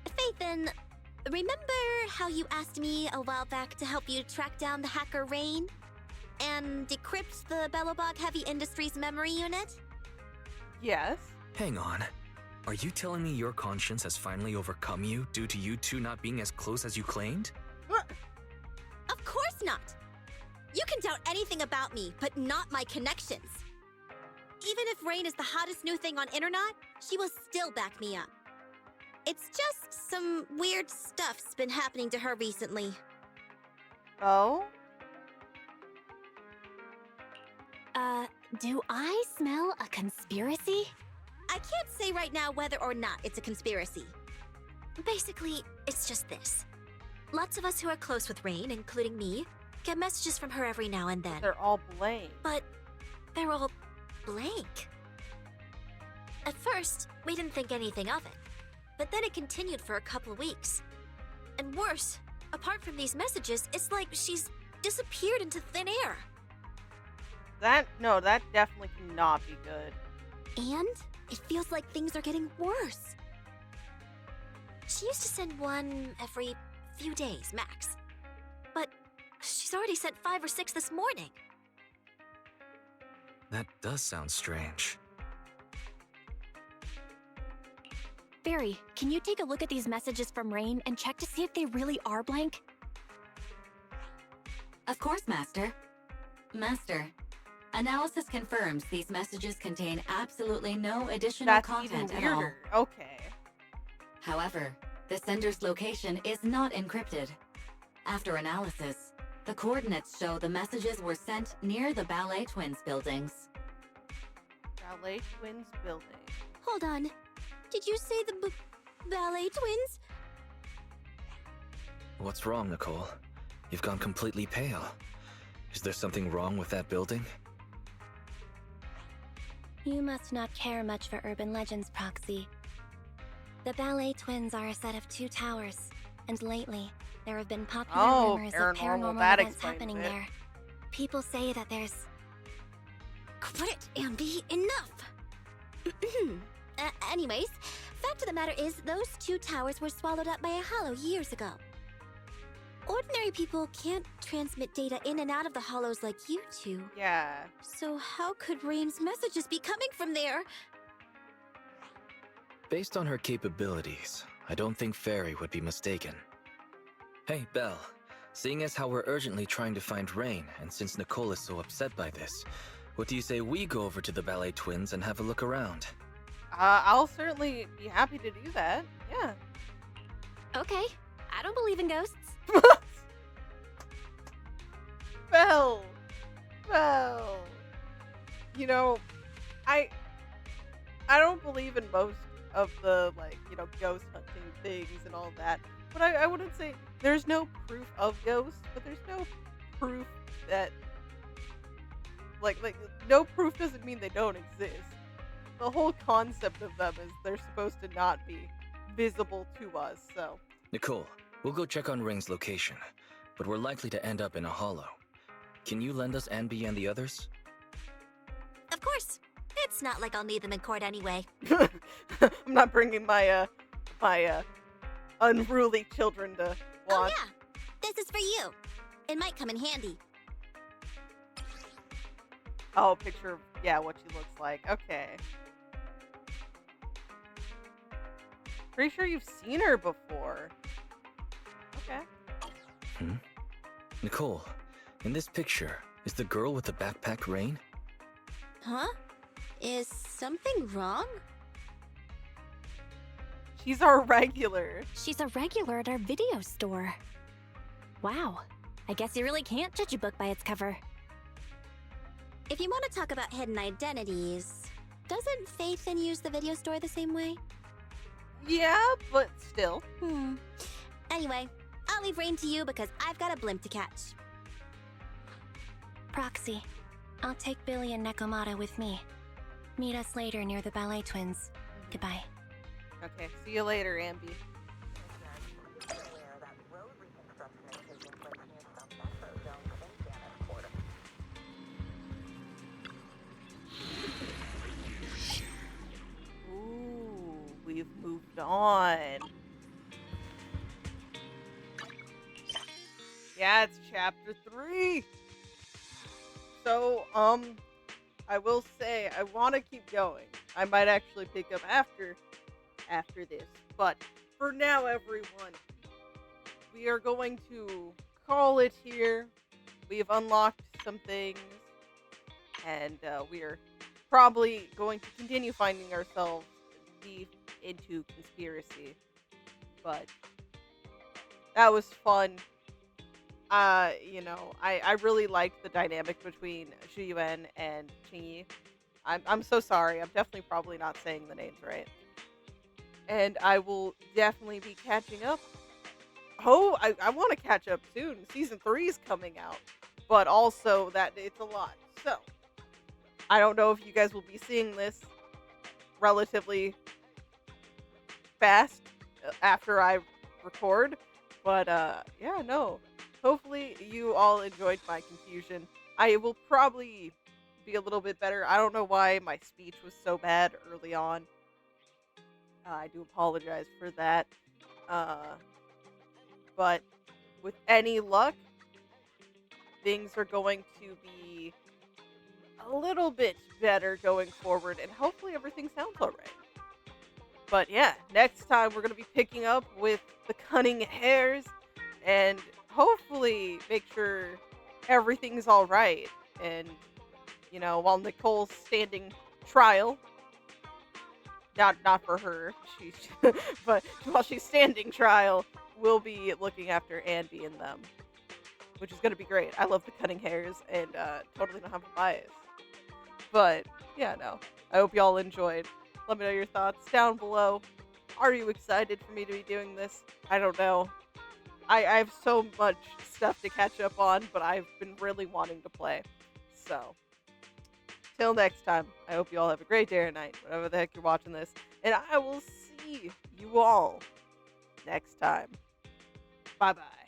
Faithin, remember how you asked me a while back to help you track down the hacker Rain? And decrypt the Belobog Heavy Industries memory unit? Yes. Hang on. Are you telling me your conscience has finally overcome you due to you two not being as close as you claimed? Of course not! You can doubt anything about me, but not my connections. Even if Rain is the hottest new thing on internet, she will still back me up. It's just some weird stuff's been happening to her recently. Oh? Do I smell a conspiracy? I can't say right now whether or not it's a conspiracy. Basically, it's just this. Lots of us who are close with Rain, including me, get messages from her every now and then. They're all blank. But they're all blank. At first, we didn't think anything of it. But then it continued for a couple weeks. And worse, apart from these messages, it's like she's disappeared into thin air. That definitely cannot be good. And it feels like things are getting worse. She used to send one every few days, max. But she's already sent 5 or 6 this morning. That does sound strange. Barry, can you take a look at these messages from Rain and check to see if they really are blank? Of course, Master. Master, analysis confirms these messages contain absolutely no additional content at all. Okay. However, the sender's location is not encrypted. After analysis, the coordinates show the messages were sent near the Ballet Twins buildings. Ballet Twins building. Hold on. Did you say the Ballet twins? What's wrong, Nicole? You've gone completely pale. Is there something wrong with that building? You must not care much for urban legends, Proxy. The ballet twins are a set of 2 towers, and lately, there have been popular rumors of paranormal that events explains happening it. there. People say that there's... Quit it, Ambi! Enough! Anyways, fact of the matter is, those 2 towers were swallowed up by a hollow years ago. Ordinary people can't transmit data in and out of the hollows like you two. Yeah. So how could Rain's messages be coming from there? Based on her capabilities, I don't think Fairy would be mistaken. Hey, Belle. Seeing as how we're urgently trying to find Rain, and since Nicole is so upset by this, what do you say we go over to the ballet twins and have a look around? I'll certainly be happy to do that. Yeah. Okay. I don't believe in ghosts. Belle! Belle! You know, I don't believe in most of the, like, you know, ghost hunting things and all that. But I wouldn't say there's no proof of ghosts, but there's no proof that, like, no proof doesn't mean they don't exist. The whole concept of them is they're supposed to not be visible to us, so. Nicole, we'll go check on Rain's location, but we're likely to end up in a hollow. Can you lend us Anby and the others? Of course. It's not like I'll need them in court anyway. I'm not bringing my unruly children to watch. Oh yeah, this is for you. It might come in handy. Oh, picture of, yeah, what she looks like. Okay. Pretty sure you've seen her before. Okay. Nicole, in this picture, is the girl with the backpack Rain? Huh? Is something wrong? She's our regular. She's a regular at our video store. Wow. I guess you really can't judge a book by its cover. If you want to talk about hidden identities, doesn't Faithin use the video store the same way? Yeah, but still. Anyway, I'll leave Rain to you because I've got a blimp to catch. Proxy, I'll take Billy and Nekomata with me. Meet us later near the ballet twins. Goodbye. Okay, see you later, Amby. Ooh, we've moved on. Yeah, it's chapter 3. So, I will say I want to keep going. I might actually pick up after this. But for now, everyone, we are going to call it here. We have unlocked some things, and we are probably going to continue finding ourselves deep into conspiracy. But that was fun. You know, I really liked the dynamic between Shuyuan and Qingyi. I'm so sorry. I'm definitely probably not saying the names right. And I will definitely be catching up. Oh, I want to catch up soon. Season 3 is coming out. But also that it's a lot. So, I don't know if you guys will be seeing this relatively fast after I record. But, yeah, no. Hopefully you all enjoyed my confusion. I will probably be a little bit better. I don't know why my speech was so bad early on. I do apologize for that. But with any luck, things are going to be a little bit better going forward, and hopefully everything sounds alright. But yeah, next time we're going to be picking up with the cunning hares, and hopefully make sure everything's alright. And, you know, while Nicole's standing trial, not for her, she's but while she's standing trial, we'll be looking after Anby and them, which is going to be great. I love the cunning hares, and totally don't have a bias. But, yeah, no. I hope y'all enjoyed. Let me know your thoughts down below. Are you excited for me to be doing this? I don't know. I have so much stuff to catch up on, but I've been really wanting to play. So, till next time, I hope you all have a great day or night, whatever the heck you're watching this. And I will see you all next time. Bye-bye.